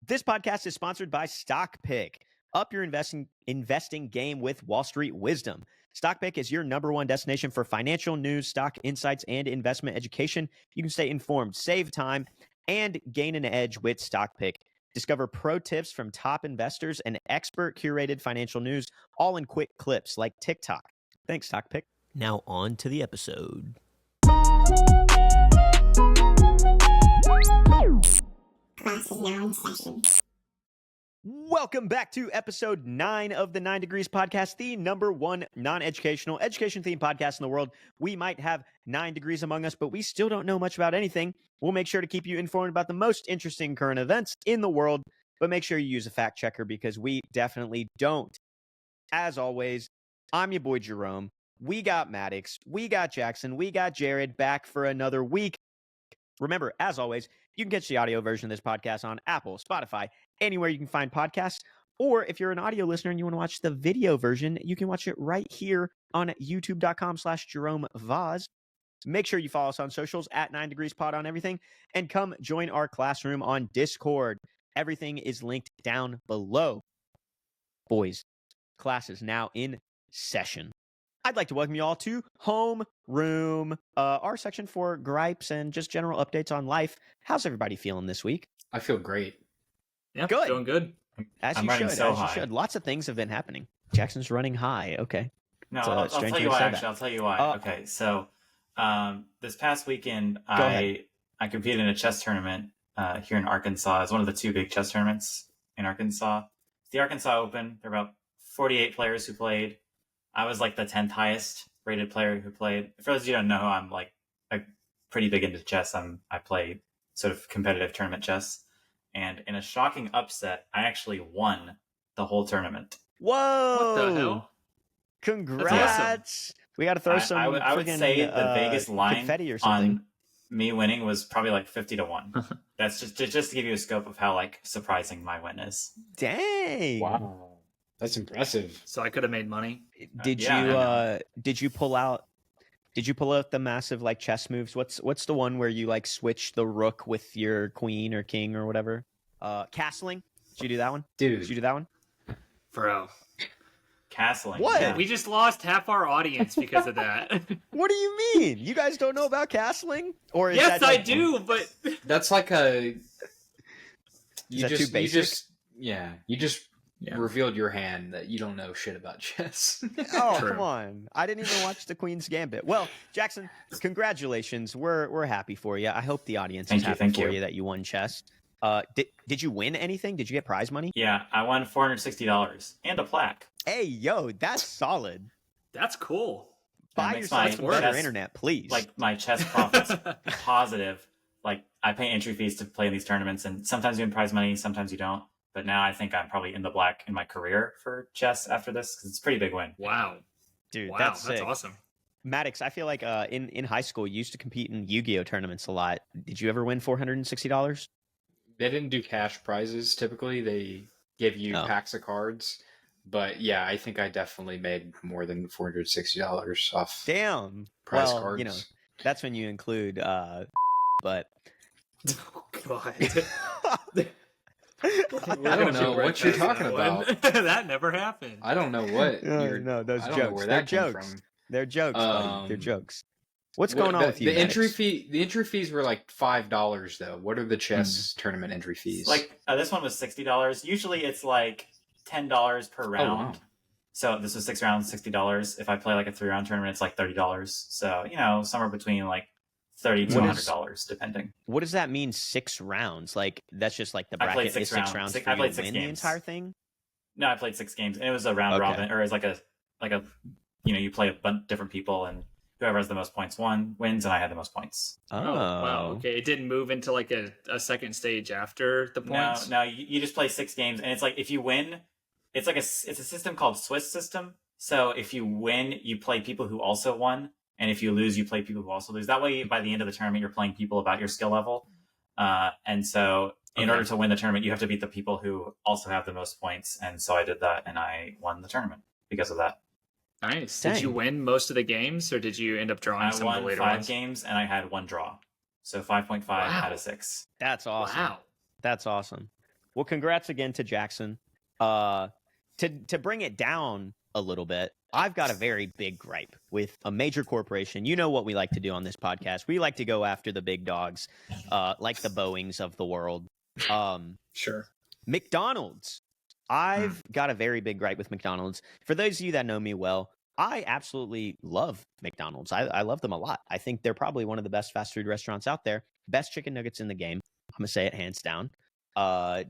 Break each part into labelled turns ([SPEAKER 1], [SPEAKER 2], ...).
[SPEAKER 1] This podcast is sponsored by StockPick. Up your investing game with Wall Street wisdom. StockPick is your number one destination for financial news, stock insights, and investment education. You can stay informed, save time, and gain an edge with StockPick. Discover pro tips from top investors and expert curated financial news, all in quick clips like TikTok. Thanks, StockPick. Now on to the episode.
[SPEAKER 2] Class is now in session.
[SPEAKER 1] Welcome back to episode 9 of the 9 Degrees Podcast, the number one non-educational, education-themed podcast in the world. We might have 9 degrees among us, but we still don't know much about anything. We'll make sure to keep you informed about the most interesting current events in the world, but make sure you use a fact checker because we definitely don't. As always, I'm your boy Jerome. We got Maddox, we got Jackson, we got Jared back for another week. Remember, as always, you can catch the audio version of this podcast on Apple, Spotify, anywhere you can find podcasts. Or if you're an audio listener and you want to watch the video version, you can watch it right here on youtube.com/Jerome Vaz. Make sure you follow us on socials at 9 Degrees Pod on everything and come join our classroom on Discord. Everything is linked down below. Boys, class is now in session. I'd like to welcome you all to Homeroom, our section for gripes and just general updates on life. How's everybody feeling this week?
[SPEAKER 3] I feel great.
[SPEAKER 4] Yeah,
[SPEAKER 1] Good.
[SPEAKER 4] Feeling good.
[SPEAKER 1] As
[SPEAKER 3] I'm
[SPEAKER 1] you
[SPEAKER 3] running
[SPEAKER 1] should,
[SPEAKER 3] so
[SPEAKER 1] as you
[SPEAKER 3] high.
[SPEAKER 1] should. Lots of things have been happening. Jackson's running high. Okay.
[SPEAKER 3] No,
[SPEAKER 1] It's,
[SPEAKER 3] I'll
[SPEAKER 1] strange
[SPEAKER 3] tell
[SPEAKER 1] you
[SPEAKER 3] you why,
[SPEAKER 1] said
[SPEAKER 3] actually.
[SPEAKER 1] that.
[SPEAKER 3] I'll tell you why. Okay, so this past weekend,
[SPEAKER 1] ahead.
[SPEAKER 3] I competed in a chess tournament here in Arkansas. It's one of the two big chess tournaments in Arkansas. It's the Arkansas Open. There were about 48 players who played. I was like the 10th highest rated player who played. For those of you who don't know, I'm like pretty big into chess. I play sort of competitive tournament chess. And in a shocking upset, I actually won the whole tournament.
[SPEAKER 1] Whoa!
[SPEAKER 4] What the hell?
[SPEAKER 1] Congrats! We got to throw some.
[SPEAKER 3] I would say the biggest line
[SPEAKER 1] confetti or something.
[SPEAKER 3] on me winning was probably like 50-1. That's just to give you a scope of how like surprising my win is.
[SPEAKER 1] Dang!
[SPEAKER 3] Wow,
[SPEAKER 5] That's impressive.
[SPEAKER 4] So I could have made money.
[SPEAKER 1] Did
[SPEAKER 3] Yeah, I
[SPEAKER 1] you
[SPEAKER 3] know.
[SPEAKER 1] did you pull out? Did you pull out the massive like chess moves? What's the one where you like switch the rook with your queen or king or whatever? Castling. Did you do that one? Did you
[SPEAKER 5] Dude,
[SPEAKER 1] do that one?
[SPEAKER 4] Bro.
[SPEAKER 3] Castling.
[SPEAKER 1] What?
[SPEAKER 3] Yeah.
[SPEAKER 4] We just lost half our audience because of that.
[SPEAKER 1] What do you mean? You guys don't know about castling? Or is
[SPEAKER 4] Yes,
[SPEAKER 1] that
[SPEAKER 4] I
[SPEAKER 1] like-
[SPEAKER 4] do, but
[SPEAKER 5] that's like a...
[SPEAKER 1] Is that too basic?
[SPEAKER 5] You just revealed your hand that you don't know shit about chess.
[SPEAKER 1] Oh,
[SPEAKER 4] True.
[SPEAKER 1] come on. I didn't even watch the Queen's Gambit. Well, Jackson, congratulations. We're happy for you. I hope the audience is happy
[SPEAKER 3] thank
[SPEAKER 1] for
[SPEAKER 3] you.
[SPEAKER 1] you that you won chess. Did you win anything? Did you get prize money?
[SPEAKER 3] Yeah, I won $460 and a plaque.
[SPEAKER 1] Hey, yo, that's solid.
[SPEAKER 4] that's cool.
[SPEAKER 1] Buy
[SPEAKER 3] makes
[SPEAKER 1] yourself
[SPEAKER 3] my
[SPEAKER 1] some better
[SPEAKER 3] chess-
[SPEAKER 1] internet, please.
[SPEAKER 3] Like my chess profits positive. Like I pay entry fees to play in these tournaments, and sometimes you win prize money, sometimes you don't. But now I think I'm probably in the black in my career for chess after this because it's a pretty big win.
[SPEAKER 4] Wow.
[SPEAKER 1] Dude,
[SPEAKER 4] Wow,
[SPEAKER 1] that's
[SPEAKER 4] that's
[SPEAKER 1] sick.
[SPEAKER 4] awesome.
[SPEAKER 1] Maddox, I feel like in high school, you used to compete in Yu-Gi-Oh tournaments a lot. Did you ever win $460?
[SPEAKER 5] They didn't do cash prizes typically. They give you
[SPEAKER 1] Oh.
[SPEAKER 5] packs of cards. But yeah, I think I definitely made more than $460 off
[SPEAKER 1] Damn.
[SPEAKER 5] prize
[SPEAKER 1] well,
[SPEAKER 5] cards.
[SPEAKER 1] you know, that's when you include but
[SPEAKER 4] Oh, God.
[SPEAKER 5] I don't know what you're talking about.
[SPEAKER 4] That never happened.
[SPEAKER 5] I don't know what you're...
[SPEAKER 1] no, those
[SPEAKER 5] I don't know
[SPEAKER 1] jokes.
[SPEAKER 5] where
[SPEAKER 1] They're
[SPEAKER 5] that came
[SPEAKER 1] jokes.
[SPEAKER 5] from.
[SPEAKER 1] They're jokes, buddy. They're
[SPEAKER 5] Um,
[SPEAKER 1] jokes. What's going on with you?
[SPEAKER 5] The entry
[SPEAKER 1] Maddox?
[SPEAKER 5] fee. The entry fees were like $5 though. What are the chess tournament entry fees?
[SPEAKER 3] Like this one was $60. Usually it's like $10 per round.
[SPEAKER 5] wow.
[SPEAKER 3] So this was 6 rounds, $60. If I play like a 3-round tournament, it's like $30. So somewhere between like $30 to
[SPEAKER 1] What is-
[SPEAKER 3] $100 depending.
[SPEAKER 1] What does that mean? 6 rounds? Like that's just like the
[SPEAKER 3] I played
[SPEAKER 1] bracket
[SPEAKER 3] 6
[SPEAKER 1] is 6
[SPEAKER 3] rounds.
[SPEAKER 1] rounds
[SPEAKER 3] Six-
[SPEAKER 1] for
[SPEAKER 3] I
[SPEAKER 1] you
[SPEAKER 3] played
[SPEAKER 1] to
[SPEAKER 3] 6
[SPEAKER 1] win the
[SPEAKER 3] games.
[SPEAKER 1] entire thing.
[SPEAKER 3] No, I played 6 games, and it was a round
[SPEAKER 1] Okay.
[SPEAKER 3] robin, or it's like a you play a bunch of different people, and whoever has the most points wins, and I had the most points.
[SPEAKER 1] Oh,
[SPEAKER 4] Wow. Okay. It didn't move into like a second stage after the points.
[SPEAKER 3] No, you just play 6 games, and it's like if you win, it's a system called Swiss system. So if you win, you play people who also won, and if you lose, you play people who also lose. That way, by the end of the tournament, you're playing people about your skill level. And so, in order to win the tournament, you have to beat the people who also have the most points. And so I did that, and I won the tournament because of that.
[SPEAKER 4] Nice.
[SPEAKER 1] Dang.
[SPEAKER 4] Did you win most of the games, or did you end up drawing
[SPEAKER 3] I
[SPEAKER 4] some of
[SPEAKER 3] won
[SPEAKER 4] the later
[SPEAKER 3] 5
[SPEAKER 4] ones?
[SPEAKER 3] games, and I had 1 draw. So 5.5 out of 6.
[SPEAKER 1] That's awesome.
[SPEAKER 4] Wow.
[SPEAKER 1] That's awesome. Well, congrats again to Jackson. To bring it down a little bit, I've got a very big gripe with a major corporation. You know what we like to do on this podcast. We like to go after the big dogs, like the Boeings of the world.
[SPEAKER 4] Sure.
[SPEAKER 1] McDonald's. I've got a very big gripe with McDonald's. For those of you that know me well, I absolutely love McDonald's. I love them a lot. I think they're probably one of the best fast food restaurants out there. Best chicken nuggets in the game. I'm going to say it hands down.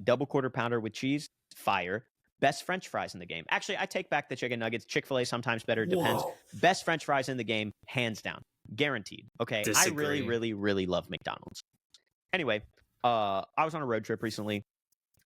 [SPEAKER 1] Double quarter pounder with cheese, fire. Best French fries in the game. Actually, I take back the chicken nuggets. Chick-fil-A sometimes better, depends.
[SPEAKER 4] Whoa.
[SPEAKER 1] Best French fries in the game, hands down. Guaranteed. Okay,
[SPEAKER 4] Disagree.
[SPEAKER 1] I really, really, really love McDonald's. Anyway, I was on a road trip recently.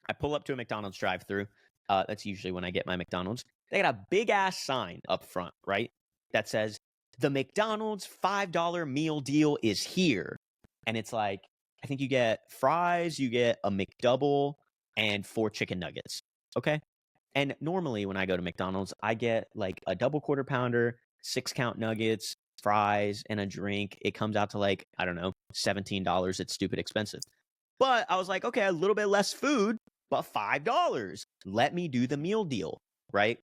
[SPEAKER 1] I pull up to a McDonald's drive-thru. That's usually when I get my McDonald's. They got a big-ass sign up front, right? That says, the McDonald's $5 meal deal is here. And it's like, I think you get fries, you get a McDouble, and 4 chicken nuggets. Okay? And normally when I go to McDonald's, I get like a double quarter pounder, 6-count nuggets, fries, and a drink. It comes out to like, I don't know, $17. It's stupid expensive. But I was like, okay, a little bit less food, but $5. Let me do the meal deal, right?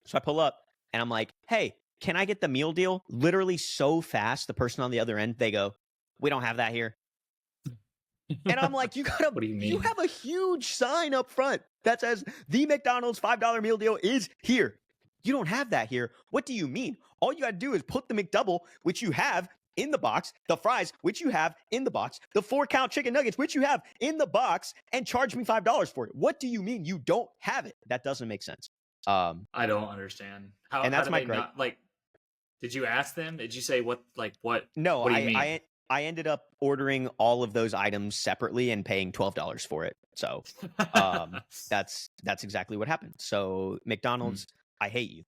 [SPEAKER 1] So I pull up and I'm like, hey, can I get the meal deal? Literally so fast, the person on the other end, they go, we don't have that here. And I'm like,
[SPEAKER 4] What do you mean?
[SPEAKER 1] You have a huge sign up front that says the McDonald's $5 meal deal is here. You don't have that here. What do you mean? All you got to do is put the McDouble, which you have in the box, the fries, which you have in the box, the 4-count chicken nuggets, which you have in the box, and charge me $5 for it. What do you mean you don't have it? That doesn't make sense.
[SPEAKER 4] I don't understand.
[SPEAKER 1] And that's
[SPEAKER 4] how do
[SPEAKER 1] my
[SPEAKER 4] they
[SPEAKER 1] gripe.
[SPEAKER 4] not, like, did you ask them? Did you say what?
[SPEAKER 1] No,
[SPEAKER 4] What do you mean?
[SPEAKER 1] I ended up ordering all of those items separately and paying $12 for it. So that's exactly what happened. So McDonald's, I hate you,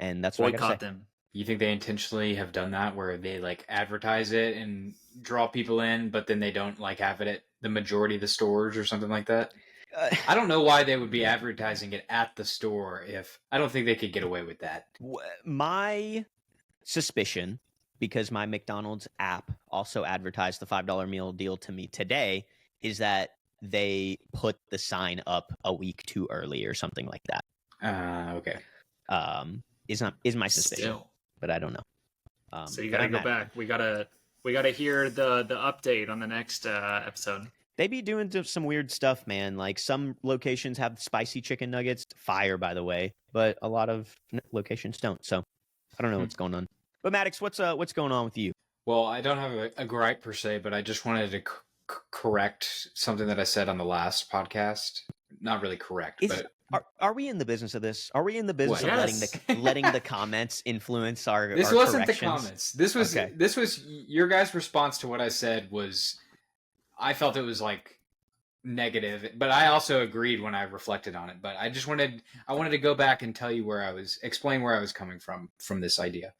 [SPEAKER 1] and that's what I gotta
[SPEAKER 4] Boycott
[SPEAKER 1] say.
[SPEAKER 4] them.
[SPEAKER 5] You think they intentionally have done that where they like advertise it and draw people in, but then they don't like have it at the majority of the stores or something like that? I don't know why they would be advertising it at the store if I don't think they could get away with that.
[SPEAKER 1] My suspicion, because my McDonald's app also advertised the $5 meal deal to me today, is that they put the sign up a week too early or something like that.
[SPEAKER 5] Okay.
[SPEAKER 1] Is my suspicion,
[SPEAKER 4] Still.
[SPEAKER 1] but I don't know.
[SPEAKER 4] So you
[SPEAKER 1] but
[SPEAKER 4] gotta
[SPEAKER 1] I'm
[SPEAKER 4] go
[SPEAKER 1] not-
[SPEAKER 4] back. We gotta hear the update on the next episode.
[SPEAKER 1] They be doing some weird stuff, man. Like some locations have spicy chicken nuggets, fire, by the way, but a lot of locations don't. So I don't know what's going on. But Maddox, what's going on with you?
[SPEAKER 5] Well, I don't have a gripe per se, but I just wanted to correct something that I said on the last podcast. Not really correct, but
[SPEAKER 1] Are we in the business of this? Are we in the business
[SPEAKER 5] What?
[SPEAKER 1] of
[SPEAKER 4] Yes.
[SPEAKER 1] letting the comments influence our
[SPEAKER 5] this
[SPEAKER 1] our
[SPEAKER 5] wasn't
[SPEAKER 1] corrections?
[SPEAKER 5] the comments. This was
[SPEAKER 1] Okay.
[SPEAKER 5] this was your guys' response to what I said was I felt it was like negative, but I also agreed when I reflected on it. But I wanted to go back and tell you explain where I was coming from this idea.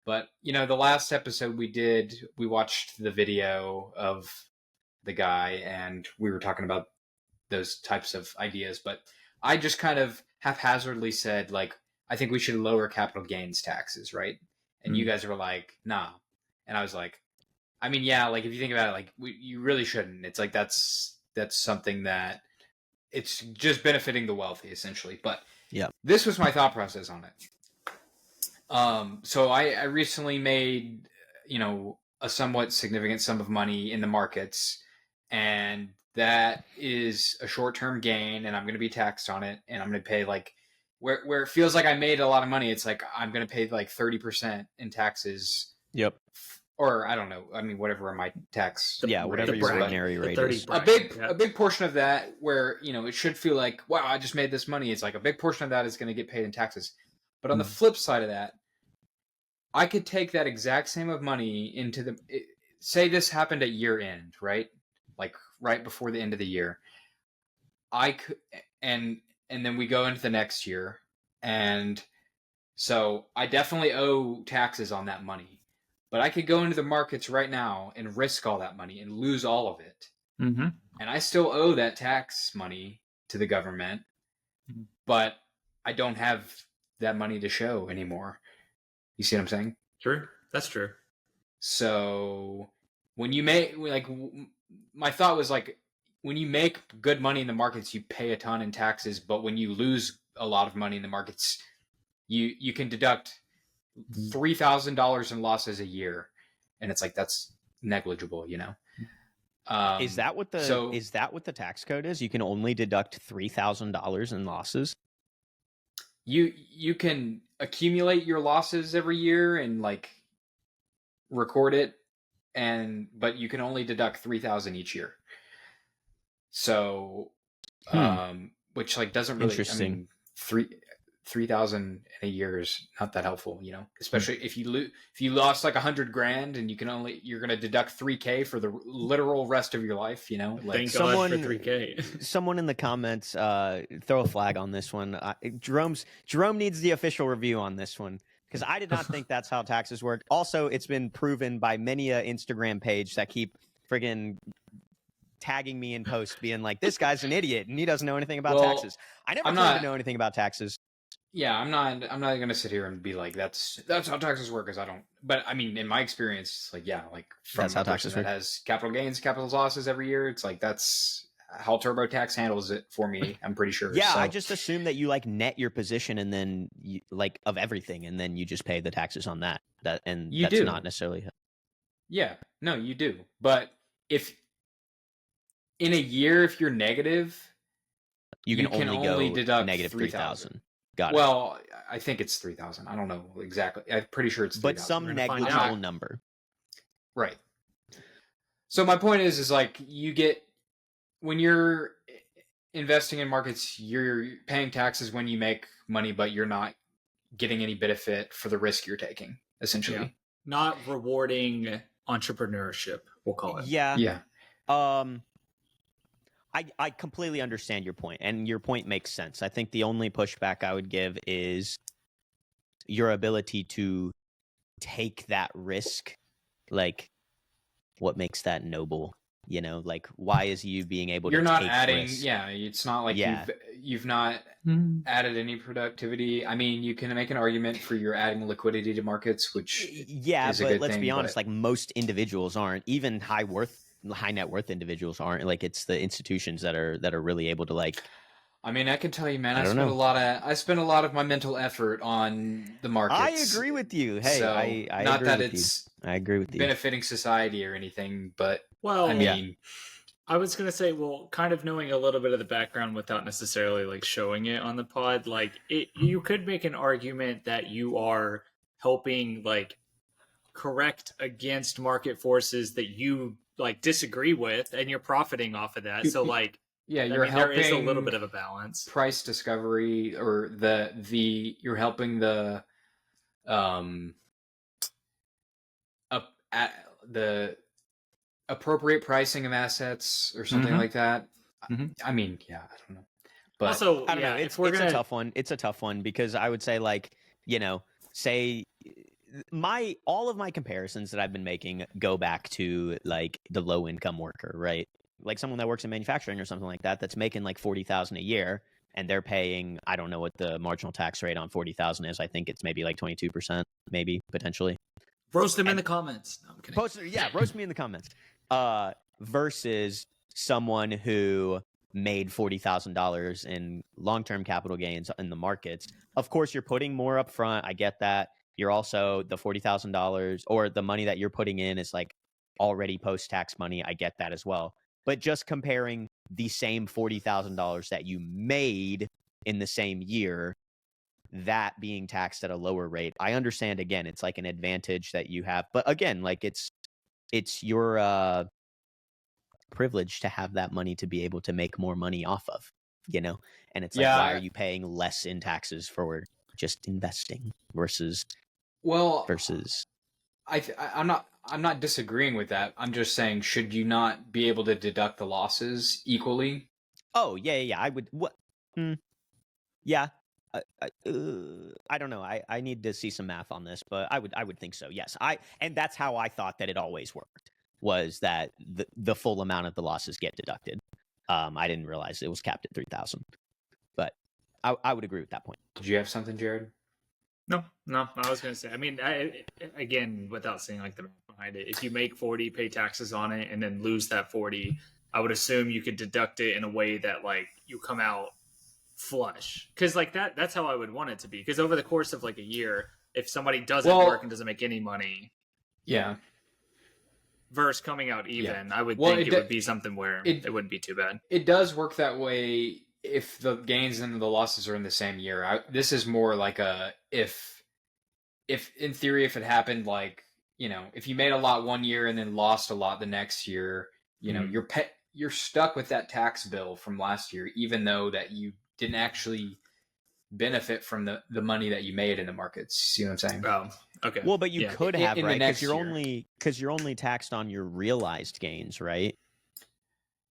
[SPEAKER 5] But the last episode we watched the video of the guy and we were talking about those types of ideas, but I just kind of haphazardly said, like, I think we should lower capital gains taxes, right? And you guys were like, nah. And I was like, I mean, yeah, like, if you think about it, like, you really shouldn't. It's like, that's something that it's just benefiting the wealthy, essentially. But
[SPEAKER 1] yeah,
[SPEAKER 5] this was my thought process on it. So I recently made, a somewhat significant sum of money in the markets, and that is a short-term gain, and I'm going to be taxed on it, and I'm going to pay like where it feels like I made a lot of money. It's like I'm going to pay like 30% in taxes.
[SPEAKER 1] Yep.
[SPEAKER 5] Or I don't know. I mean, whatever my tax.
[SPEAKER 1] Whatever your ordinary rate is.
[SPEAKER 5] A big portion of that, where it should feel like, wow, I just made this money. It's like a big portion of that is going to get paid in taxes. But on the flip side of that, I could take that exact same of money into say this happened at year end, right? Like right before the end of the year. I could, and then we go into the next year, and so I definitely owe taxes on that money. But I could go into the markets right now and risk all that money and lose all of it.
[SPEAKER 4] Mm-hmm.
[SPEAKER 5] And I still owe that tax money to the government, but I don't have that money to show anymore. You see what I'm saying?
[SPEAKER 4] True. That's true.
[SPEAKER 5] So when you make, like, my thought was like, when you make good money in the markets, you pay a ton in taxes, but when you lose a lot of money in the markets, you can deduct $3,000 in losses a year, and it's like that's negligible, you know.
[SPEAKER 1] Is that what the tax code is? You can only deduct $3,000 in losses.
[SPEAKER 5] You can accumulate your losses every year and like record it, but you can only deduct 3,000 each year. So, which like doesn't really.
[SPEAKER 1] Interesting.
[SPEAKER 5] I mean, 3,000 in a year is not that helpful, you know. Especially if you lost like $100,000 and you're gonna deduct $3,000 for the literal rest of your life, you know. Like
[SPEAKER 4] Thank God for $3,000.
[SPEAKER 1] Someone in the comments throw a flag on this one. Jerome needs the official review on this one because I did not think that's how taxes work. Also, it's been proven by many a Instagram page that keep friggin' tagging me in posts being like, this guy's an idiot and he doesn't know anything about taxes. I never claimed to know anything about taxes.
[SPEAKER 5] Yeah, I'm not gonna sit here and be like that's how taxes work, because I don't. But I mean, in my experience, like
[SPEAKER 1] that's how taxes work.
[SPEAKER 5] That has capital gains, capital losses every year. It's like that's how TurboTax handles it for me. I'm pretty sure.
[SPEAKER 1] Yeah,
[SPEAKER 5] so.
[SPEAKER 1] I just assume that you like net your position and then you, like of everything, and then you just pay the taxes on that. That's not necessarily.
[SPEAKER 5] Yeah, no, you do. But if in a year, if you're negative,
[SPEAKER 1] you can only go
[SPEAKER 5] deduct
[SPEAKER 1] negative 3,000. Got it.
[SPEAKER 5] Well, I think it's 3,000. I don't know exactly. I'm pretty sure it's 3,000.
[SPEAKER 1] But some negligible number.
[SPEAKER 5] Right. So my point is like you get, when you're investing in markets, you're paying taxes when you make money, but you're not getting any benefit for the risk you're taking, essentially.
[SPEAKER 4] Yeah. Not rewarding entrepreneurship, we'll call it.
[SPEAKER 1] Yeah.
[SPEAKER 5] Yeah.
[SPEAKER 1] I completely understand your point, and your point makes sense. I think the only pushback I would give is your ability to take that risk. Like, what makes that noble? You know, like, why is you being able to take risk?
[SPEAKER 5] Yeah, it's not like you've not added any productivity. I mean, you can make an argument for you're adding liquidity to markets, which is a good
[SPEAKER 1] let's
[SPEAKER 5] thing,
[SPEAKER 1] be honest, like most individuals aren't, even high net worth individuals aren't. Like, it's the institutions that are really able to, like,
[SPEAKER 5] I mean, I can tell you, man, I spent a lot of my mental effort on the markets.
[SPEAKER 1] I agree with you. Hey,
[SPEAKER 5] so,
[SPEAKER 1] I
[SPEAKER 5] not
[SPEAKER 1] agree
[SPEAKER 5] that
[SPEAKER 1] with
[SPEAKER 5] it's
[SPEAKER 1] you. I agree with you.
[SPEAKER 5] Benefiting society or anything, but
[SPEAKER 4] well,
[SPEAKER 5] I mean,
[SPEAKER 4] I was gonna say, well, kind of knowing a little bit of the background without necessarily like showing it on the pod, like you could make an argument that you are helping like correct against market forces that you like disagree with, and you're profiting off of that. So like,
[SPEAKER 5] yeah,
[SPEAKER 4] there is a little bit of a balance.
[SPEAKER 5] Price discovery, or you're helping the the appropriate pricing of assets or something like that. I mean, yeah, I don't know. But
[SPEAKER 4] also,
[SPEAKER 1] I don't know. It's a tough one. It's a tough one because I would say, like, you know, say all of my comparisons that I've been making go back to like the low income worker, right? Like someone that works in manufacturing or something like that, that's making like $40,000 a year, and they're paying, I don't know what the marginal tax rate on 40,000 is. I think it's maybe like 22%, maybe potentially.
[SPEAKER 4] Roast them in the comments. No, I'm kidding.
[SPEAKER 1] Roast me in the comments. Versus someone who made $40,000 in long-term capital gains in the markets. Of course, you're putting more up front. I get that. You're also, the $40,000 or the money that you're putting in is like already post-tax money. I get that as well. But just comparing the same $40,000 that you made in the same year, that being taxed at a lower rate, I understand. Again, it's like an advantage that you have. But again, like it's your privilege to have that money to be able to make more money off of, you know? And it's like, why are you paying less in taxes for just investing versus
[SPEAKER 5] I'm not disagreeing with that. I'm just saying, should you not be able to deduct the losses equally?
[SPEAKER 1] Oh, yeah. I would. What? Yeah. I don't know. I need to see some math on this, but I would think so. Yes. And that's how I thought that it always worked, was that the full amount of the losses get deducted. I didn't realize it was capped at 3,000, but I would agree with that point.
[SPEAKER 5] Did you have something, Jared?
[SPEAKER 4] No. I was going to say, I mean, again, without saying like the math behind it, if you make 40, pay taxes on it, and then lose that 40, I would assume you could deduct it in a way that like you come out flush, because like that's how I would want it to be, because over the course of like a year, if somebody doesn't work and doesn't make any money, versus coming out even, I would think it would be something where it wouldn't be too bad.
[SPEAKER 5] It does work that way if the gains and the losses are in the same year. This is more like a if in theory, if it happened like, you know, if you made a lot one year and then lost a lot the next year, you know, you're stuck with that tax bill from last year, even though that you didn't actually benefit from the money that you made in the markets. See what I'm saying?
[SPEAKER 4] Oh, okay.
[SPEAKER 1] Well, but you could have, right?
[SPEAKER 5] Because
[SPEAKER 1] you're only taxed on your realized gains, right?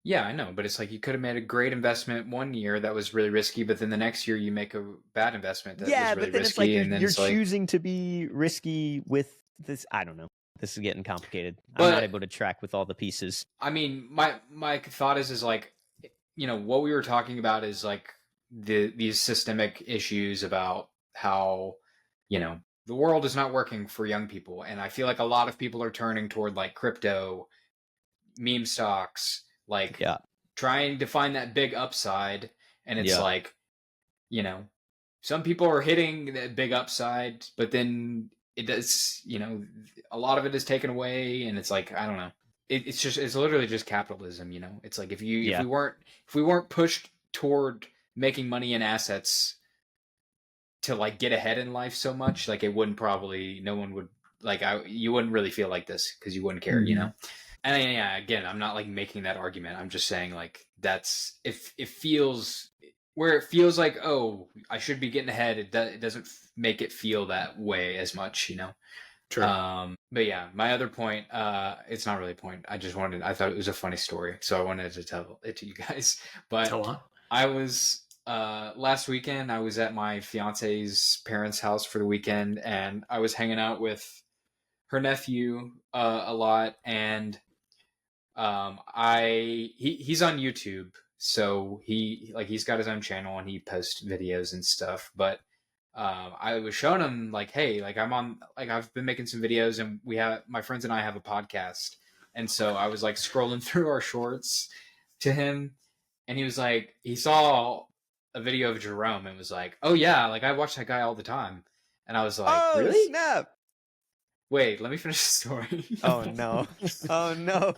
[SPEAKER 5] Yeah, I know, but it's like you could have made a great investment one year that was really risky, but then the next year you make a bad investment that was really
[SPEAKER 1] but then
[SPEAKER 5] risky.
[SPEAKER 1] It's like you're choosing to be risky with this. I don't know. This is getting complicated.
[SPEAKER 5] But,
[SPEAKER 1] I'm not able to track with all the pieces.
[SPEAKER 5] I mean, my thought is like, you know, what we were talking about is like these systemic issues about how, you know, the world is not working for young people, and I feel like a lot of people are turning toward like crypto, meme stocks, like trying to find that big upside. And it's like, you know, some people are hitting that big upside, but then it does, you know, a lot of it is taken away, and it's like, I don't know. It's literally just capitalism, you know. It's like if we weren't pushed toward making money in assets to like get ahead in life so much, like it wouldn't no one would like you wouldn't really feel like this because you wouldn't care, you know. And again, I'm not like making that argument. I'm just saying like that's if it feels where it feels like, oh, I should be getting ahead. It doesn't make it feel that way as much, you know.
[SPEAKER 4] True.
[SPEAKER 5] But yeah, my other point, it's not really a point. I thought it was a funny story, so I wanted to tell it to you guys. But I was last weekend. I was at my fiance's parents' house for the weekend, and I was hanging out with her nephew a lot, and he's on YouTube, so he's got his own channel and he posts videos and stuff. But I was showing him like, hey, like I've been making some videos, and my friends and I have a podcast, and so I was like scrolling through our shorts to him, and he was like, he saw a video of Jerome and was like, oh yeah, like I watch that guy all the time, and I was like,
[SPEAKER 1] oh,
[SPEAKER 5] really?
[SPEAKER 1] Snap.
[SPEAKER 5] Wait, let me finish the story.
[SPEAKER 1] Oh no. Oh no.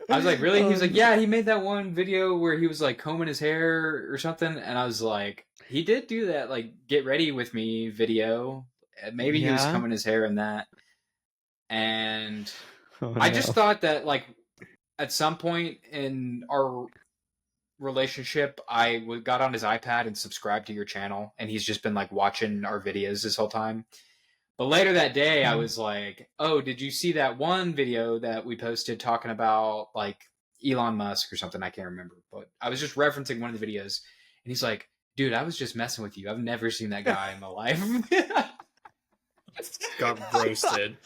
[SPEAKER 5] I was like, really? He was like, yeah, he made that one video where he was like combing his hair or something. And I was like, he did do that, like get ready with me video. Maybe he was combing his hair in that. And I just thought that like at some point in our relationship, I got on his iPad and subscribed to your channel, and he's just been like watching our videos this whole time. But later that day, I was like, oh, did you see that one video that we posted talking about like Elon Musk or something? I can't remember, but I was just referencing one of the videos, and he's like, dude, I was just messing with you. I've never seen that guy in my life.
[SPEAKER 4] Got roasted.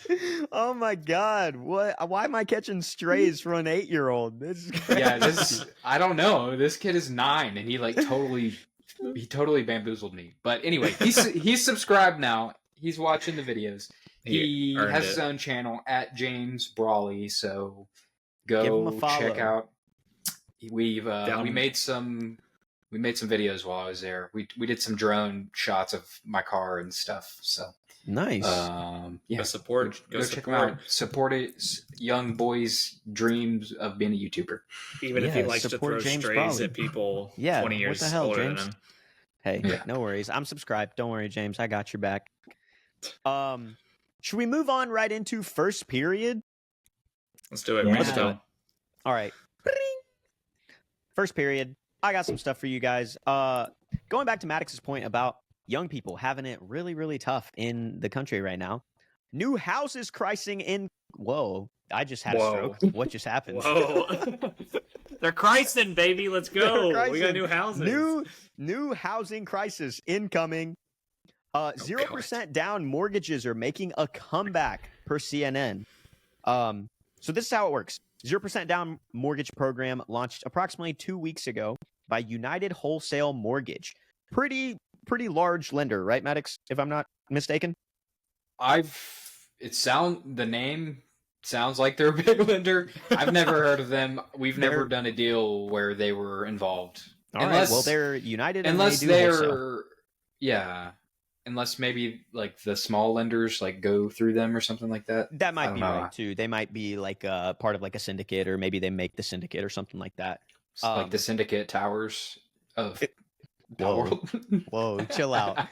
[SPEAKER 1] Oh my god! What? Why am I catching strays for an 8-year-old? This is crazy.
[SPEAKER 5] Yeah, I don't know. This kid is 9, and he totally bamboozled me. But anyway, he's subscribed now. He's watching the videos. He has his own channel at James Brawley, so go check out. We made some videos while I was there. We did some drone shots of my car and stuff. So
[SPEAKER 1] nice.
[SPEAKER 4] Go support.
[SPEAKER 5] Go check them out. Support it. Young boys' dreams of being a YouTuber.
[SPEAKER 4] Even if he likes to throw
[SPEAKER 1] James
[SPEAKER 4] strays
[SPEAKER 1] Brawley.
[SPEAKER 4] at people 20 years
[SPEAKER 1] what the hell,
[SPEAKER 4] older
[SPEAKER 1] James?
[SPEAKER 4] than him.
[SPEAKER 1] Hey, no worries. I'm subscribed. Don't worry, James. I got your back. Should we move on right into first period?
[SPEAKER 4] Let's do it.
[SPEAKER 1] Yeah. Let's do it. All right. First period. I got some stuff for you guys. Going back to Maddox's point about young people having it really, really tough in the country right now. New houses pricing in. Whoa! I just had a stroke. What just happened?
[SPEAKER 4] Whoa! They're Christing, baby. Let's go. We got new houses.
[SPEAKER 1] New housing crisis incoming. 0% down mortgages are making a comeback per CNN. So this is how it works. 0% down mortgage program launched approximately 2 weeks ago by United Wholesale Mortgage. Pretty large lender, right, Maddox? If I'm not mistaken.
[SPEAKER 5] The name sounds like they're a big lender. I've never heard of them. We've never done a deal where they were involved.
[SPEAKER 1] All right. Well, they're United,
[SPEAKER 5] unless
[SPEAKER 1] and they do wholesale.
[SPEAKER 5] they're unless maybe like the small lenders like go through them or something like that.
[SPEAKER 1] That might be right too. They might be like part of like a syndicate, or maybe they make the syndicate or something like that.
[SPEAKER 5] Like the syndicate towers of
[SPEAKER 1] Whoa, chill out.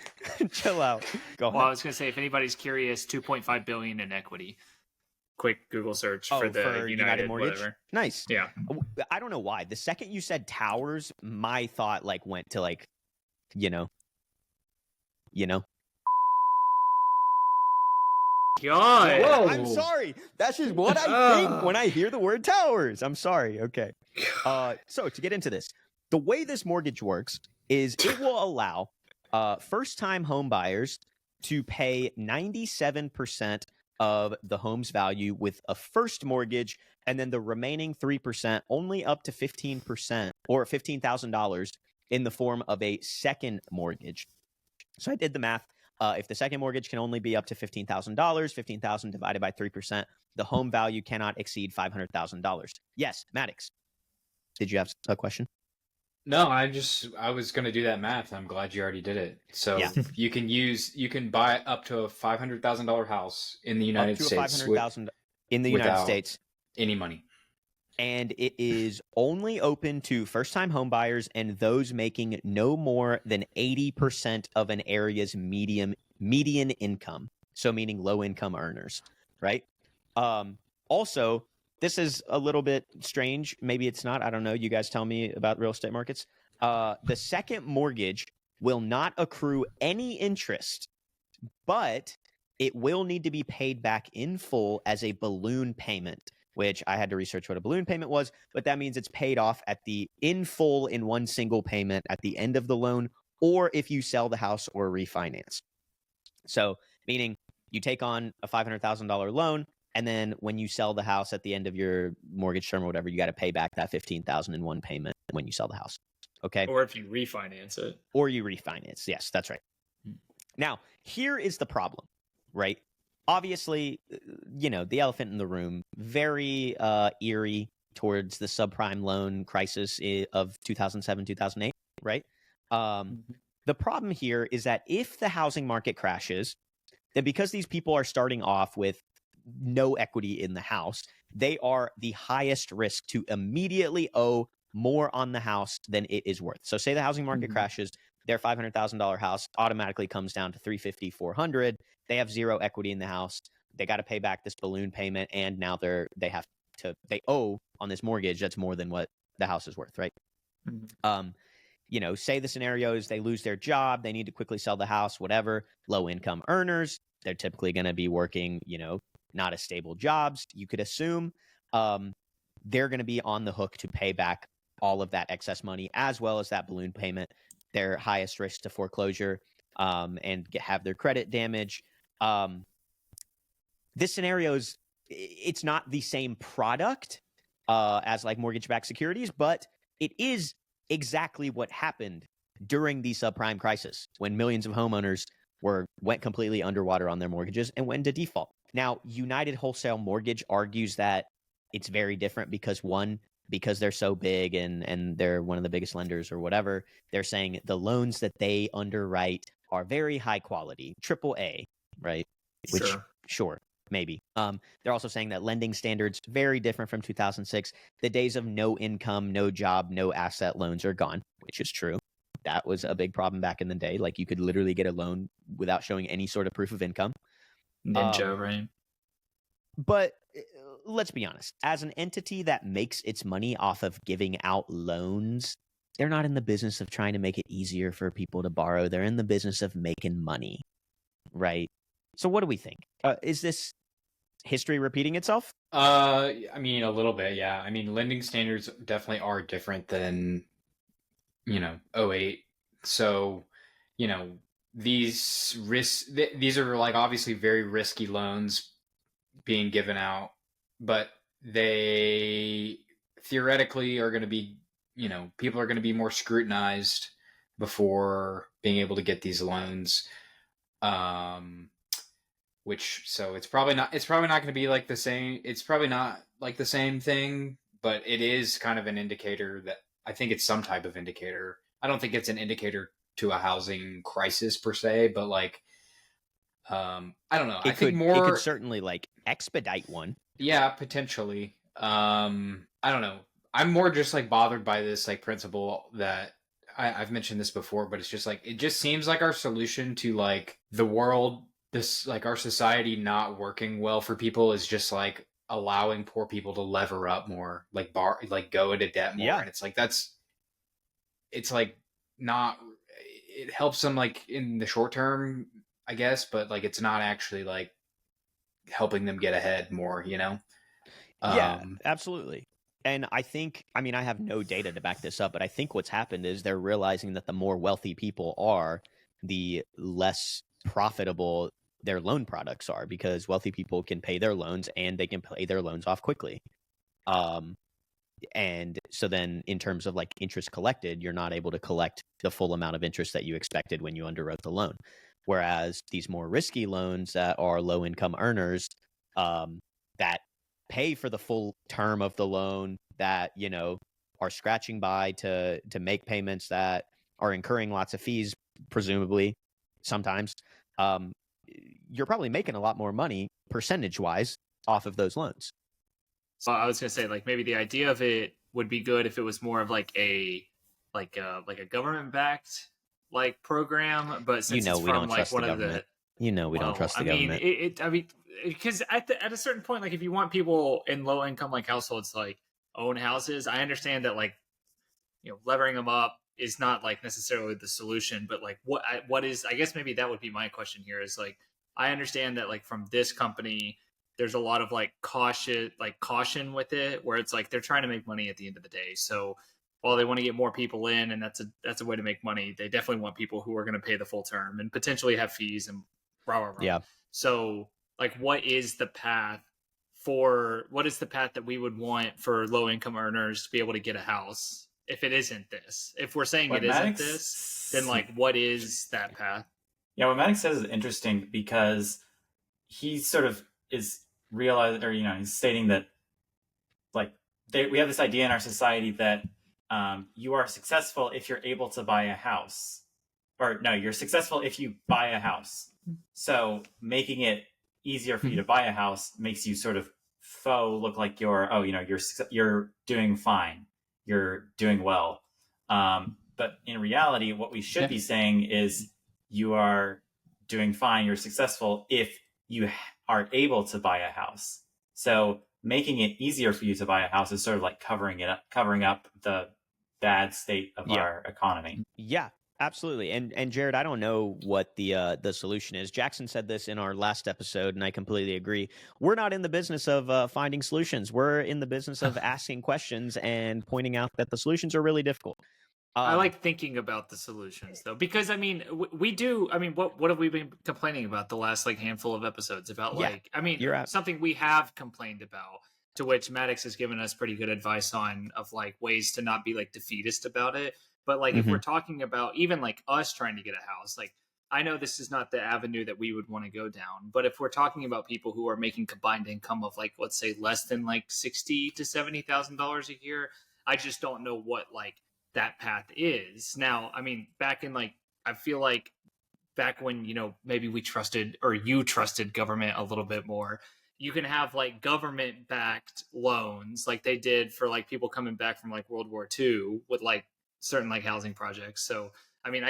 [SPEAKER 1] Chill out. Go on.
[SPEAKER 4] Well, I was going to say, if anybody's curious, $2.5 billion in equity. Quick Google search for the United Mortgage. Whatever.
[SPEAKER 1] Nice.
[SPEAKER 4] Yeah.
[SPEAKER 1] I don't know why. The second you said towers, my thought like went to like, you know.
[SPEAKER 4] God.
[SPEAKER 5] Whoa.
[SPEAKER 1] I'm sorry. That's just what I think when I hear the word towers. I'm sorry. Okay. So to get into this, the way this mortgage works is it will allow first-time home buyers to pay 97% of the home's value with a first mortgage, and then the remaining 3% only up to 15% or $15,000 in the form of a second mortgage. So I did the math. If the second mortgage can only be up to $15,000, $15,000 divided by 3%, the home value cannot exceed $500,000. Yes, Maddox, did you have a question?
[SPEAKER 5] No, I was going to do that math. I'm glad you already did it. So
[SPEAKER 1] Yeah.
[SPEAKER 5] you can buy up to a $500,000 house in the United States.
[SPEAKER 1] $500,000 in the United States.
[SPEAKER 5] Any money.
[SPEAKER 1] And it is only open to first-time home buyers and those making no more than 80% of an area's median income. So meaning low-income earners, right? Also, this is a little bit strange. Maybe it's not. I don't know. You guys tell me about real estate markets. The second mortgage will not accrue any interest, but it will need to be paid back in full as a balloon payment, which I had to research what a balloon payment was, but that means it's paid off in full in one single payment at the end of the loan, or if you sell the house or refinance. So meaning you take on a $500,000 loan, and then when you sell the house at the end of your mortgage term or whatever, you got to pay back that $15,000 in one payment when you sell the house. Okay.
[SPEAKER 4] Or if you refinance it.
[SPEAKER 1] Or you refinance. Yes, that's right. Now, here is the problem, right? Obviously, the elephant in the room, very eerie towards the subprime loan crisis of 2007, 2008, right? The problem here is that if the housing market crashes, then because these people are starting off with no equity in the house, they are the highest risk to immediately owe more on the house than it is worth. So say the housing market crashes, their $500,000 house automatically comes down to $350,000, $400,000. They have zero equity in the house. They got to pay back this balloon payment, and now they owe on this mortgage that's more than what the house is worth, right? Say the scenario is they lose their job, they need to quickly sell the house, whatever. Low income earners, they're typically going to be working, not as stable jobs. You could assume they're going to be on the hook to pay back all of that excess money as well as that balloon payment. Their highest risk to foreclosure and have their credit damage. This scenario it's not the same product as like mortgage-backed securities, but it is exactly what happened during the subprime crisis when millions of homeowners went completely underwater on their mortgages and went into default. Now, United Wholesale Mortgage argues that it's very different because they're so big and they're one of the biggest lenders or whatever. They're saying the loans that they underwrite are very high quality, AAA, right? Which, sure, maybe. They're also saying that lending standards very different from 2006. The days of no income, no job, no asset loans are gone, which is true. That was a big problem back in the day. Like you could literally get a loan without showing any sort of proof of income.
[SPEAKER 4] Ninja, right?
[SPEAKER 1] But let's be honest. As an entity that makes its money off of giving out loans, they're not in the business of trying to make it easier for people to borrow. They're in the business of making money, right? So what do we think? Is this history repeating itself?
[SPEAKER 5] I mean, a little bit, yeah. I mean, lending standards definitely are different than, '08. So, these these are like obviously very risky loans being given out, but they theoretically are going to be, people are going to be more scrutinized before being able to get these loans. so it's probably not going to be like the same. It's probably not like the same thing, but it is kind of an indicator that I think it's some type of indicator. I don't think it's an indicator to a housing crisis per se, but like, I don't know. I think
[SPEAKER 1] it could certainly like expedite one.
[SPEAKER 5] yeah, potentially. I don't know. I'm more just like bothered by this like principle that I've mentioned this before, but it's just like it just seems like our solution to like the world, this like our society not working well for people is just like allowing poor people to lever up more, like go into debt more,
[SPEAKER 1] Yeah.
[SPEAKER 5] and it's like it's like not. It helps them like in the short term, I guess, but like it's not actually like helping them get ahead more, you know?
[SPEAKER 1] Yeah, absolutely. And I think, I mean, I have no data to back this up, but I think what's happened is they're realizing that the more wealthy people are, the less profitable their loan products are, because wealthy people can pay their loans and they can pay their loans off quickly. And so then in terms of like interest collected, you're not able to collect the full amount of interest that you expected when you underwrote the loan. Whereas these more risky loans that are low income earners, that pay for the full term of the loan, that, you know, are scratching by to make payments, that are incurring lots of fees, presumably, sometimes, you're probably making a lot more money percentage wise off of those loans.
[SPEAKER 4] So I was gonna say, like, maybe the idea of it would be good if it was more of like a government backed like program, but since it's
[SPEAKER 1] we
[SPEAKER 4] from
[SPEAKER 1] don't
[SPEAKER 4] like
[SPEAKER 1] trust the
[SPEAKER 4] one of
[SPEAKER 1] government. We don't trust the
[SPEAKER 4] mean,
[SPEAKER 1] government.
[SPEAKER 4] I mean, because at a certain point, like if you want people in low income like households to like own houses, I understand that like, you know, levering them up is not like necessarily the solution, but like what is, I guess maybe that would be my question here is like, I understand that like from this company there's a lot of like caution with it, where it's like they're trying to make money at the end of the day. So while they want to get more people in, and that's a way to make money, they definitely want people who are going to pay the full term and potentially have fees and rah rah rah.
[SPEAKER 1] Yeah.
[SPEAKER 4] So like, what is the path that we would want for low income earners to be able to get a house? If it isn't this, if we're saying
[SPEAKER 3] What
[SPEAKER 4] it isn't
[SPEAKER 3] Maddox-
[SPEAKER 4] this, then like, what is that path?
[SPEAKER 3] Yeah, what Maddox says is interesting because he sort of is realizing, or, you know, he's stating that like we have this idea in our society that you are successful if you're able to buy a house, or no, you're successful if you buy a house. So making it easier for you to buy a house makes you sort of faux look like you're doing fine, you're doing well. But in reality, what we should be saying is you are doing fine, you're successful if you are able to buy a house. So making it easier for you to buy a house is sort of like covering up the bad state of our economy.
[SPEAKER 1] Yeah, absolutely. And Jared, I don't know what the solution is. Jackson said this in our last episode, and I completely agree. We're not in the business of finding solutions. We're in the business of asking questions and pointing out that the solutions are really difficult.
[SPEAKER 4] I like thinking about the solutions though, because I mean, we do. I mean, what have we been complaining about the last like handful of episodes about?
[SPEAKER 1] Yeah,
[SPEAKER 4] like, I mean,
[SPEAKER 1] you're
[SPEAKER 4] something we have complained about, to which Maddox has given us pretty good advice on, of like ways to not be like defeatist about it. But like, if we're talking about even like us trying to get a house, like I know this is not the avenue that we would want to go down, but if we're talking about people who are making combined income of like, let's say less than like $60,000 to $70,000 a year, I just don't know what like that path is. Now, I mean, back in like, I feel like back when, you know, maybe we trusted, or you trusted government a little bit more, you can have like government backed loans like they did for like people coming back from like World War II with like certain like housing projects. So, I mean,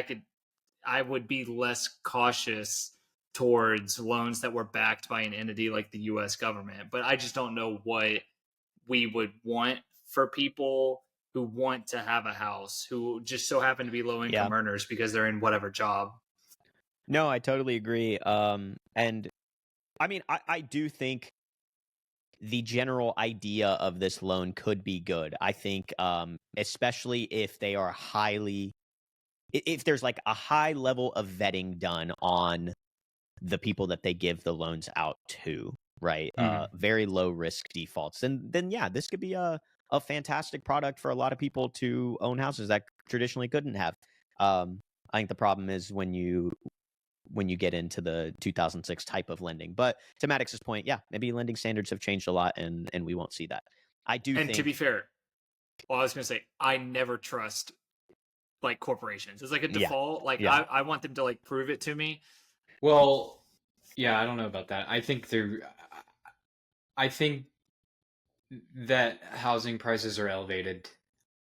[SPEAKER 4] I would be less cautious towards loans that were backed by an entity like the US government, but I just don't know what we would want for people who want to have a house, who just so happen to be low income earners because they're in whatever job.
[SPEAKER 1] No, I totally agree. And I mean, I do think the general idea of this loan could be good. I think, especially if they are if there's like a high level of vetting done on the people that they give the loans out to, right? Very low risk defaults. And then, yeah, this could be a fantastic product for a lot of people to own houses that traditionally couldn't have. I think the problem is when you when you get into the 2006 type of lending. But to Maddox's point, yeah, maybe lending standards have changed a lot, and we won't see that. I do
[SPEAKER 4] And
[SPEAKER 1] think,
[SPEAKER 4] to be fair, well, I was going to say, I never trust like corporations. It's like a
[SPEAKER 1] Yeah.
[SPEAKER 4] default. Like
[SPEAKER 1] Yeah.
[SPEAKER 4] I want them to like prove it to me.
[SPEAKER 5] Well, yeah, I don't know about that. I think that housing prices are elevated,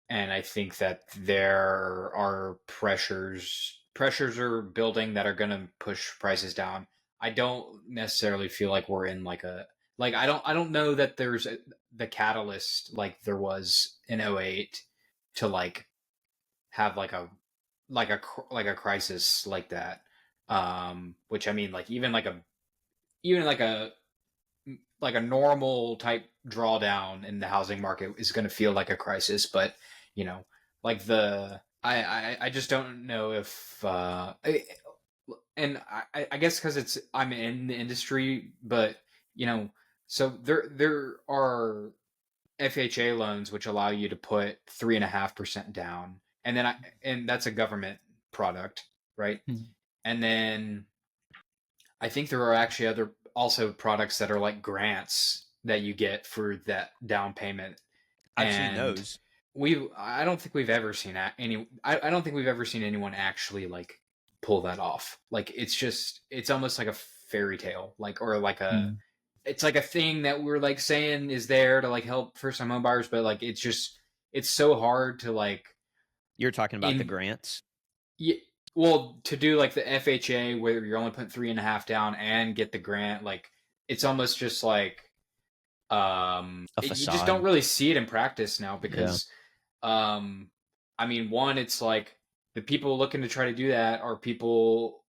[SPEAKER 5] and I think that there are pressures are building that are going to push prices down. I don't necessarily feel like we're in like I don't know that there's the catalyst like there was in '08 to like have like a crisis like that. Which I mean, like even like a normal type drawdown in the housing market is going to feel like a crisis, but you know, like I just don't know if and I guess because I'm in the industry, but you know, so there are FHA loans which allow you to put 3.5% down, and and that's a government product, right?
[SPEAKER 4] Mhm.
[SPEAKER 5] And then I think there are actually also products that are like grants that you get for that down payment.
[SPEAKER 1] I've seen
[SPEAKER 5] And
[SPEAKER 1] those.
[SPEAKER 5] I don't think we've ever seen I don't think we've ever seen anyone actually like pull that off. Like it's almost like a fairy tale, like or like a it's like a thing that we're like saying is there to like help first time home buyers, but like it's so hard to like
[SPEAKER 1] You're talking about the grants.
[SPEAKER 5] Yeah, well, to do like the FHA where you're only putting 3.5 down and get the grant, like it's almost just like you just
[SPEAKER 1] facade.
[SPEAKER 5] don't really see it in practice now because I mean, one, it's like the people looking to try to do that are people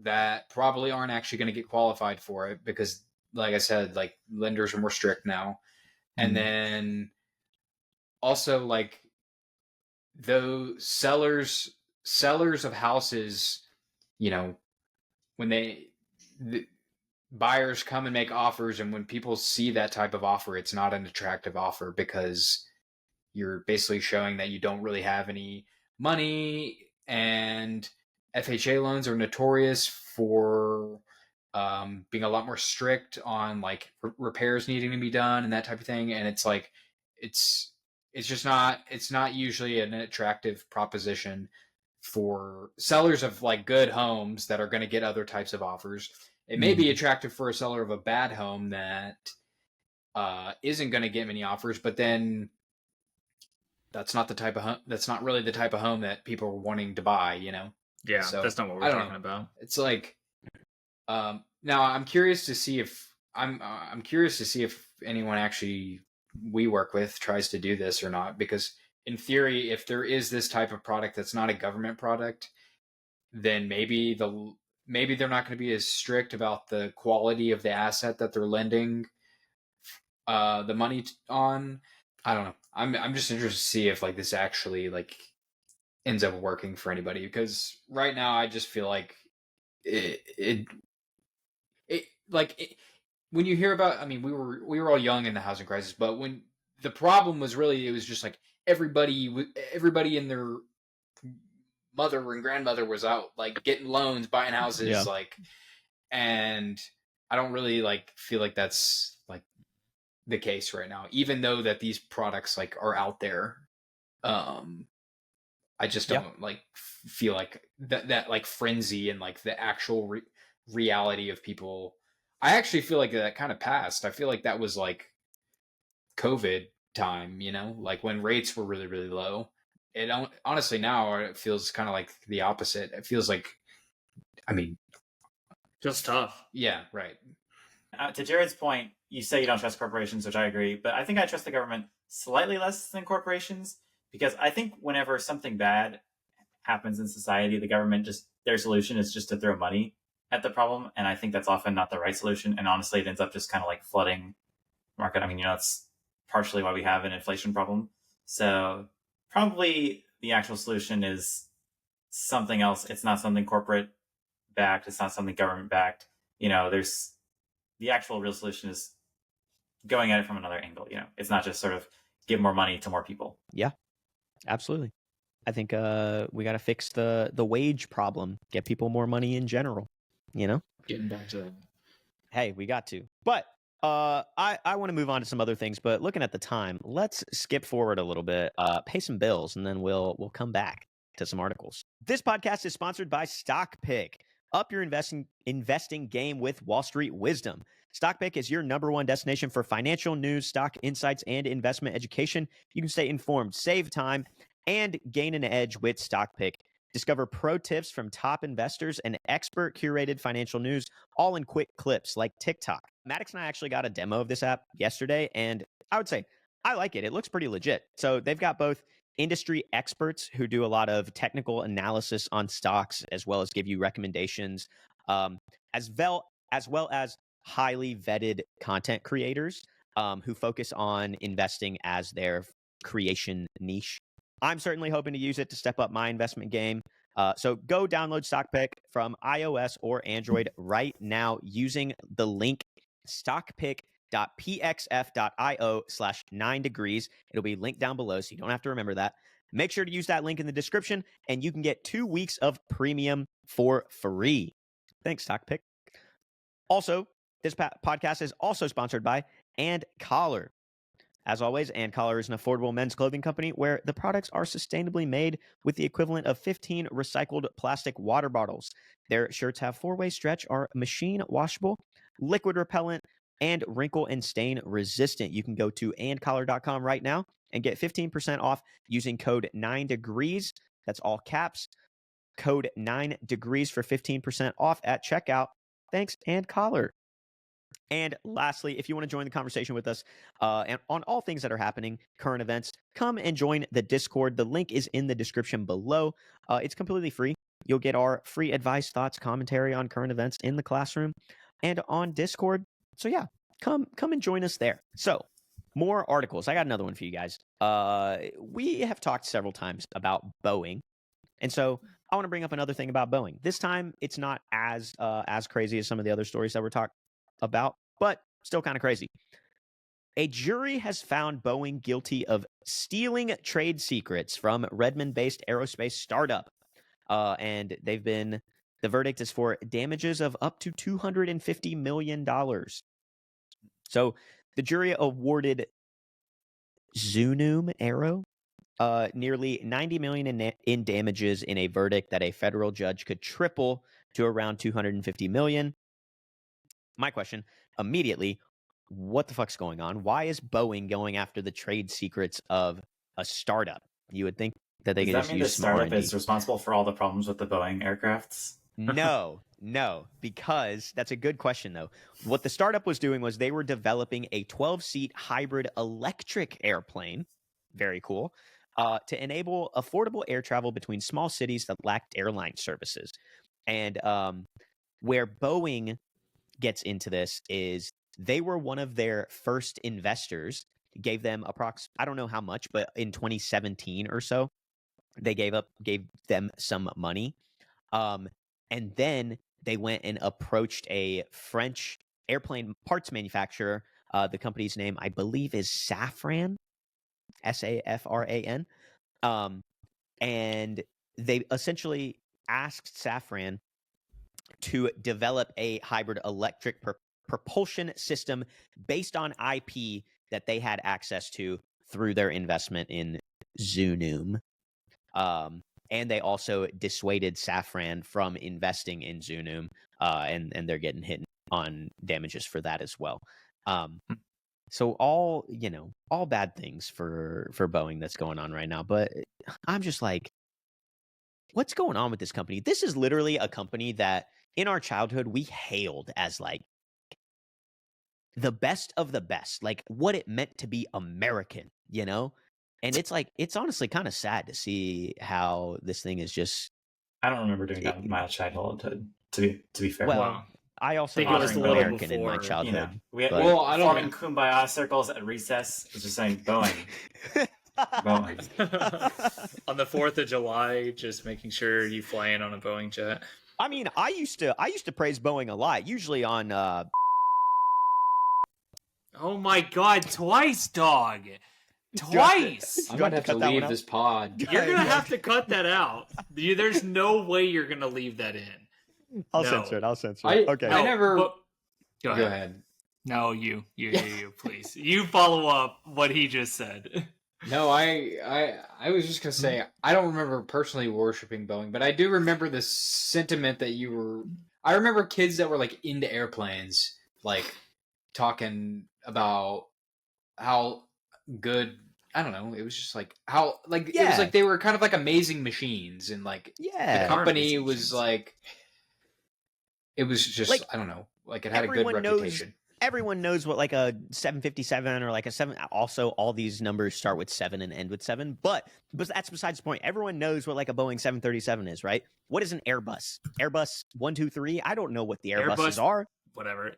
[SPEAKER 5] that probably aren't actually going to get qualified for it because, like I said, like lenders are more strict now. And then also like those sellers of houses, you know, when the buyers come and make offers, and when people see that type of offer, it's not an attractive offer because you're basically showing that you don't really have any money. And FHA loans are notorious for being a lot more strict on like repairs needing to be done and that type of thing. And it's like it's not usually an attractive proposition for sellers of like good homes that are going to get other types of offers. It may be attractive for a seller of a bad home that isn't going to get many offers, but then that's not really the type of home that people are wanting to buy, you know?
[SPEAKER 4] Yeah,
[SPEAKER 5] So,
[SPEAKER 4] that's not what
[SPEAKER 5] I
[SPEAKER 4] we're
[SPEAKER 5] don't
[SPEAKER 4] talking
[SPEAKER 5] know.
[SPEAKER 4] about.
[SPEAKER 5] It's like now I'm curious to see if anyone actually we work with tries to do this or not, because in theory, if there is this type of product that's not a government product, then maybe they're not going to be as strict about the quality of the asset that they're lending the money on. I don't know. I'm just interested to see if like this actually like ends up working for anybody, because right now I just feel like it when you hear about, I mean, we were all young in the housing crisis, but when the problem was really, it was just like everybody in their mother and grandmother was out like getting loans, buying houses, like, and I don't really like feel like that's like the case right now, even though that these products like are out there. I just don't like feel like that like frenzy and like the actual reality of people. I actually feel like that kind of passed. I feel like that was like COVID time, you know, like when rates were really, really low. It honestly now it feels kind of like the opposite. It feels like, I mean,
[SPEAKER 4] Feels tough.
[SPEAKER 5] yeah, right.
[SPEAKER 3] To Jared's point, you say you don't trust corporations, which I agree, but I think I trust the government slightly less than corporations, because I think whenever something bad happens in society, the government their solution is just to throw money at the problem, and I think that's often not the right solution, and honestly it ends up just kind of like flooding the market. I mean, that's partially why we have an inflation problem. So probably the actual solution is something else. It's not something corporate backed, it's not something government backed. There's the actual real solution is going at it from another angle. It's not just sort of give more money to more people.
[SPEAKER 1] Yeah, absolutely. I think we got to fix the wage problem, get people more money in general. you know.
[SPEAKER 4] Getting back to that.
[SPEAKER 1] Hey, we got to. But I want to move on to some other things. But looking at the time, let's skip forward a little bit, pay some bills, and then we'll come back to some articles. This podcast is sponsored by StockPick. Up your investing game with Wall Street wisdom. StockPick is your #1 destination for financial news, stock insights, and investment education. You can stay informed, save time, and gain an edge with StockPick. Discover pro tips from top investors and expert curated financial news, all in quick clips like TikTok. Maddox and I actually got a demo of this app yesterday, and I would say I like it. It looks pretty legit. So they've got both industry experts who do a lot of technical analysis on stocks, as well as give you recommendations, as well as highly vetted content creators who focus on investing as their creation niche. I'm certainly hoping to use it to step up my investment game. So go download StockPick from iOS or Android right now using the link stockpick.pxf.io/9degrees. It'll be linked down below, so you don't have to remember that. Make sure to use that link in the description, and you can get 2 weeks of premium for free. Thanks, StockPick. Also, this podcast is also sponsored by And Collar. As always, And Collar is an affordable men's clothing company where the products are sustainably made with the equivalent of 15 recycled plastic water bottles. Their shirts have 4-way stretch, are machine washable, liquid repellent, and wrinkle and stain resistant. You can go to andcollar.com right now and get 15% off using code 9degrees. That's all caps. Code 9degrees for 15% off at checkout. Thanks, And Collar. And lastly, if you want to join the conversation with us and on all things that are happening, current events, come and join the Discord. The link is in the description below. It's completely free. You'll get our free advice, thoughts, commentary on current events in the classroom and on Discord. So yeah, come and join us there. So more articles. I got another one for you guys. We have talked several times about Boeing. And so I want to bring up another thing about Boeing. This time, it's not as crazy as some of the other stories that we're talking about, but still kind of crazy. A jury has found Boeing guilty of stealing trade secrets from Redmond-based aerospace startup. And the verdict is for damages of up to $250 million. So the jury awarded Zunum Aero nearly $90 million in damages in a verdict that a federal judge could triple to around $250 million. My question immediately, what the fuck's going on? Why is Boeing going after the trade secrets of a startup? You would think that they could just use
[SPEAKER 3] the startup is responsible for all the problems with the Boeing aircrafts?
[SPEAKER 1] No, because that's a good question, though. What the startup was doing was they were developing a 12-seat hybrid electric airplane. Very cool. To enable affordable air travel between small cities that lacked airline services. And where Boeing gets into this is they were one of their first investors, gave them I don't know how much, but in 2017 or so, they gave them some money. And then they went and approached a French airplane parts manufacturer. The company's name, I believe, is Safran, Safran. And they essentially asked Safran to develop a hybrid electric propulsion system based on IP that they had access to through their investment in Zunum. And they also dissuaded Safran from investing in Zunum, and they're getting hit on damages for that as well. So all bad things for Boeing that's going on right now. But I'm just like, what's going on with this company? This is literally a company that in our childhood we hailed as like the best of the best, like what it meant to be American, you know? And it's like, it's honestly kind of sad to see how this thing is just.
[SPEAKER 3] I don't remember doing that with my childhood, to be fair.
[SPEAKER 1] Well, I also
[SPEAKER 4] think it was
[SPEAKER 1] was
[SPEAKER 4] a little
[SPEAKER 1] American in my
[SPEAKER 4] before,
[SPEAKER 1] childhood.
[SPEAKER 3] We had,
[SPEAKER 1] but-
[SPEAKER 5] I don't
[SPEAKER 3] forming kumbaya circles at recess. It's just saying Boeing. Boeing.
[SPEAKER 4] On the 4th of July, just making sure you fly in on a Boeing jet.
[SPEAKER 1] I mean, I used to praise Boeing a lot, usually on
[SPEAKER 4] Oh my god, twice, dog! Twice!
[SPEAKER 5] I might have to
[SPEAKER 1] cut that one
[SPEAKER 5] leave
[SPEAKER 1] out?
[SPEAKER 5] this pod.
[SPEAKER 4] You're gonna have to cut that out. There's no way you're gonna leave that in.
[SPEAKER 1] I'll
[SPEAKER 4] No.
[SPEAKER 1] censor it. I'll censor
[SPEAKER 5] I
[SPEAKER 1] it. Okay.
[SPEAKER 5] I never.
[SPEAKER 4] but-
[SPEAKER 5] Go ahead.
[SPEAKER 4] No, you, please. You follow up what he just said.
[SPEAKER 5] No, I was just gonna say I don't remember personally worshiping Boeing, but I do remember the sentiment that you were. I remember kids that were like into airplanes, like talking about how good. I don't know. It was just like how like it was
[SPEAKER 1] Yeah.
[SPEAKER 5] like they were kind of like amazing machines, and like the
[SPEAKER 1] Yeah.
[SPEAKER 5] company
[SPEAKER 4] amazing
[SPEAKER 5] was
[SPEAKER 4] machines.
[SPEAKER 5] like. It was just
[SPEAKER 1] Like,
[SPEAKER 5] I don't know. Like it had a good
[SPEAKER 1] everyone knows-
[SPEAKER 5] reputation.
[SPEAKER 1] Everyone knows what like a 757 or like a 7. Also, all these numbers start with 7 and end with 7. But that's besides the point. Everyone knows what like a Boeing 737 is, right? What is an Airbus? Airbus 123? I don't know what the Airbuses are.
[SPEAKER 4] Whatever.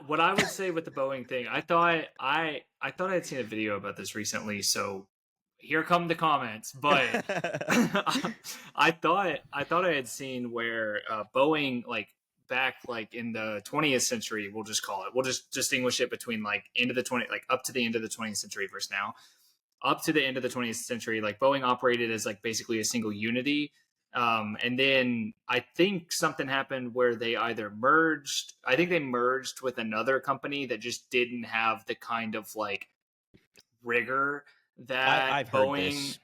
[SPEAKER 4] What I would say with the Boeing thing, I thought I had seen a video about this recently, so here come the comments. But I thought I had seen where Boeing like back like in the 20th century, we'll just call it. We'll just distinguish it between like end of the 20 like up to the end of the 20th century versus now. Up to the end of the 20th century, like Boeing operated as like basically a single unity. And then I think something happened where they either merged. I think they merged with another company that just didn't have the kind of like rigor that
[SPEAKER 1] I've heard
[SPEAKER 4] Boeing.
[SPEAKER 1] this.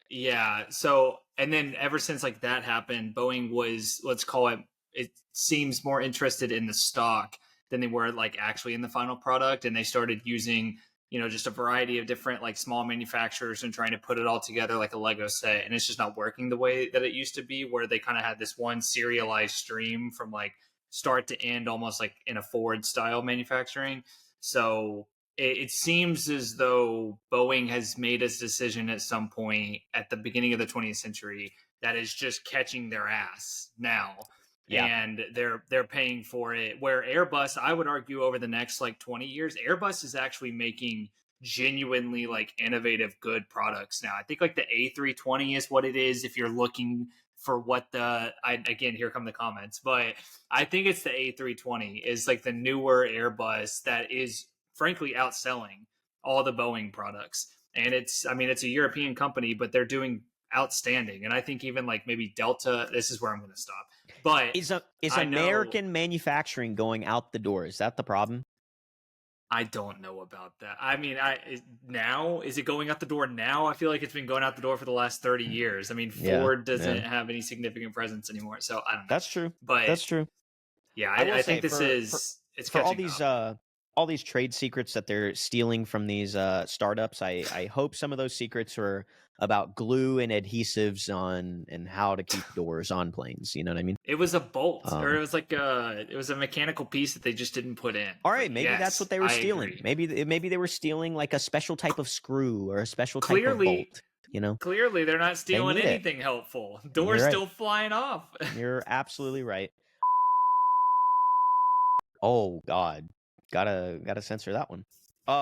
[SPEAKER 4] Yeah. So, and then ever since like that happened, Boeing was, let's call it, it seems more interested in the stock than they were like actually in the final product. And they started using, just a variety of different like small manufacturers and trying to put it all together like a Lego set. And it's just not working the way that it used to be, where they kind of had this one serialized stream from like start to end, almost like in a Ford style manufacturing. So it seems as though Boeing has made its decision at some point at the beginning of the 20th century that is just catching their ass now.
[SPEAKER 1] Yeah.
[SPEAKER 4] And they're paying for it. Where Airbus, I would argue, over the next like 20 years, Airbus is actually making genuinely like innovative, good products now. I think like the A320 is what it is. If you're looking for what again, here come the comments, but I think it's the A320 is like the newer Airbus that is frankly outselling all the Boeing products. And it's a European company, but they're doing outstanding. And I think even like maybe Delta, this is where I'm going to stop. But
[SPEAKER 1] Is
[SPEAKER 4] I know-
[SPEAKER 1] American manufacturing going out the door? Is that the problem?
[SPEAKER 4] I don't know about that. I mean, now is it going out the door now? I feel like it's been going out the door for the last 30 years. I mean,
[SPEAKER 1] Yeah,
[SPEAKER 4] Ford doesn't have any significant presence anymore, so I don't know.
[SPEAKER 1] That's true.
[SPEAKER 4] But
[SPEAKER 1] That's true.
[SPEAKER 4] yeah,
[SPEAKER 1] I will
[SPEAKER 4] I
[SPEAKER 1] say
[SPEAKER 4] think this
[SPEAKER 1] for-
[SPEAKER 4] it's
[SPEAKER 1] For
[SPEAKER 4] catching
[SPEAKER 1] all these trade secrets that they're stealing from these startups, I hope some of those secrets are about glue and adhesives on and how to keep doors on planes. You know what I mean?
[SPEAKER 4] It was a bolt,
[SPEAKER 1] Um,
[SPEAKER 4] or it was like a mechanical piece that they just didn't put in.
[SPEAKER 1] All right,
[SPEAKER 4] But
[SPEAKER 1] maybe that's
[SPEAKER 4] yes,
[SPEAKER 1] what they were
[SPEAKER 4] I
[SPEAKER 1] stealing.
[SPEAKER 4] agree.
[SPEAKER 1] Maybe they were stealing like a special type of screw or a special type
[SPEAKER 4] Clearly-
[SPEAKER 1] of bolt. You know,
[SPEAKER 4] Clearly, they're not stealing
[SPEAKER 1] need it.
[SPEAKER 4] anything helpful. Doors
[SPEAKER 1] You're right.
[SPEAKER 4] still flying off.
[SPEAKER 1] you're absolutely right. Oh God, gotta censor that one. In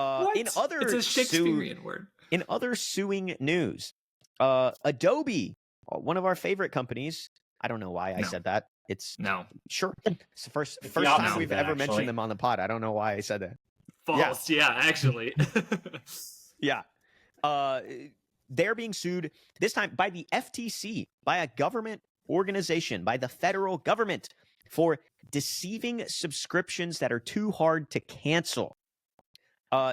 [SPEAKER 4] What?
[SPEAKER 1] other
[SPEAKER 4] it's a Shakespearean word.
[SPEAKER 1] In other suing news, Adobe, one of our favorite companies. I don't know why I
[SPEAKER 4] No.
[SPEAKER 1] said that. It's
[SPEAKER 4] No,
[SPEAKER 1] sure. It's the first
[SPEAKER 3] It's the
[SPEAKER 1] time
[SPEAKER 3] opposite
[SPEAKER 1] we've
[SPEAKER 3] of that,
[SPEAKER 1] ever
[SPEAKER 3] actually.
[SPEAKER 1] mentioned them on the pod. I don't know why I said that.
[SPEAKER 4] false. Yeah, actually.
[SPEAKER 1] Yeah. They're being sued this time by the FTC, by a government organization, by the federal government for deceiving subscriptions that are too hard to cancel.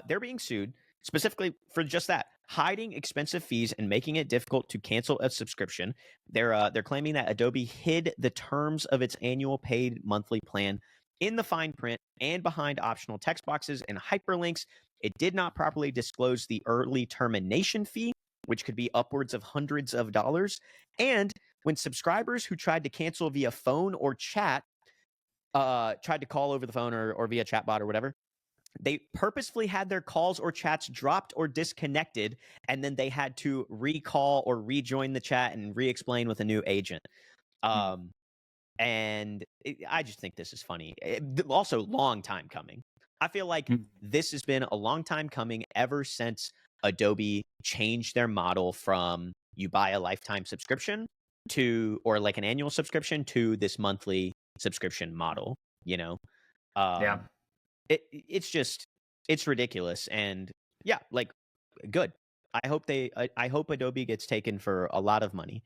[SPEAKER 1] They're being sued specifically for just that, hiding expensive fees and making it difficult to cancel a subscription. They're claiming that Adobe hid the terms of its annual paid monthly plan in the fine print and behind optional text boxes and hyperlinks. It did not properly disclose the early termination fee, which could be upwards of hundreds of dollars. And when subscribers who tried to cancel via phone or chat, tried to call over the phone or via chatbot or whatever, they purposefully had their calls or chats dropped or disconnected, and then they had to recall or rejoin the chat and re-explain with a new agent. And I just think this is funny. Also, long time coming. I feel like this has been a long time coming ever since Adobe changed their model from you buy a lifetime subscription to, or like an annual subscription to this monthly subscription model, you know?
[SPEAKER 4] Yeah.
[SPEAKER 1] It's ridiculous. And yeah, like good. I hope Adobe gets taken for a lot of money.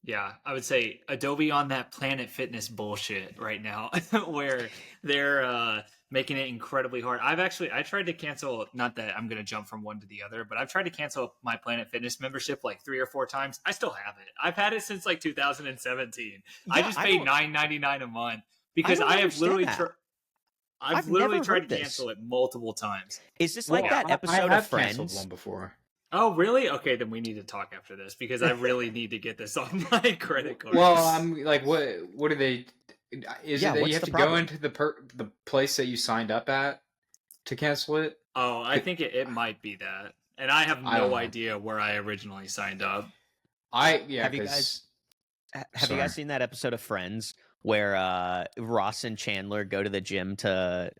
[SPEAKER 4] Yeah, I would say Adobe on that Planet Fitness bullshit right now, where they're making it incredibly hard. I tried to cancel. Not that I'm going to jump from one to the other, but I've tried to cancel my Planet Fitness membership like 3 or 4 times. I still have it. I've had it since like 2017. I
[SPEAKER 1] Yeah,
[SPEAKER 4] just
[SPEAKER 1] I
[SPEAKER 4] pay
[SPEAKER 1] don't-
[SPEAKER 4] $9.99 a month because
[SPEAKER 1] don't
[SPEAKER 4] I have
[SPEAKER 1] understand
[SPEAKER 4] literally.
[SPEAKER 1] that.
[SPEAKER 4] I've
[SPEAKER 1] I've
[SPEAKER 4] literally
[SPEAKER 1] never
[SPEAKER 4] tried
[SPEAKER 1] heard
[SPEAKER 4] to
[SPEAKER 1] this.
[SPEAKER 4] cancel it multiple times.
[SPEAKER 1] Is this like that
[SPEAKER 5] I
[SPEAKER 1] episode
[SPEAKER 5] have
[SPEAKER 1] of
[SPEAKER 5] canceled
[SPEAKER 1] Friends?
[SPEAKER 5] one before.
[SPEAKER 4] Oh, really? Okay, then we need to talk after this because I really need to get this on my credit card.
[SPEAKER 5] Well, I'm like, what do they? Is
[SPEAKER 1] Yeah,
[SPEAKER 5] it that
[SPEAKER 1] what's
[SPEAKER 5] you have
[SPEAKER 1] the
[SPEAKER 5] to
[SPEAKER 1] problem?
[SPEAKER 5] go into the place that you signed up at to cancel it?
[SPEAKER 4] Oh, I think it might be that. And I have
[SPEAKER 5] I don't
[SPEAKER 4] no
[SPEAKER 5] know.
[SPEAKER 4] idea where I originally signed up.
[SPEAKER 1] Have you
[SPEAKER 5] Because
[SPEAKER 1] Have you guys seen that episode of Friends where Ross and Chandler go to the gym to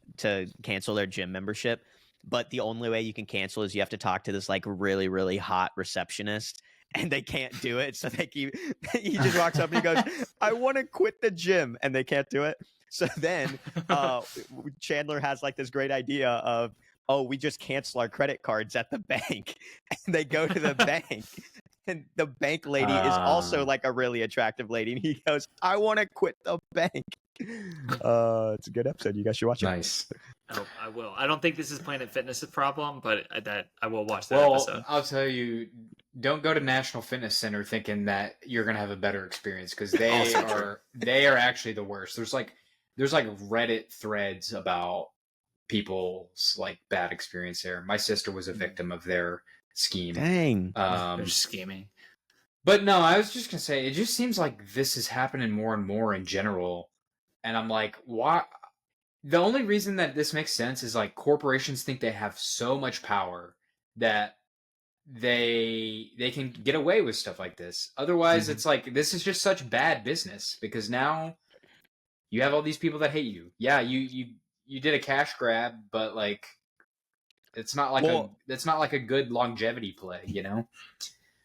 [SPEAKER 1] cancel their gym membership, but the only way you can cancel is you have to talk to this like really, really hot receptionist, and they can't do it. So he just walks up and he goes, "I want to quit the gym," and they can't do it. So then Chandler has like this great idea of, "Oh, we just cancel our credit cards at the bank," and they go to the bank. And the bank lady is also like a really attractive lady. And he goes, "I want to quit the bank." It's a good episode. You guys should watch it.
[SPEAKER 5] nice.
[SPEAKER 4] Oh, I will. I don't think this is Planet Fitness's problem, but that I will watch that
[SPEAKER 5] Well,
[SPEAKER 4] episode.
[SPEAKER 5] I'll tell you, don't go to National Fitness Center thinking that you're gonna have a better experience because they
[SPEAKER 4] Also true.
[SPEAKER 5] they are actually the worst. There's like Reddit threads about people's like bad experience there. My sister was a victim of their scheme.
[SPEAKER 1] Dang.
[SPEAKER 4] They're just scheming.
[SPEAKER 5] But no, I was just gonna say it just seems like this is happening more and more in general, and I'm like, why? The only reason that this makes sense is like corporations think they have so much power that they can get away with stuff like this. Otherwise, it's like this is just such bad business because now you have all these people that hate you. Yeah, you did a cash grab, but like it's not like a good longevity play, you know?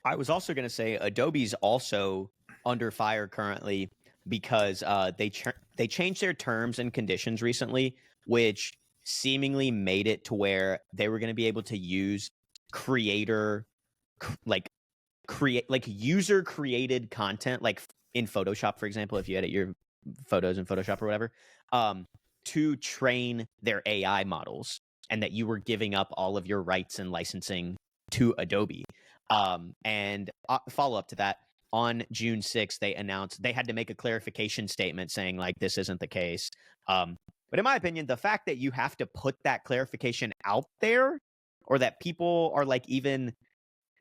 [SPEAKER 1] I was also going to say Adobe's also under fire currently because they changed their terms and conditions recently, which seemingly made it to where they were going to be able to use user created content, like in Photoshop, for example, if you edit your photos in Photoshop or whatever, to train their AI models, and that you were giving up all of your rights and licensing to Adobe. And follow up to that, on June 6th, they announced they had to make a clarification statement saying like this isn't the case. But in my opinion, the fact that you have to put that clarification out there, or that people are like even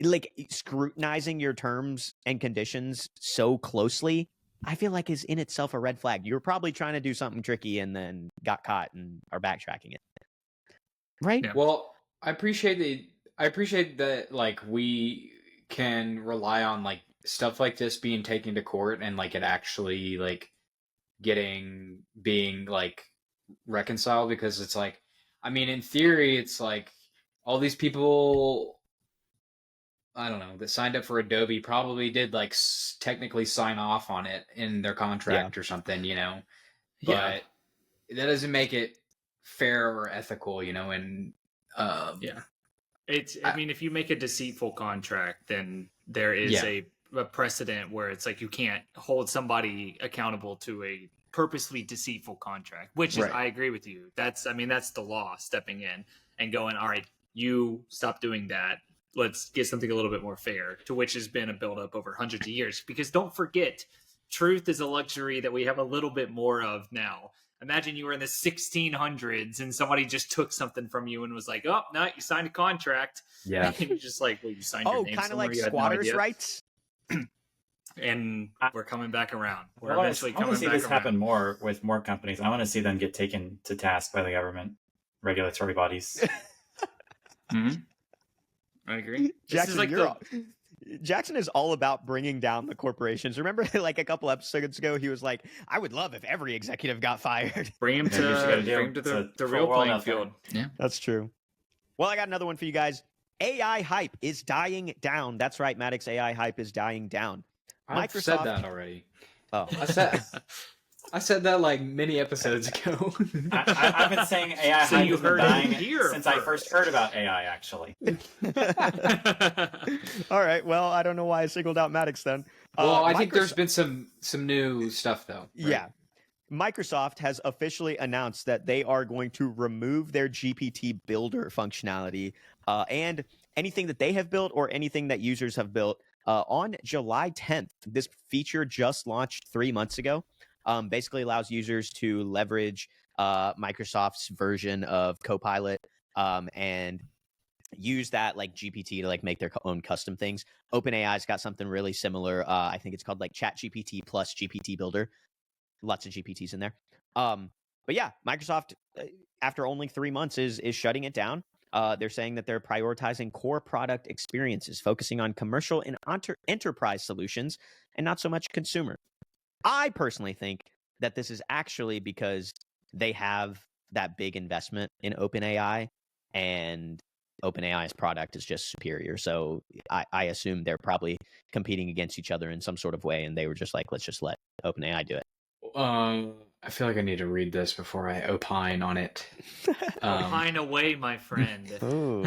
[SPEAKER 1] like scrutinizing your terms and conditions so closely, I feel like is in itself a red flag. You're probably trying to do something tricky and then got caught and are backtracking it. Right?
[SPEAKER 4] Yeah.
[SPEAKER 5] Well, I appreciate that like we can rely on like stuff like this being taken to court and like it actually like being like reconciled, because it's like, I mean, in theory it's like all these people, I don't know, that signed up for Adobe probably did like technically sign off on it in their contract or something, you know. But that doesn't make it fair or ethical, you know. And
[SPEAKER 4] I mean, if you make a deceitful contract, then there is a precedent where it's like you can't hold somebody accountable to a purposely deceitful contract, which is, I agree with you. That's the law stepping in and going, all right, you stop doing that. Let's get something a little bit more fair, to which has been a buildup over hundreds of years. Because don't forget, truth is a luxury that we have a little bit more of now. Imagine you were in the 1600s and somebody just took something from you and was like, "Oh, no, you signed a contract."
[SPEAKER 5] Yeah.
[SPEAKER 4] And you're just like, "Well, you signed your name
[SPEAKER 1] kind of
[SPEAKER 4] somewhere,
[SPEAKER 1] like
[SPEAKER 4] you had no
[SPEAKER 1] squatters'
[SPEAKER 4] idea."
[SPEAKER 1] rights.
[SPEAKER 4] And we're coming back around. We're
[SPEAKER 3] I want
[SPEAKER 4] eventually
[SPEAKER 3] to
[SPEAKER 4] coming
[SPEAKER 3] see
[SPEAKER 4] back
[SPEAKER 3] this
[SPEAKER 4] around.
[SPEAKER 3] happen more with more companies. I want to see them get taken to task by the government, regulatory bodies.
[SPEAKER 4] Mm-hmm. I agree.
[SPEAKER 1] Jackson, Jackson is all about bringing down the corporations. Remember, like a couple episodes ago, he was like, "I would love if every executive got fired."
[SPEAKER 4] Bring him to the real playing field. Yeah,
[SPEAKER 1] that's true. Well, I got another one for you guys. AI hype is dying down. That's right, Maddox. AI hype is dying down.
[SPEAKER 5] I've said that already.
[SPEAKER 1] Oh,
[SPEAKER 5] I said that like many episodes ago.
[SPEAKER 3] I've been saying AI
[SPEAKER 4] So
[SPEAKER 3] hype
[SPEAKER 4] you
[SPEAKER 3] has been
[SPEAKER 4] heard it
[SPEAKER 3] dying
[SPEAKER 4] here
[SPEAKER 3] since I first heard about AI, actually.
[SPEAKER 1] all right. Well, I don't know why I singled out Maddox then.
[SPEAKER 5] Well, I think there's
[SPEAKER 1] Microsoft-
[SPEAKER 5] been some new stuff though. Right?
[SPEAKER 1] Yeah. Microsoft has officially announced that they are going to remove their GPT builder functionality and anything that they have built or anything that users have built on July 10th. This feature just launched 3 months ago. Basically allows users to leverage Microsoft's version of Copilot and use that like GPT to like make their own custom things. OpenAI's got something really similar. I think it's called like ChatGPT plus GPT Builder. Lots of GPTs in there. But yeah, Microsoft, after only 3 months, is shutting it down. They're saying that they're prioritizing core product experiences, focusing on commercial and enterprise solutions, and not so much consumer. I personally think that this is actually because they have that big investment in OpenAI, and OpenAI's product is just superior. So I assume they're probably competing against each other in some sort of way, and they were just like, let's just let OpenAI do it.
[SPEAKER 5] I feel like I need to read this before I opine on it.
[SPEAKER 4] Opine away, my friend.
[SPEAKER 1] Ooh,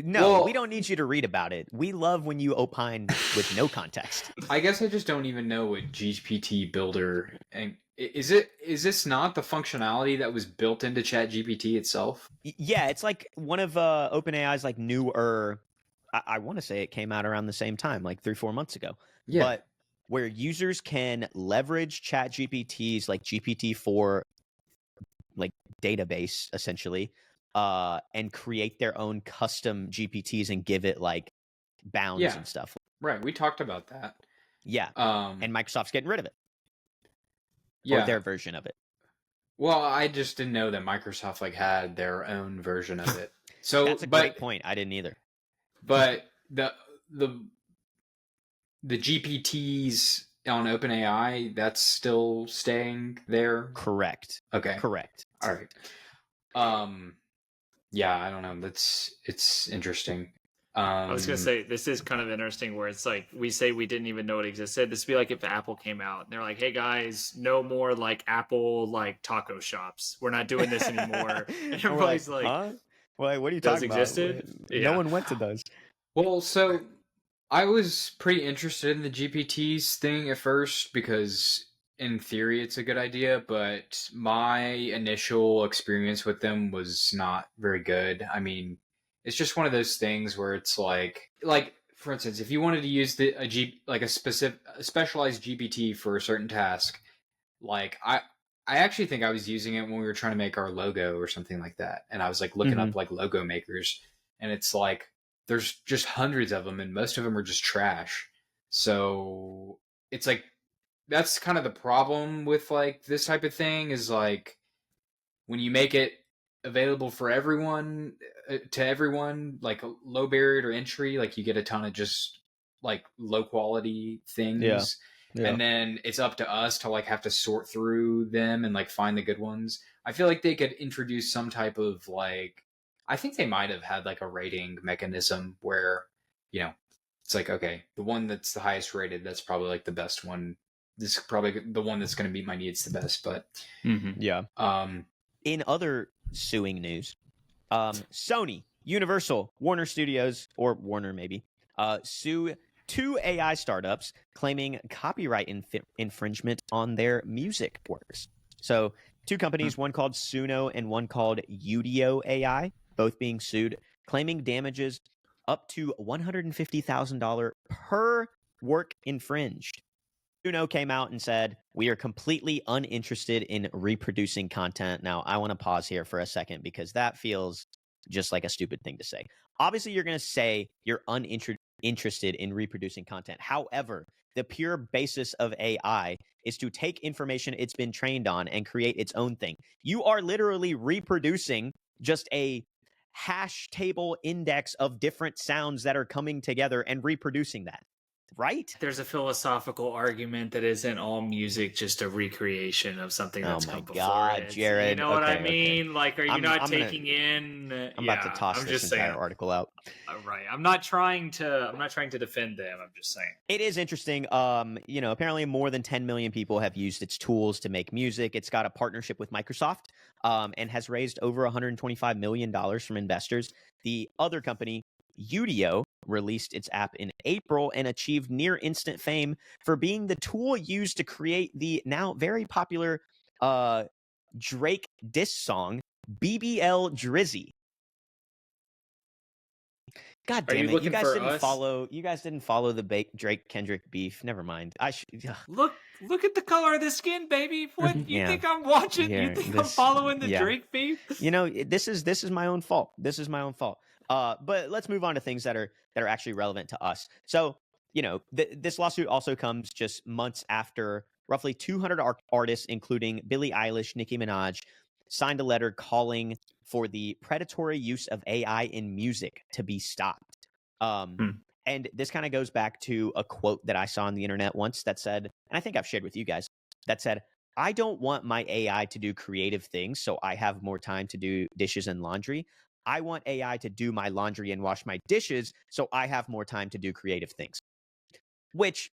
[SPEAKER 1] no,
[SPEAKER 5] Well-
[SPEAKER 1] we don't need you to read about it. We love when you opine with no context.
[SPEAKER 5] I guess I just don't even know what GPT Builder and is this not the functionality that was built into ChatGPT itself?
[SPEAKER 1] Yeah, it's like one of OpenAI's like newer. I want to say it came out around the same time, like 3-4 months ago.
[SPEAKER 5] Yeah.
[SPEAKER 1] But where users can leverage ChatGPT's like GPT-4 like database essentially, and create their own custom GPTs and give it like bounds
[SPEAKER 5] Yeah.
[SPEAKER 1] and stuff.
[SPEAKER 5] Right, we talked about that.
[SPEAKER 1] Yeah, and Microsoft's getting rid of it,
[SPEAKER 5] yeah.
[SPEAKER 1] or their version of it.
[SPEAKER 5] Well, I just didn't know that Microsoft like had their own version of it. So
[SPEAKER 1] That's a great point. I didn't either.
[SPEAKER 5] But the GPTs on OpenAI, that's still staying there.
[SPEAKER 1] Correct.
[SPEAKER 5] Okay.
[SPEAKER 1] Correct.
[SPEAKER 5] All right. Yeah, I don't know. It's interesting.
[SPEAKER 4] I was gonna say this is kind of interesting where it's like we say we didn't even know it existed. This would be like if Apple came out and they're like, "Hey guys, no more like Apple like taco shops. We're not doing this anymore." And everybody's like,
[SPEAKER 1] huh? Well, what are you
[SPEAKER 4] those
[SPEAKER 1] talking
[SPEAKER 4] existed?
[SPEAKER 1] about?
[SPEAKER 4] Yeah.
[SPEAKER 1] No one went to those.
[SPEAKER 5] Well, so I was pretty interested in the GPTs thing at first because in theory it's a good idea, but my initial experience with them was not very good. I mean, it's just one of those things where it's like for instance, if you wanted to use a specialized GPT for a certain task, like I actually think I was using it when we were trying to make our logo or something like that, and I was like looking up like logo makers, and it's like there's just hundreds of them, and most of them are just trash. So it's like that's kind of the problem with like this type of thing is like when you make it available for everyone to everyone, like a low barrier to entry, like you get a ton of just like low quality things.
[SPEAKER 1] Yeah.
[SPEAKER 5] And then it's up to us to like have to sort through them and like find the good ones. I feel like they could introduce some type of like, I think they might have had like a rating mechanism where, you know, it's like, okay, the one that's the highest rated, that's probably like the best one. This is probably the one that's going to meet my needs the best. But
[SPEAKER 1] Yeah. In other suing news, Sony, Universal, Warner Studios, or Warner maybe, sue 2 AI startups claiming copyright infringement on their music works. So 2 companies, one called Suno and one called Udio AI, both being sued, claiming damages up to $150,000 per work infringed. Suno came out and said, we are completely uninterested in reproducing content. Now, I want to pause here for a second because that feels just like a stupid thing to say. Obviously, you're going to say you're uninterested in reproducing content. However, the pure basis of AI is to take information it's been trained on and create its own thing. You are literally reproducing just a hash table index of different sounds that are coming together and reproducing that. Right?
[SPEAKER 4] There's a philosophical argument that isn't all music just a recreation of something that's come before
[SPEAKER 1] God,
[SPEAKER 4] it.
[SPEAKER 1] Jared.
[SPEAKER 4] You know what I
[SPEAKER 1] Okay.
[SPEAKER 4] mean? Like, are you
[SPEAKER 1] I'm
[SPEAKER 4] taking in?
[SPEAKER 1] I'm about to toss this entire article out.
[SPEAKER 4] Right. I'm not trying to defend them. I'm just saying.
[SPEAKER 1] It is interesting. Apparently more than 10 million people have used its tools to make music. It's got a partnership with Microsoft, and has raised over $125 million from investors. The other company, Udio, released its app in April and achieved near instant fame for being the tool used to create the now very popular Drake diss song BBL Drizzy. God
[SPEAKER 4] Are you
[SPEAKER 1] damn it! You
[SPEAKER 4] looking
[SPEAKER 1] guys
[SPEAKER 4] for
[SPEAKER 1] didn't
[SPEAKER 4] us?
[SPEAKER 1] follow. You guys didn't follow the Drake Kendrick beef. Never mind. I should.
[SPEAKER 4] Look at the color of the skin, baby. What you
[SPEAKER 1] Yeah.
[SPEAKER 4] think I'm watching?
[SPEAKER 1] Yeah,
[SPEAKER 4] You think I'm
[SPEAKER 1] this-
[SPEAKER 4] following the
[SPEAKER 1] yeah.
[SPEAKER 4] Drake beef?
[SPEAKER 1] You know, this is my own fault. This is my own fault. But let's move on to things that are actually relevant to us. So, you know, this lawsuit also comes just months after roughly 200 artists, including Billie Eilish, Nicki Minaj, signed a letter calling for the predatory use of AI in music to be stopped. And this kind of goes back to a quote that I saw on the internet once that said, and I think I've shared with you guys, that said, I don't want my AI to do creative things so I have more time to do dishes and laundry. I want AI to do my laundry and wash my dishes so I have more time to do creative things. Which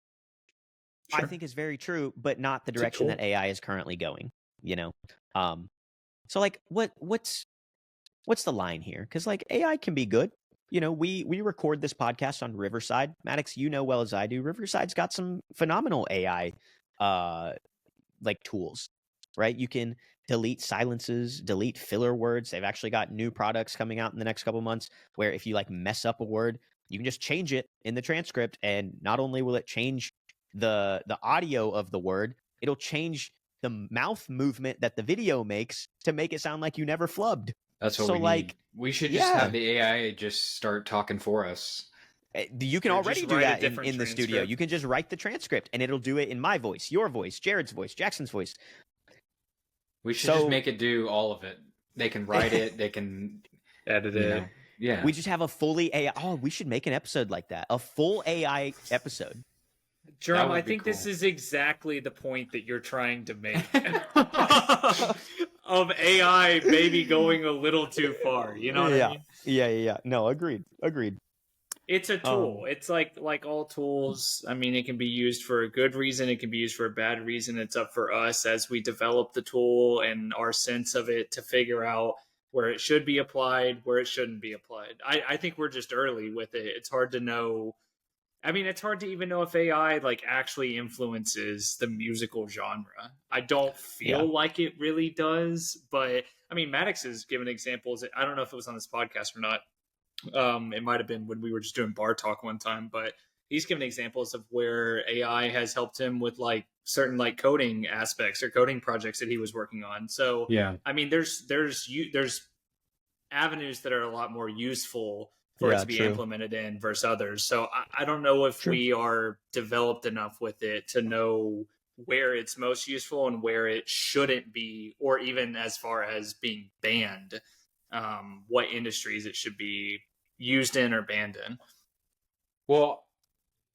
[SPEAKER 1] I think is very true, but not the direction that AI is currently going, you know? So like what's the line here? Because like AI can be good. You know, we record this podcast on Riverside. Maddox, you know well as I do, Riverside's got some phenomenal AI like tools, right? You can delete silences, delete filler words. They've actually got new products coming out in the next couple months where if you like mess up a word, you can just change it in the transcript, and not only will it change the audio of the word, it'll change the mouth movement that the video makes to make it sound like you never flubbed.
[SPEAKER 5] That's what
[SPEAKER 1] So,
[SPEAKER 5] we
[SPEAKER 1] like,
[SPEAKER 5] need. We should just
[SPEAKER 1] yeah.
[SPEAKER 5] have the AI just start talking for us.
[SPEAKER 1] You can
[SPEAKER 4] Or
[SPEAKER 1] already
[SPEAKER 4] just
[SPEAKER 1] do
[SPEAKER 4] write a
[SPEAKER 1] that
[SPEAKER 4] different
[SPEAKER 1] in the studio.
[SPEAKER 4] transcript.
[SPEAKER 1] You can just write the transcript and it'll do it in my voice, your voice, Jared's voice, Jackson's voice.
[SPEAKER 5] We should
[SPEAKER 1] So-
[SPEAKER 5] just make it do all of it. They can write it. They can
[SPEAKER 4] Edit
[SPEAKER 5] you
[SPEAKER 4] it.
[SPEAKER 5] know, yeah.
[SPEAKER 1] We just have a fully AI. Oh, we should make an episode like that. A full AI episode.
[SPEAKER 4] Jerome,
[SPEAKER 5] would
[SPEAKER 4] I
[SPEAKER 5] be
[SPEAKER 4] think this
[SPEAKER 5] cool.
[SPEAKER 4] is exactly the point that you're trying to make of AI maybe going a little too far. You know what I mean?
[SPEAKER 1] Yeah. No, agreed.
[SPEAKER 4] It's a tool. It's like all tools. I mean, it can be used for a good reason. It can be used for a bad reason. It's up for us as we develop the tool and our sense of it to figure out where it should be applied, where it shouldn't be applied. I think we're just early with it. It's hard to know. I mean, it's hard to even know if AI like actually influences the musical genre. I don't feel like it really does, but I mean, Maddox has given examples. I don't know if it was on this podcast or not. It might have been when we were just doing bar talk one time, but he's given examples of where AI has helped him with like certain like coding aspects or coding projects that he was working on. So
[SPEAKER 5] Yeah.
[SPEAKER 4] I mean, there's avenues that are a lot more useful for it to be implemented in versus others. So I don't know if we are developed enough with it to know where it's most useful and where it shouldn't be, or even as far as being banned, what industries it should be used in or banned in.
[SPEAKER 5] Well,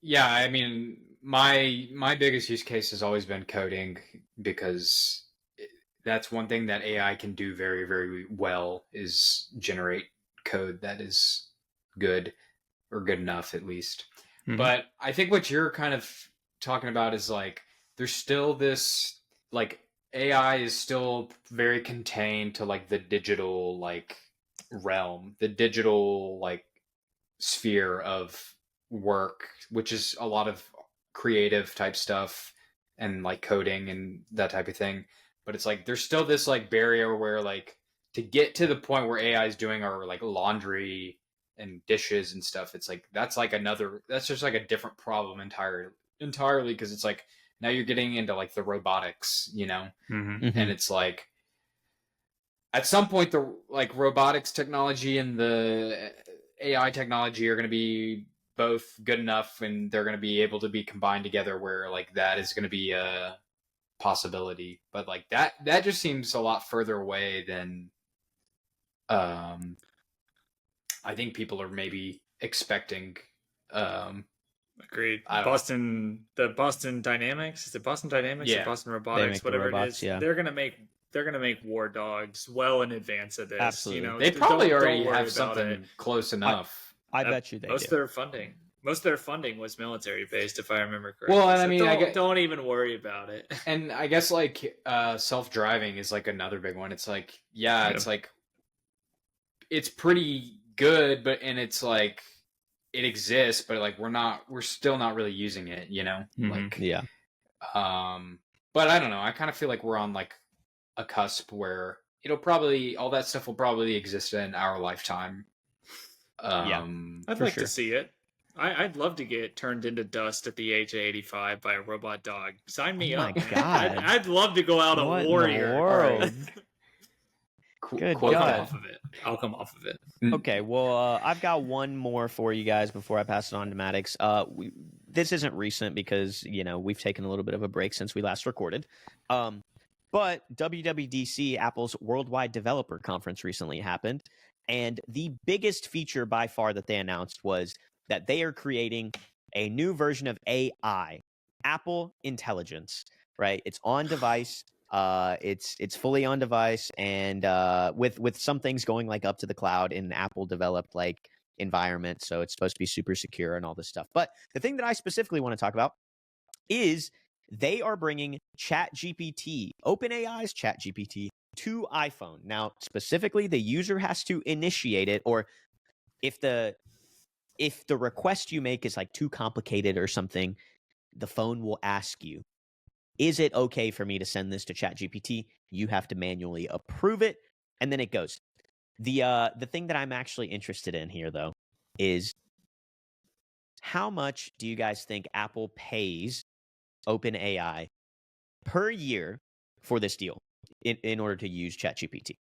[SPEAKER 5] yeah, I mean, my biggest use case has always been coding, because that's one thing that AI can do very, very well, is generate code that is good, or good enough at least.
[SPEAKER 4] Mhm.
[SPEAKER 5] But I think what you're kind of talking about is like there's still this like AI is still very contained to like the digital like realm, the digital like sphere of work, which is a lot of creative type stuff and like coding and that type of thing. But it's like there's still this like barrier where like to get to the point where AI is doing our like laundry and dishes and stuff, it's like that's just like a different problem entirely, because it's like now you're getting into like the robotics, you know.
[SPEAKER 4] Mm-hmm.
[SPEAKER 5] And it's like at some point the like robotics technology and the AI technology are going to be both good enough, and they're going to be able to be combined together where like that is going to be a possibility. But like that just seems a lot further away than I think people are maybe expecting.
[SPEAKER 4] Agreed.
[SPEAKER 5] I don't
[SPEAKER 4] The Boston Dynamics, is it Boston Dynamics
[SPEAKER 5] Yeah.
[SPEAKER 4] or Boston Robotics,
[SPEAKER 1] make the
[SPEAKER 4] whatever
[SPEAKER 1] robots,
[SPEAKER 4] it is?
[SPEAKER 1] yeah.
[SPEAKER 4] They're gonna make war dogs well in advance of this.
[SPEAKER 1] Absolutely.
[SPEAKER 4] You know,
[SPEAKER 5] They probably
[SPEAKER 4] don't
[SPEAKER 5] already
[SPEAKER 4] worry
[SPEAKER 5] have
[SPEAKER 4] about
[SPEAKER 5] something
[SPEAKER 4] it.
[SPEAKER 5] close enough.
[SPEAKER 1] I bet you they
[SPEAKER 4] Most of
[SPEAKER 1] do.
[SPEAKER 4] their funding was military based, if I remember correctly.
[SPEAKER 5] Well, and I
[SPEAKER 4] So
[SPEAKER 5] mean,
[SPEAKER 4] don't even worry about it.
[SPEAKER 5] And I guess like self-driving is like another big one. It's like, yeah, it's like it's pretty good, but and it's like it exists, but like we're still not really using it, you know? Like
[SPEAKER 1] Yeah.
[SPEAKER 5] but I don't know. I kind of feel like we're on like a cusp where all that stuff will probably exist in our lifetime.
[SPEAKER 4] I'd
[SPEAKER 1] for
[SPEAKER 4] like
[SPEAKER 1] sure.
[SPEAKER 4] to see it. I'd love to get turned into dust at the age of 85 by a robot dog. Sign me
[SPEAKER 1] Oh my
[SPEAKER 4] up. man.
[SPEAKER 1] God.
[SPEAKER 4] I'd love to go out
[SPEAKER 1] What
[SPEAKER 4] a
[SPEAKER 1] in the
[SPEAKER 4] warrior.
[SPEAKER 1] world?
[SPEAKER 5] Good
[SPEAKER 1] God.
[SPEAKER 4] I'll come off of it.
[SPEAKER 1] Okay, well, I've got one more for you guys before I pass it on to Maddox. This isn't recent because we've taken a little bit of a break since we last recorded. But WWDC, Apple's Worldwide Developer Conference, recently happened, and the biggest feature by far that they announced was that they are creating a new version of AI, Apple Intelligence. Right? It's on device. It's fully on device, and with some things going like up to the cloud in an Apple developed like environment, so it's supposed to be super secure and all this stuff. But the thing that I specifically want to talk about is they are bringing ChatGPT, OpenAI's ChatGPT, to iPhone. Now, specifically, the user has to initiate it, or if the request you make is like too complicated or something, the phone will ask you, is it okay for me to send this to ChatGPT? You have to manually approve it, and then it goes. The thing that I'm actually interested in here, though, is how much do you guys think Apple pays OpenAI per year for this deal in order to use ChatGPT?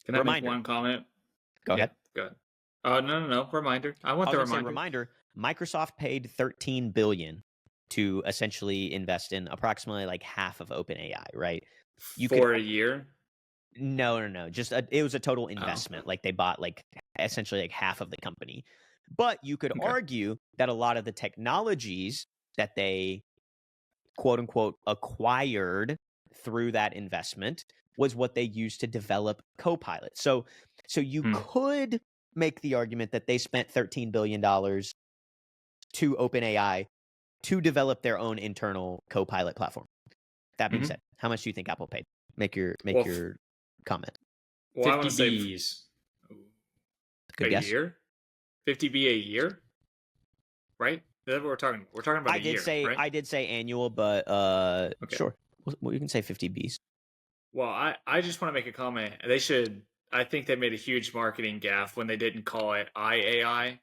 [SPEAKER 4] Can I make
[SPEAKER 1] Reminder.
[SPEAKER 4] one comment?
[SPEAKER 1] Go ahead.
[SPEAKER 4] Go ahead. No. Reminder. I want
[SPEAKER 1] I
[SPEAKER 4] the
[SPEAKER 1] was gonna say
[SPEAKER 4] reminder.
[SPEAKER 1] Microsoft paid $13 billion to essentially invest in approximately like half of OpenAI, right?
[SPEAKER 4] For a year?
[SPEAKER 1] No. Just it was a total investment. Like they bought like essentially like half of the company. But you could argue that a lot of the technologies that they quote unquote acquired through that investment was what they used to develop Copilot. So you could make the argument that they spent $13 billion to OpenAI to develop their own internal Copilot platform. That being said, how much do you think Apple paid? Make your comment.
[SPEAKER 4] Well, I want to
[SPEAKER 5] 50
[SPEAKER 4] say
[SPEAKER 5] Bs.
[SPEAKER 1] Good
[SPEAKER 4] a
[SPEAKER 1] guess.
[SPEAKER 4] year? 50B a year? Right? Is that what we're talking? We're talking about a year, right?
[SPEAKER 1] I did say annual, but sure. Well, you can say 50 Bs.
[SPEAKER 4] Well, I just want to make a comment. I think they made a huge marketing gaffe when they didn't call it IAI.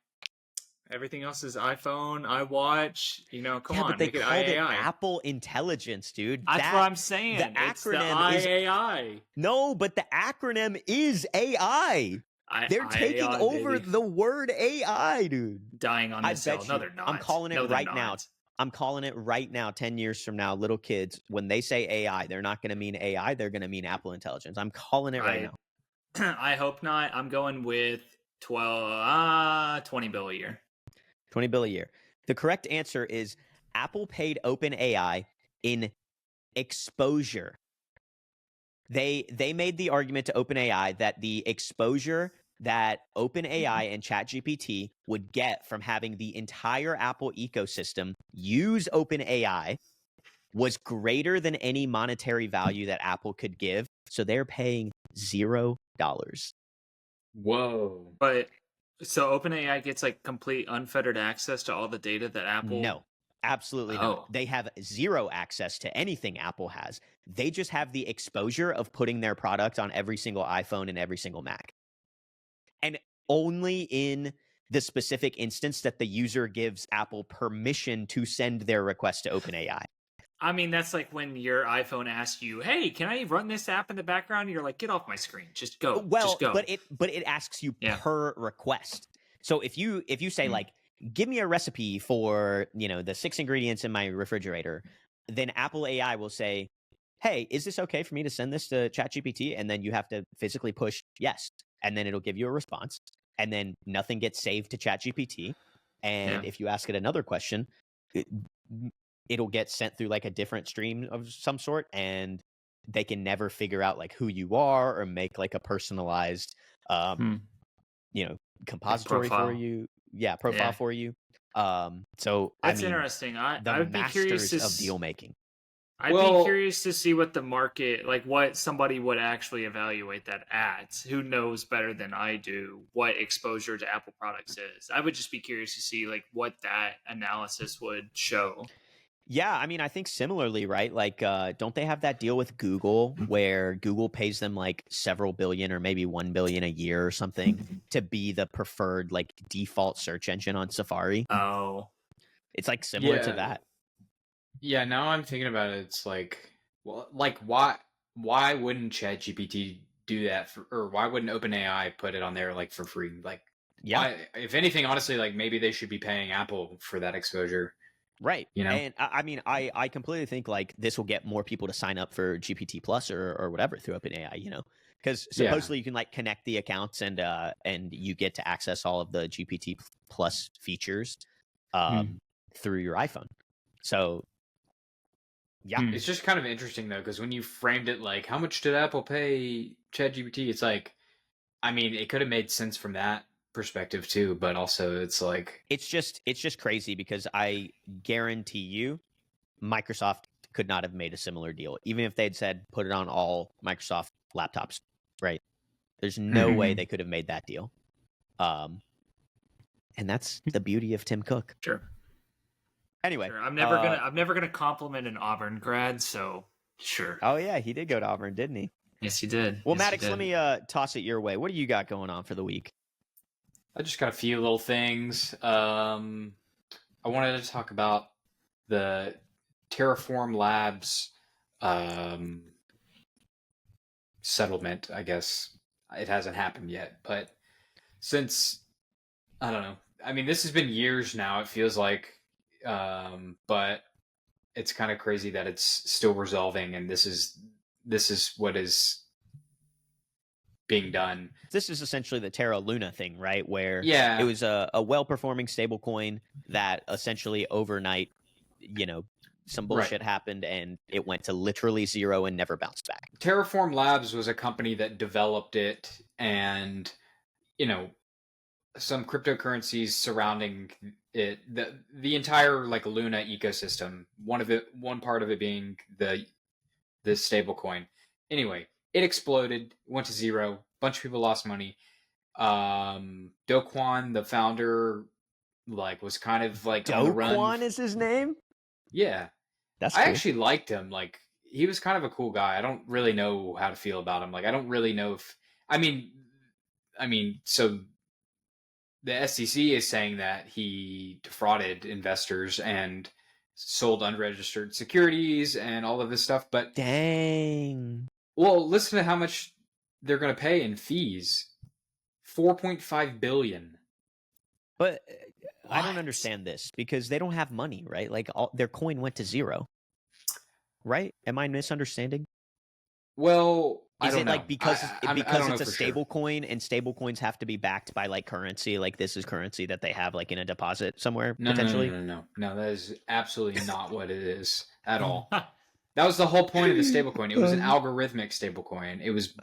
[SPEAKER 4] Everything else is iPhone, iWatch. Come on,
[SPEAKER 1] but they
[SPEAKER 4] make it
[SPEAKER 1] called it
[SPEAKER 4] IAI.
[SPEAKER 1] Apple Intelligence, dude.
[SPEAKER 4] That's what I'm saying. It's the IAI.
[SPEAKER 1] No, but the acronym is AI. They're taking over the word AI, dude.
[SPEAKER 4] Dying on this hill. No, they're not.
[SPEAKER 1] I'm calling it right now. I'm calling it right now. 10 years from now, little kids, when they say AI, they're not going to mean AI. They're going to mean Apple Intelligence. I'm calling it right now.
[SPEAKER 4] I hope not. I'm going with 20 bill a year.
[SPEAKER 1] 20 bill a year. The correct answer is Apple paid OpenAI in exposure. They made the argument to OpenAI that the exposure that OpenAI and ChatGPT would get from having the entire Apple ecosystem use OpenAI was greater than any monetary value that Apple could give. So they're paying $0.
[SPEAKER 5] Whoa.
[SPEAKER 4] But so OpenAI gets like complete unfettered access to all the data that Apple...
[SPEAKER 1] No, absolutely not. They have zero access to anything Apple has. They just have the exposure of putting their product on every single iPhone and every single Mac. And only in the specific instance that the user gives Apple permission to send their request to OpenAI.
[SPEAKER 4] I mean, that's like when your iPhone asks you, "Hey, can I run this app in the background?" And you're like, "Get off my screen. Just go."
[SPEAKER 1] Well,
[SPEAKER 4] just go.
[SPEAKER 1] but it asks you per request. So if you say like, give me a recipe for, the 6 ingredients in my refrigerator, then Apple AI will say, hey, is this okay for me to send this to ChatGPT? And then you have to physically push yes. And then it'll give you a response. And then nothing gets saved to ChatGPT. And if you ask it another question, it'll get sent through like a different stream of some sort. And they can never figure out like who you are or make like a personalized, compository for you. Profile for you. So
[SPEAKER 4] that's interesting. I would be curious
[SPEAKER 1] of deal making.
[SPEAKER 4] I'd
[SPEAKER 5] Well-
[SPEAKER 4] be curious to see what the market, like what somebody would actually evaluate that at. Who knows better than I do what exposure to Apple products is? I would just be curious to see like what that analysis would show.
[SPEAKER 1] Yeah, I mean, I think similarly, right? Like, don't they have that deal with Google where Google pays them like several billion or maybe 1 billion a year or something to be the preferred like default search engine on Safari?
[SPEAKER 4] Oh,
[SPEAKER 1] It's like similar to
[SPEAKER 5] Yeah.
[SPEAKER 1] that.
[SPEAKER 5] Yeah, now I'm thinking about it. It's like, well, like why wouldn't ChatGPT do that or why wouldn't OpenAI put it on there like for free? Like,
[SPEAKER 1] Yeah,
[SPEAKER 5] why, if anything, honestly, like maybe they should be paying Apple for that exposure.
[SPEAKER 1] right.
[SPEAKER 5] You know?
[SPEAKER 1] And I mean, I completely think like this will get more people to sign up for GPT Plus or whatever through OpenAI, you know, because
[SPEAKER 5] Yeah.
[SPEAKER 1] supposedly you can like connect the accounts and you get to access all of the GPT Plus features through your iPhone. So yeah,
[SPEAKER 5] It's just kind of interesting though, because when you framed it like, how much did Apple pay ChatGPT? It's like, I mean, it could have made sense from that perspective too, but also it's like,
[SPEAKER 1] it's just crazy because I guarantee you Microsoft could not have made a similar deal, even if they'd said put it on all Microsoft laptops, right? There's no way they could have made that deal. And that's the beauty of Tim Cook.
[SPEAKER 4] sure.
[SPEAKER 1] Anyway,
[SPEAKER 4] Sure. I'm never gonna compliment an Auburn grad, so sure.
[SPEAKER 1] Oh yeah, he did go to Auburn, didn't he?
[SPEAKER 4] Yes, he did.
[SPEAKER 1] Well,
[SPEAKER 4] Yes, he
[SPEAKER 1] Maddox,
[SPEAKER 4] did.
[SPEAKER 1] let me toss it your way. What do you got going on for the week?
[SPEAKER 5] I just got a few little things. I wanted to talk about the Terraform Labs settlement. I guess it hasn't happened yet, but since I don't know. I mean, this has been years now. It feels like, but it's kind of crazy that it's still resolving, and this is what is being done.
[SPEAKER 1] This is essentially the Terra Luna thing, right? Where
[SPEAKER 5] Yeah.
[SPEAKER 1] it was a well-performing stablecoin that essentially overnight, you know, some bullshit happened and it went to literally zero and never bounced back.
[SPEAKER 5] Terraform Labs was a company that developed it, and you know, some cryptocurrencies surrounding it, the entire like Luna ecosystem. One part of it being the stablecoin. Anyway, it exploded, went to zero. Bunch of people lost money. Do Kwon, the founder, like was kind of like on the
[SPEAKER 1] Do
[SPEAKER 5] run.
[SPEAKER 1] Kwon is his name?
[SPEAKER 5] Yeah,
[SPEAKER 1] That's
[SPEAKER 5] I
[SPEAKER 1] cool.
[SPEAKER 5] actually liked him. Like he was kind of a cool guy. I don't really know how to feel about him. Like I don't really know if I mean, so the SEC is saying that he defrauded investors and sold unregistered securities and all of this stuff. But
[SPEAKER 1] Dang.
[SPEAKER 5] well, listen to how much they're going to pay in fees. $4.5 billion.
[SPEAKER 1] But I don't
[SPEAKER 5] What?
[SPEAKER 1] understand this because they don't have money, right? Like their coin went to zero. Right? Am I misunderstanding?
[SPEAKER 5] Well, I
[SPEAKER 1] Is
[SPEAKER 5] don't
[SPEAKER 1] it
[SPEAKER 5] know.
[SPEAKER 1] like because
[SPEAKER 5] I don't
[SPEAKER 1] it's
[SPEAKER 5] know
[SPEAKER 1] a
[SPEAKER 5] for sure.
[SPEAKER 1] stable coin and stable coins have to be backed by like currency, like this is currency that they have like in a deposit somewhere potentially?
[SPEAKER 5] No, that is absolutely not what it is at all. That was the whole point of the stablecoin. It was an algorithmic stablecoin. It was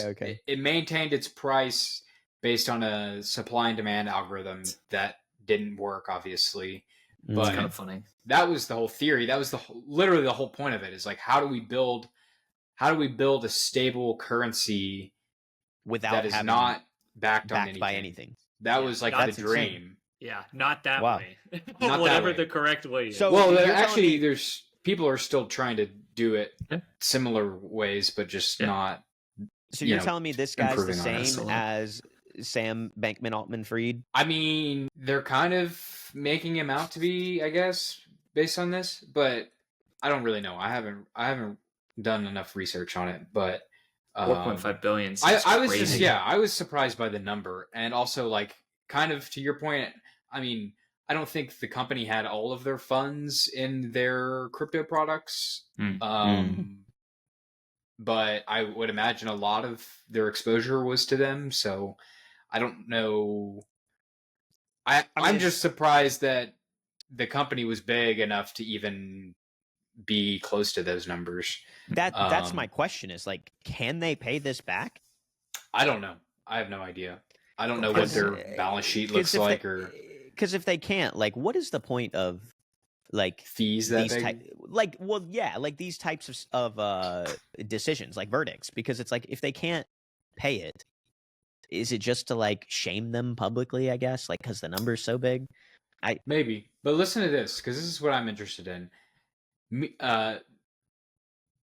[SPEAKER 1] okay.
[SPEAKER 5] It maintained its price based on a supply and demand algorithm that didn't work, obviously.
[SPEAKER 1] Mm.
[SPEAKER 5] But
[SPEAKER 4] It's kind of funny.
[SPEAKER 5] that was the whole theory. That was literally the whole point of it. Is like how do we build a stable currency
[SPEAKER 1] Without
[SPEAKER 5] that is
[SPEAKER 1] having
[SPEAKER 5] not backed on
[SPEAKER 1] by
[SPEAKER 5] anything?
[SPEAKER 1] anything.
[SPEAKER 5] That
[SPEAKER 4] Yeah,
[SPEAKER 5] was like
[SPEAKER 1] that's
[SPEAKER 5] the
[SPEAKER 1] insane.
[SPEAKER 5] dream.
[SPEAKER 4] Yeah, not that
[SPEAKER 1] Wow.
[SPEAKER 4] way.
[SPEAKER 5] that
[SPEAKER 4] Whatever
[SPEAKER 5] way.
[SPEAKER 4] the correct way is.
[SPEAKER 1] So-
[SPEAKER 5] Well,
[SPEAKER 1] you're telling
[SPEAKER 5] actually,
[SPEAKER 1] me-
[SPEAKER 5] there's people are still trying to do it
[SPEAKER 4] Yeah.
[SPEAKER 5] similar ways, but just
[SPEAKER 4] Yeah.
[SPEAKER 5] not.
[SPEAKER 1] So
[SPEAKER 5] you
[SPEAKER 1] you're
[SPEAKER 5] know,
[SPEAKER 1] telling me this guy's the
[SPEAKER 5] improving on it.
[SPEAKER 1] same as Sam Bankman-Fried?
[SPEAKER 5] I mean, they're kind of making him out to be, I guess, based on this, but I don't really know. I haven't done enough research on it, but
[SPEAKER 4] 4.5 billion.
[SPEAKER 5] I was just I was surprised by the number, and also like kind of to your point. I mean, I don't think the company had all of their funds in their crypto products, but I would imagine a lot of their exposure was to them. So I don't know. I'm just surprised that the company was big enough to even be close to those numbers.
[SPEAKER 1] That's my question is like, can they pay this back?
[SPEAKER 5] I don't know. I have no idea. I don't know what their balance sheet looks like, or
[SPEAKER 1] because if they can't, like, what is the point of like
[SPEAKER 5] fees that
[SPEAKER 1] these
[SPEAKER 5] big.
[SPEAKER 1] like these types of decisions, like verdicts, because it's like if they can't pay it, is it just to like shame them publicly, I guess, like because the number's so big?
[SPEAKER 5] Maybe, but listen to this because this is what I'm interested in.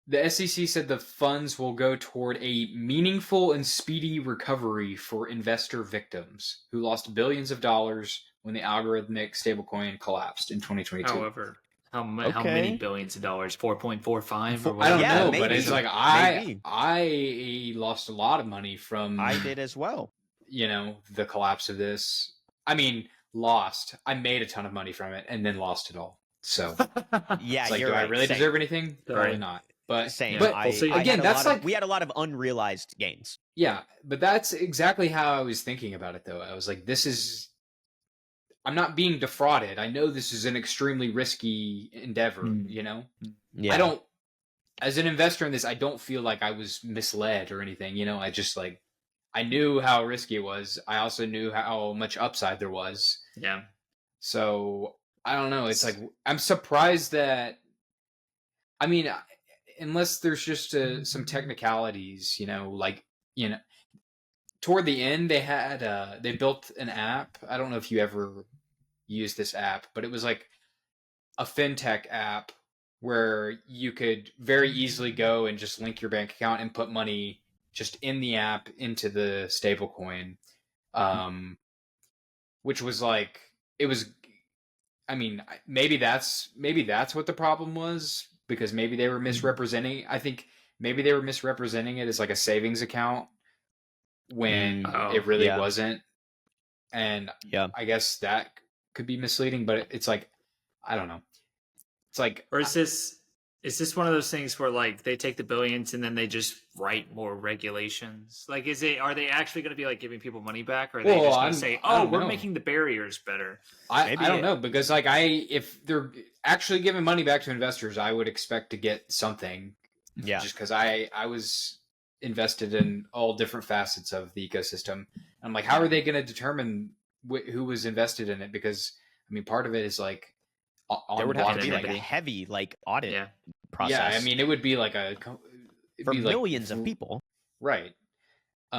[SPEAKER 5] The SEC said the funds will go toward a meaningful and speedy recovery for investor victims who lost billions of dollars when the algorithmic stablecoin collapsed in 2022.
[SPEAKER 4] However, how many billions of dollars? 4.45 or
[SPEAKER 5] I
[SPEAKER 4] whatever.
[SPEAKER 5] don't
[SPEAKER 1] Yeah,
[SPEAKER 5] know,
[SPEAKER 1] maybe.
[SPEAKER 5] but it's like
[SPEAKER 1] Maybe.
[SPEAKER 5] I lost a lot of money from
[SPEAKER 1] I did as well.
[SPEAKER 5] the collapse of this. I mean, lost. I made a ton of money from it and then lost it all. So
[SPEAKER 1] Yeah,
[SPEAKER 5] it's like,
[SPEAKER 1] you're
[SPEAKER 5] do
[SPEAKER 1] right.
[SPEAKER 5] I really
[SPEAKER 1] Same.
[SPEAKER 5] deserve anything? Probably
[SPEAKER 4] Right.
[SPEAKER 5] not. But
[SPEAKER 1] Same.
[SPEAKER 5] but
[SPEAKER 1] I
[SPEAKER 5] again, that's like
[SPEAKER 1] we had a lot of unrealized gains.
[SPEAKER 5] yeah, but that's exactly how I was thinking about it though. I was like, I'm not being defrauded. I know this is an extremely risky endeavor,
[SPEAKER 1] Yeah.
[SPEAKER 5] I don't as an investor in this, I don't feel like I was misled or anything, I just like I knew how risky it was. I also knew how much upside there was.
[SPEAKER 4] Yeah.
[SPEAKER 5] So, I don't know. It's like I'm surprised that I mean, unless there's just some technicalities, toward the end they built an app. I don't know if you ever used this app, but it was like a fintech app where you could very easily go and just link your bank account and put money just in the app into the stablecoin, which was like it was. I mean, maybe that's what the problem was, because maybe they were misrepresenting. I think maybe they were misrepresenting it as like a savings account when it really wasn't. And I guess that could be misleading, but it's like, I don't know. It's like,
[SPEAKER 4] or is this one of those things where like they take the billions and then they just write more regulations? Like, are they actually going to be like giving people money back, or are they just going to say, "Oh, we're making the barriers better"?
[SPEAKER 5] I don't know, because like if they're actually giving money back to investors, I would expect to get something.
[SPEAKER 1] Yeah.
[SPEAKER 5] Just because I was invested in all different facets of the ecosystem. I'm like, how are they going to determine who was invested in it? Because I mean, part of it is like
[SPEAKER 1] there would have to be like a
[SPEAKER 4] anonymity.
[SPEAKER 1] heavy like audit process.
[SPEAKER 5] Yeah, I mean, it would be like
[SPEAKER 1] for millions of people.
[SPEAKER 5] Right. So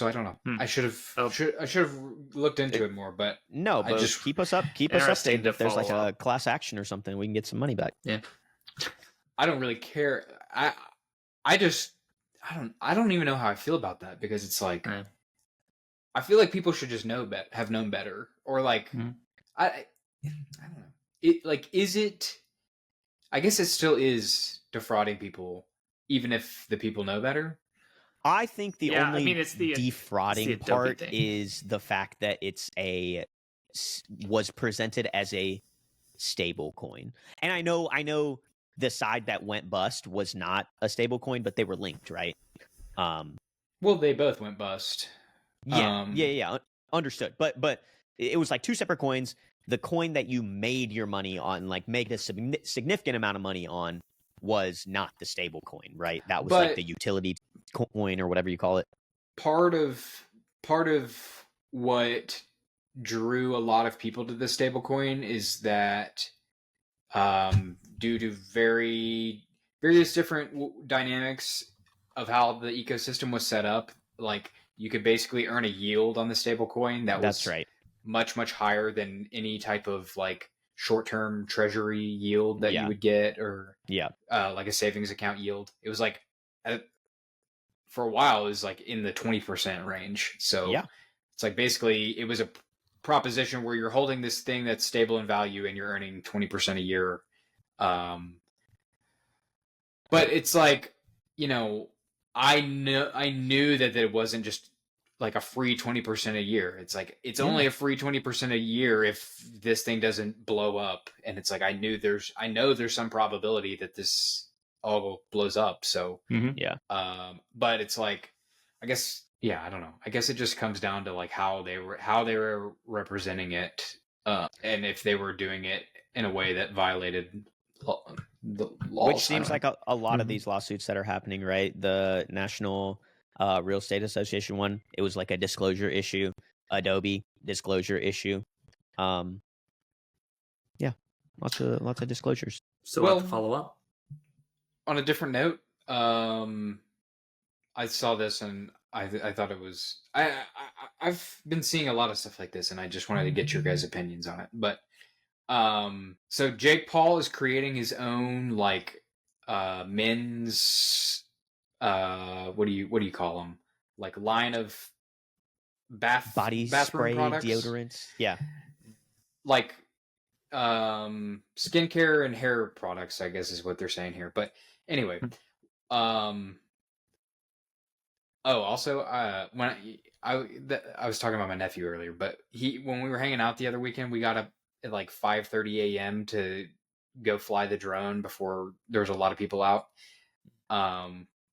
[SPEAKER 5] I don't know. I should have looked into it more, but
[SPEAKER 1] no. But just keep us updated if there's like a class action or something. We can get some money back.
[SPEAKER 4] Yeah.
[SPEAKER 5] I don't really care. I don't even know how I feel about that, because it's like I feel like people should just have known better, or like I don't know. It like is it? I guess it still is defrauding people, even if the people know better.
[SPEAKER 1] I think the only
[SPEAKER 4] it's the
[SPEAKER 1] defrauding
[SPEAKER 4] Adobe
[SPEAKER 1] part
[SPEAKER 4] thing.
[SPEAKER 1] is the fact that was presented as a stable coin. And I know the side that went bust was not a stable coin, but they were linked, right?
[SPEAKER 5] Well, they both went bust.
[SPEAKER 1] Yeah. Understood. But it was like two separate coins. The coin that you made your money on, like made a significant amount of money on, was not the stable coin, right? That was like the utility coin or whatever you call it. Part
[SPEAKER 5] of what drew a lot of people to the stable coin is that due to various different dynamics of how the ecosystem was set up, like you could basically earn a yield on the stable coin that's right, much higher than any type of like short-term treasury yield that you would get, or like a savings account yield. It was like for a while it was like in the 20% range. So it's like basically it was a proposition where you're holding this thing that's stable in value and you're earning 20% a year. But it's like, I knew that it wasn't just like a free 20% a year. It's like, it's only a free 20% a year if this thing doesn't blow up. And it's like, I know there's some probability that this all blows up. So, but it's like, I guess, I don't know. I guess it just comes down to like how they were representing it. And if they were doing it in a way that violated the laws.
[SPEAKER 1] Which seems like a lot of these lawsuits that are happening, right? The National Real Estate Association one, it was like a disclosure issue. Adobe disclosure issue. Lots of disclosures.
[SPEAKER 4] So
[SPEAKER 5] Well-
[SPEAKER 4] to follow up.
[SPEAKER 5] On a different note, I saw this and I thought it was I've been seeing a lot of stuff like this, and I just wanted to get your guys' opinions on it. But so Jake Paul is creating his own like men's what do you call them, like line of
[SPEAKER 1] Body
[SPEAKER 5] bathroom
[SPEAKER 1] spray,
[SPEAKER 5] products,
[SPEAKER 1] deodorants. Yeah.
[SPEAKER 5] like skincare and hair products, I guess is what they're saying here. But anyway, also, when I was talking about my nephew earlier, but when we were hanging out the other weekend, we got up at like 5:30 a.m. to go fly the drone before there was a lot of people out.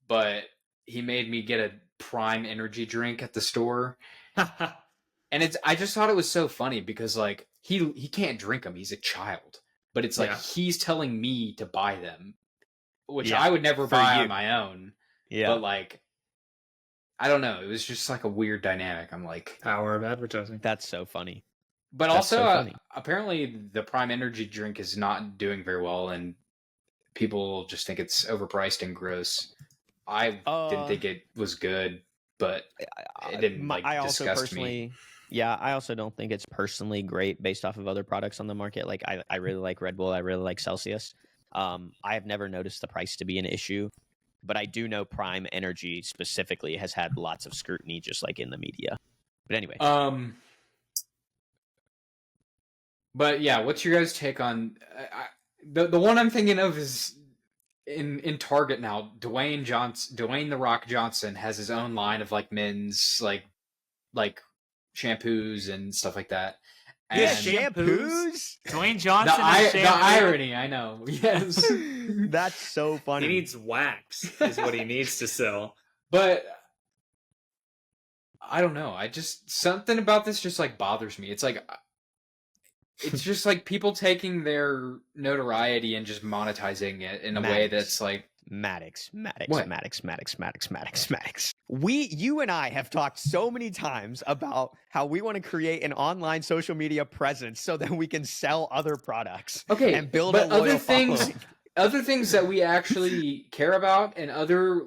[SPEAKER 5] But he made me get a Prime energy drink at the store, and I just thought it was so funny because like he can't drink them; he's a child. But it's like he's telling me to buy them, which I would never buy on my own.
[SPEAKER 1] Yeah.
[SPEAKER 5] But like, I don't know. It was just like a weird dynamic. I'm like,
[SPEAKER 4] Power of advertising.
[SPEAKER 1] That's so funny.
[SPEAKER 5] but
[SPEAKER 1] That's
[SPEAKER 5] also
[SPEAKER 1] so funny.
[SPEAKER 5] apparently the Prime energy drink is not doing very well, and people just think it's overpriced and gross. I didn't think it was good, but it didn't
[SPEAKER 1] I also
[SPEAKER 5] disgust
[SPEAKER 1] personally,
[SPEAKER 5] me.
[SPEAKER 1] yeah, I also don't think it's personally great based off of other products on the market. Like I really like Red Bull. I really like Celsius. I have never noticed the price to be an issue, but I do know Prime Energy specifically has had lots of scrutiny, just like in the media. But anyway,
[SPEAKER 5] but yeah, what's your guys' take on the one I'm thinking of is in Target now. Dwayne the Rock Johnson has his own line of like men's like shampoos and stuff like that. And
[SPEAKER 1] yeah, shampoos.
[SPEAKER 4] Dwayne Johnson has
[SPEAKER 5] the
[SPEAKER 4] shampoo.
[SPEAKER 5] irony, I know. Yes.
[SPEAKER 1] That's so funny.
[SPEAKER 4] He needs wax, is what he needs to sell.
[SPEAKER 5] But I don't know. Something about this just like bothers me. It's like it's just like people taking their notoriety and just monetizing it in a way that's like
[SPEAKER 1] Maddox.
[SPEAKER 5] What?
[SPEAKER 1] Maddox. You and I have talked so many times about how we want to create an online social media presence so that we can sell other products.
[SPEAKER 5] Okay,
[SPEAKER 1] and build
[SPEAKER 5] but
[SPEAKER 1] a loyal following.
[SPEAKER 5] other things that we actually care about and other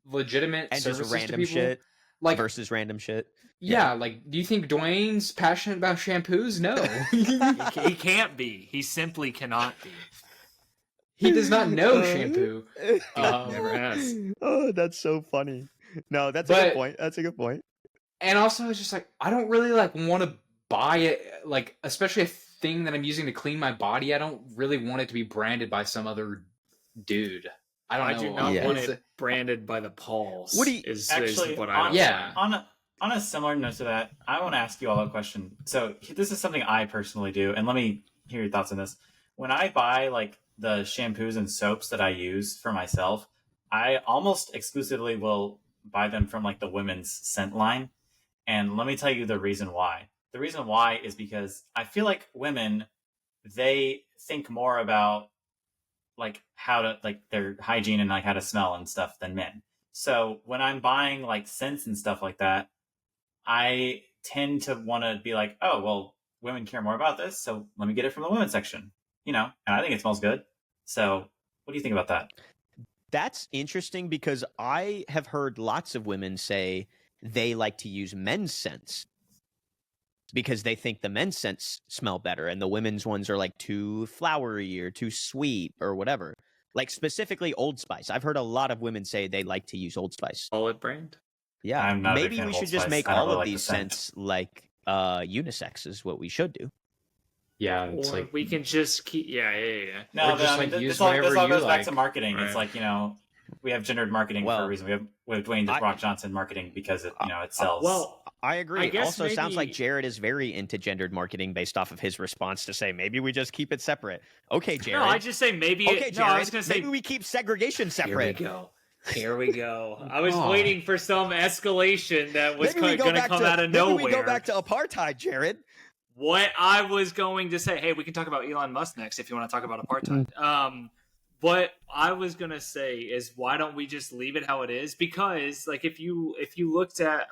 [SPEAKER 5] legitimate
[SPEAKER 1] And
[SPEAKER 5] services
[SPEAKER 1] just random
[SPEAKER 5] to people,
[SPEAKER 1] shit
[SPEAKER 5] like
[SPEAKER 1] versus random shit.
[SPEAKER 5] yeah, like do you think Dwayne's passionate about shampoos? No.
[SPEAKER 4] He can't be. He simply cannot be.
[SPEAKER 5] He does not know shampoo.
[SPEAKER 4] Never has.
[SPEAKER 1] Oh, that's so funny. No, that's a good point. That's a good point.
[SPEAKER 5] And also, it's just like I don't really like want to buy it, like especially a thing that I'm using to clean my body. I don't really want it to be branded by some other dude. I
[SPEAKER 4] do
[SPEAKER 5] know.
[SPEAKER 4] not want it branded by the Pauls.
[SPEAKER 1] What do you-
[SPEAKER 4] is
[SPEAKER 3] Actually,
[SPEAKER 4] what I
[SPEAKER 5] Yeah.
[SPEAKER 3] On a similar note to that, I want to ask you all a question. So this is something I personally do, and let me hear your thoughts on this. When I buy like the shampoos and soaps that I use for myself, I almost exclusively will buy them from like the women's scent line. And let me tell you the reason why. The reason why is because I feel like women, they think more about like how to like their hygiene and like how to smell and stuff than men. So when I'm buying like scents and stuff like that, I tend to want to be like, oh, well, women care more about this, so let me get it from the women's section, and I think it smells good. So what do you think about that?
[SPEAKER 1] That's interesting because I have heard lots of women say they like to use men's scents because they think the men's scents smell better and the women's ones are like too flowery or too sweet or whatever. Like specifically Old Spice. I've heard a lot of women say they like to use Old Spice.
[SPEAKER 4] Solid brand.
[SPEAKER 1] Yeah,
[SPEAKER 3] I'm not a big
[SPEAKER 1] maybe
[SPEAKER 3] fan
[SPEAKER 1] we
[SPEAKER 3] of Old
[SPEAKER 1] should just
[SPEAKER 3] Spice.
[SPEAKER 1] make
[SPEAKER 3] I don't
[SPEAKER 1] all
[SPEAKER 3] really
[SPEAKER 1] of
[SPEAKER 3] like the
[SPEAKER 1] these
[SPEAKER 3] scent.
[SPEAKER 1] scents like unisex is what we should do.
[SPEAKER 5] Yeah, it's
[SPEAKER 4] Or
[SPEAKER 5] like
[SPEAKER 4] we can just keep. Yeah.
[SPEAKER 3] No,
[SPEAKER 5] Or
[SPEAKER 3] but
[SPEAKER 5] just,
[SPEAKER 3] I mean,
[SPEAKER 5] like, use
[SPEAKER 3] this all
[SPEAKER 5] whatever you
[SPEAKER 3] goes back to
[SPEAKER 5] like.
[SPEAKER 3] marketing.
[SPEAKER 4] Right.
[SPEAKER 3] It's like, we have gendered marketing for a reason. We have Dwayne The Rock Johnson marketing because it sells.
[SPEAKER 4] Well,
[SPEAKER 1] I agree.
[SPEAKER 4] I guess
[SPEAKER 1] Also, sounds like
[SPEAKER 4] maybe-
[SPEAKER 1] Jared is very into gendered marketing based off of his response to say maybe we just keep it separate. Okay, Jared.
[SPEAKER 4] no, I just say maybe.
[SPEAKER 1] Okay, Jared.
[SPEAKER 4] No, I was gonna say
[SPEAKER 1] maybe we keep segregation separate.
[SPEAKER 4] Here we go. I was
[SPEAKER 5] Oh.
[SPEAKER 4] waiting for some escalation that was
[SPEAKER 1] Maybe we
[SPEAKER 4] going to
[SPEAKER 1] back
[SPEAKER 4] come out of
[SPEAKER 1] maybe
[SPEAKER 4] nowhere.
[SPEAKER 1] we go back to apartheid, Jared.
[SPEAKER 4] What I was going to say, hey, we can talk about Elon Musk next if you want to talk about apartheid. What I was going to say is why don't we just leave it how it is? Because like if you looked at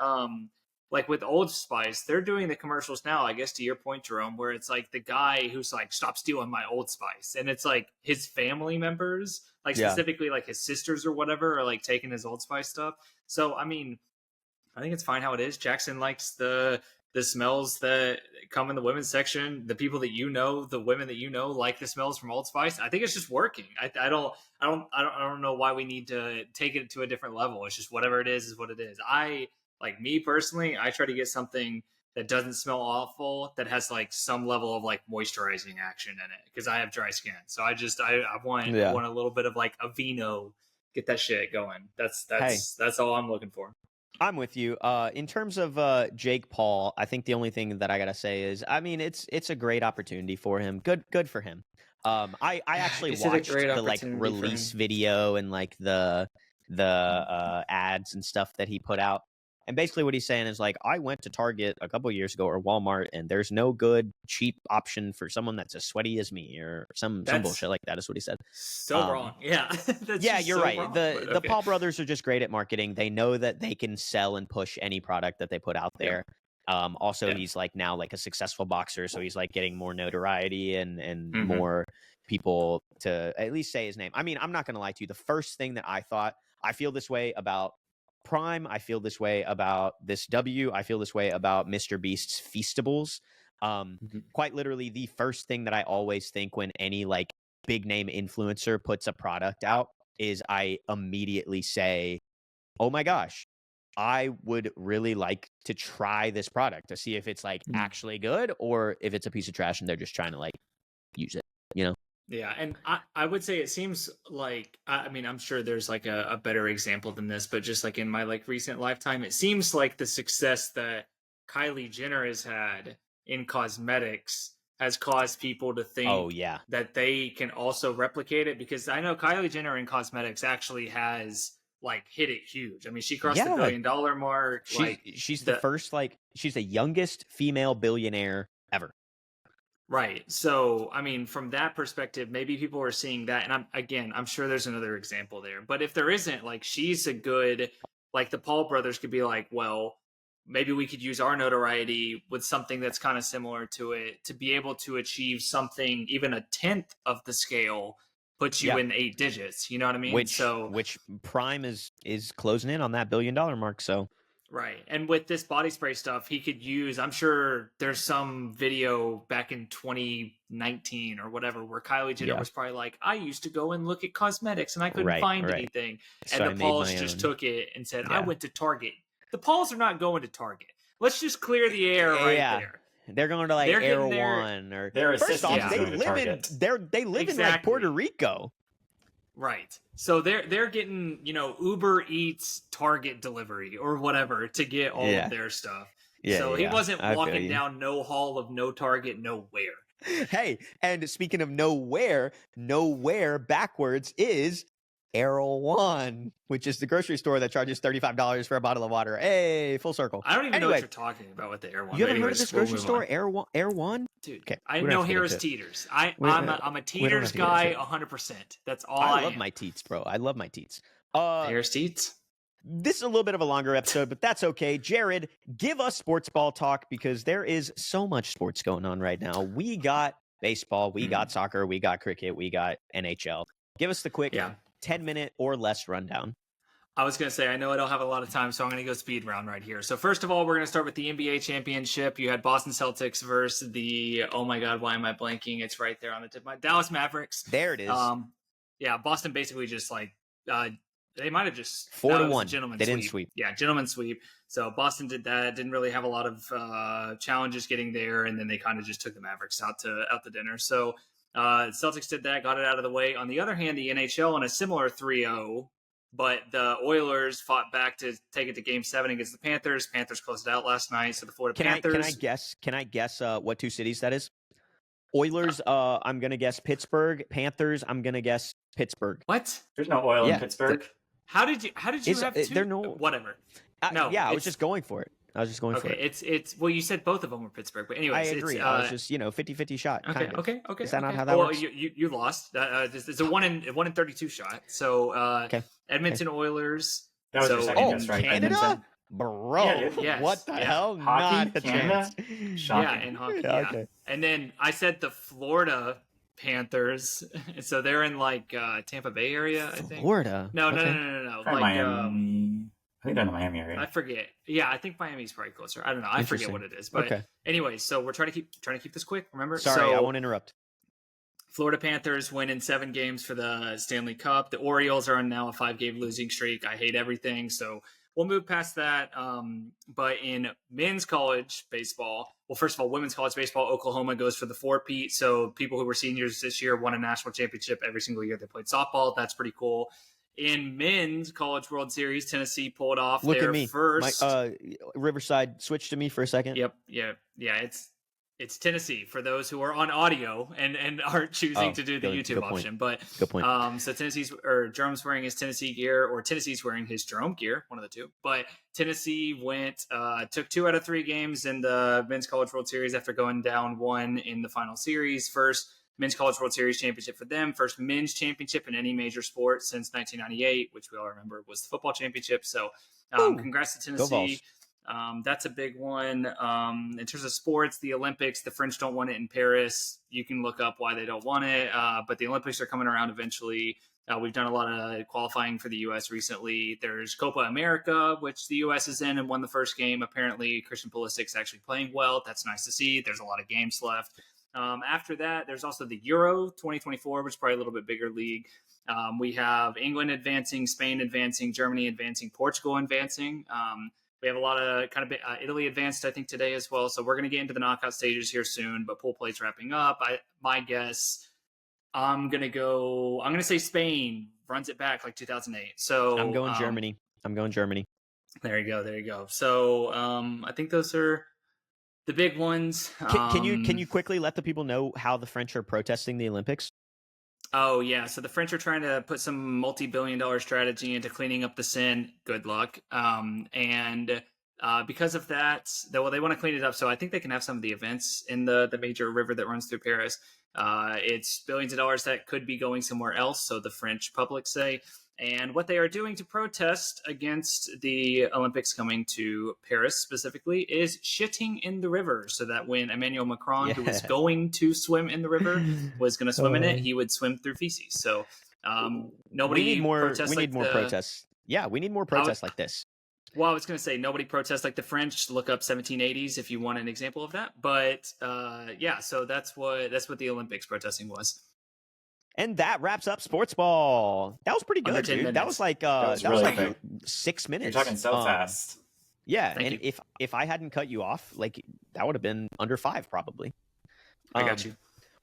[SPEAKER 4] like with Old Spice, they're doing the commercials now, I guess to your point, Jerome, where it's like the guy who's like, stop stealing my Old Spice. And it's like his family members, like
[SPEAKER 1] Yeah.
[SPEAKER 4] specifically like his sisters or whatever, are like taking his Old Spice stuff. So, I mean, I think it's fine how it is. Jackson likes the smells that come in the women's section. The people that you know, the women that you know, like the smells from Old Spice. I think it's just working. I don't know why we need to take it to a different level. It's just whatever it is what it is. Like me personally, I try to get something that doesn't smell awful, that has like some level of like moisturizing action in it, because I have dry skin. So I want a little bit of like a vino, get that shit going. That's all I'm looking for.
[SPEAKER 1] I'm with you. In terms of Jake Paul, I think the only thing that I gotta say is, I mean, it's a great opportunity for him. Good for him. I actually watched the like release video and like the ads and stuff that he put out. And basically what he's saying is like, I went to Target a couple of years ago or Walmart, and there's no good cheap option for someone that's as sweaty as me, or some bullshit like that is what he said.
[SPEAKER 4] So wrong. Yeah.
[SPEAKER 1] Yeah, you're right.
[SPEAKER 4] Wrong,
[SPEAKER 1] the Paul brothers are just great at marketing. They know that they can sell and push any product that they put out there. Yeah. He's like now like a successful boxer, so he's like getting more notoriety and more people to at least say his name. I mean, I'm not gonna lie to you. The first thing that I thought, I feel this way about Prime, I feel this way about this W, I feel this way about Mr. Beast's Feastables. Quite literally, the first thing that I always think when any like big name influencer puts a product out is I immediately say, oh my gosh, I would really like to try this product to see if it's like actually good, or if it's a piece of trash and they're just trying to like use it, you know?
[SPEAKER 4] Yeah, and I would say it seems like, I mean, I'm sure there's like a better example than this, but just like in my like recent lifetime, it seems like the success that Kylie Jenner has had in cosmetics has caused people to think that they can also replicate it, because I know Kylie Jenner in cosmetics actually has like hit it huge. I mean, she crossed the $1 billion mark.
[SPEAKER 1] She's the first, like, she's the youngest female billionaire ever.
[SPEAKER 4] Right. So, I mean, from that perspective, maybe people are seeing that. And I'm sure there's another example there. But if there isn't, like, she's a good, like, the Paul brothers could be like, well, maybe we could use our notoriety with something that's kind of similar to it to be able to achieve something even a tenth of the scale, puts you in 8 digits. You know what I mean?
[SPEAKER 1] Which Prime is closing in on that $1 billion mark. So.
[SPEAKER 4] Right. And with this body spray stuff, he could use, I'm sure there's some video back in 2019 or whatever where Kylie Jenner was probably like, I used to go and look at cosmetics and I couldn't find anything.
[SPEAKER 1] So
[SPEAKER 4] and the Pauls just took it and said, I went to Target. The Pauls are not going to Target. Let's just clear the air there.
[SPEAKER 1] They're going to like Air One, or first off, they live in like Puerto Rico.
[SPEAKER 4] Right. So they're getting, Uber Eats Target delivery or whatever to get all of their stuff. So he wasn't walking down no hall of no Target, nowhere.
[SPEAKER 1] Hey, and speaking of nowhere backwards is Erewhon, which is the grocery store that charges $35 for a bottle of water. Hey, full circle.
[SPEAKER 4] I don't even know what you're talking about with the Erewhon.
[SPEAKER 1] You haven't heard of this grocery store, Erewhon?
[SPEAKER 4] Dude, okay, I know Harris Teeters. I'm a Teeters guy, 100%. That's all I
[SPEAKER 1] love my teats, bro. I love my teats.
[SPEAKER 4] Harris Teets?
[SPEAKER 1] This is a little bit of a longer episode, but that's okay. Jared, give us sports ball talk, because there is so much sports going on right now. We got baseball, we got soccer, we got cricket, we got NHL. Give us the quick 10-minute or less rundown.
[SPEAKER 4] I was going to say, I know I don't have a lot of time, so I'm going to go speed round right here. So first of all, we're going to start with the NBA championship. You had Boston Celtics versus the, oh my God, why am I blanking? It's right there on the tip of my Dallas Mavericks.
[SPEAKER 1] There it is.
[SPEAKER 4] Boston basically just like, they might have just
[SPEAKER 1] 4-1. They didn't sweep.
[SPEAKER 4] Yeah, gentleman sweep. So Boston did that. Didn't really have a lot of challenges getting there, and then they kind of just took the Mavericks out to dinner. So Celtics did that, got it out of the way. On the other hand, the NHL in a similar 3-0, but the Oilers fought back to take it to Game 7 against the Panthers. Panthers closed it out last night. So the Florida Panthers.
[SPEAKER 1] Can I guess what 2 cities that is? Oilers, I'm gonna guess Pittsburgh. Panthers, I'm gonna guess Pittsburgh.
[SPEAKER 4] What?
[SPEAKER 3] There's no oil in Pittsburgh.
[SPEAKER 4] How did you have 2?
[SPEAKER 1] There no
[SPEAKER 4] whatever.
[SPEAKER 1] I was just going for it. For it.
[SPEAKER 4] It's well, you said both of them were Pittsburgh, but anyways,
[SPEAKER 1] I agree. I was just 50-50 shot.
[SPEAKER 4] Okay.
[SPEAKER 1] Is that not how that works?
[SPEAKER 4] You lost. It's a 1 in 32 shot. So Edmonton Oilers.
[SPEAKER 3] That was your second guess, right?
[SPEAKER 1] Canada.
[SPEAKER 3] Edmonton.
[SPEAKER 1] Bro,
[SPEAKER 3] Yeah, dude.
[SPEAKER 4] Yes,
[SPEAKER 1] what the
[SPEAKER 4] yeah.
[SPEAKER 1] hell?
[SPEAKER 3] Hockey,
[SPEAKER 1] Not a
[SPEAKER 3] Canada?
[SPEAKER 1] chance.
[SPEAKER 3] Shocking.
[SPEAKER 4] Yeah, in hockey.
[SPEAKER 1] Yeah,
[SPEAKER 4] Yeah.
[SPEAKER 1] okay.
[SPEAKER 4] And then I said the Florida Panthers. So they're in like Tampa Bay area, I think.
[SPEAKER 1] Florida.
[SPEAKER 4] No.
[SPEAKER 1] Okay.
[SPEAKER 3] Probably
[SPEAKER 4] Like
[SPEAKER 3] Miami. I think they're in the Miami
[SPEAKER 4] I
[SPEAKER 3] area.
[SPEAKER 4] forget. Yeah, I think Miami's probably closer. I don't know. I forget
[SPEAKER 1] Interesting.
[SPEAKER 4] what it is. But
[SPEAKER 1] Okay.
[SPEAKER 4] anyway, so we're trying to keep this quick. Remember?
[SPEAKER 1] Sorry,
[SPEAKER 4] so,
[SPEAKER 1] I won't interrupt.
[SPEAKER 4] Florida Panthers win in 7 games for the Stanley Cup. The Orioles are on now a 5-game losing streak. I hate everything. So we'll move past that. But in men's college baseball, well, first of all, women's college baseball, Oklahoma goes for the four-peat. So people who were seniors this year won a national championship every single year they played softball. That's pretty cool. In men's college World Series, Tennessee pulled off
[SPEAKER 1] Look
[SPEAKER 4] their
[SPEAKER 1] at me.
[SPEAKER 4] first.
[SPEAKER 1] Riverside, switch to me for a second.
[SPEAKER 4] Yep. It's Tennessee for those who are on audio and aren't choosing to do the YouTube option. But
[SPEAKER 1] Good point.
[SPEAKER 4] so Jerome's wearing his Tennessee gear, or Tennessee's wearing his Jerome gear, one of the two. But Tennessee took 2 out of 3 games in the Men's College World Series after going down 1 in the final series. First Men's College World Series championship for them. First men's championship in any major sport since 1998, which we all remember was the football championship. So congrats to Tennessee. That's a big one. In terms of sports, the Olympics, the French don't want it in Paris. You can look up why they don't want it, but the Olympics are coming around eventually. We've done a lot of qualifying for the U.S. recently. There's Copa America, which the U.S. is in and won the first game. Apparently, Christian Pulisic's actually playing well. That's nice to see. There's a lot of games left. After that, there's also the Euro 2024, which is probably a little bit bigger league. We have England advancing, Spain advancing, Germany advancing, Portugal advancing. We have a lot of Italy advanced, I think, today as well. So we're going to get into the knockout stages here soon, but pool play's wrapping up. My guess, I'm going to say Spain runs it back like 2008. So
[SPEAKER 1] I'm going Germany.
[SPEAKER 4] There you go. So I think those are the big ones.
[SPEAKER 1] Can you quickly let the people know how the French are protesting the Olympics?
[SPEAKER 4] Oh, yeah. So the French are trying to put some multi-billion-dollar strategy into cleaning up the Seine. Good luck. And because of that, they want to clean it up. So I think they can have some of the events in the major river that runs through Paris. It's billions of dollars that could be going somewhere else, so the French public say. And what they are doing to protest against the Olympics coming to Paris specifically is shitting in the river, so that when Emmanuel Macron, who was going to swim in the river, was going to swim in it, he would swim through feces. So nobody
[SPEAKER 1] we need more
[SPEAKER 4] protests.
[SPEAKER 1] protests. Yeah, we need more protests like this.
[SPEAKER 4] Well, I was going to say nobody protests like the French. Look up 1780s if you want an example of that. But yeah, so that's what the Olympics protesting was.
[SPEAKER 1] And that wraps up sports ball. That was pretty good, dude.
[SPEAKER 4] Minutes.
[SPEAKER 1] That was like
[SPEAKER 3] really quick.
[SPEAKER 1] 6 minutes.
[SPEAKER 3] You're talking so fast.
[SPEAKER 1] Yeah,
[SPEAKER 4] Thank
[SPEAKER 1] and
[SPEAKER 4] you.
[SPEAKER 1] if I hadn't cut you off, like that would have been under 5 probably.
[SPEAKER 4] I got you.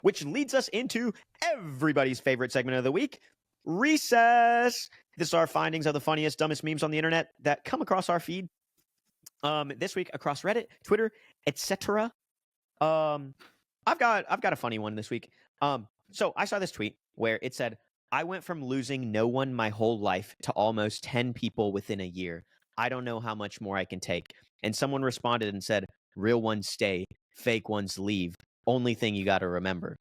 [SPEAKER 1] Which leads us into everybody's favorite segment of the week, Recess. This is our findings of the funniest, dumbest memes on the internet that come across our feed. This week across Reddit, Twitter, etc. I've got a funny one this week. So I saw this tweet where it said, "I went from losing no one my whole life to almost 10 people within a year. I don't know how much more I can take." And someone responded and said, "Real ones stay, fake ones leave. Only thing you got to remember."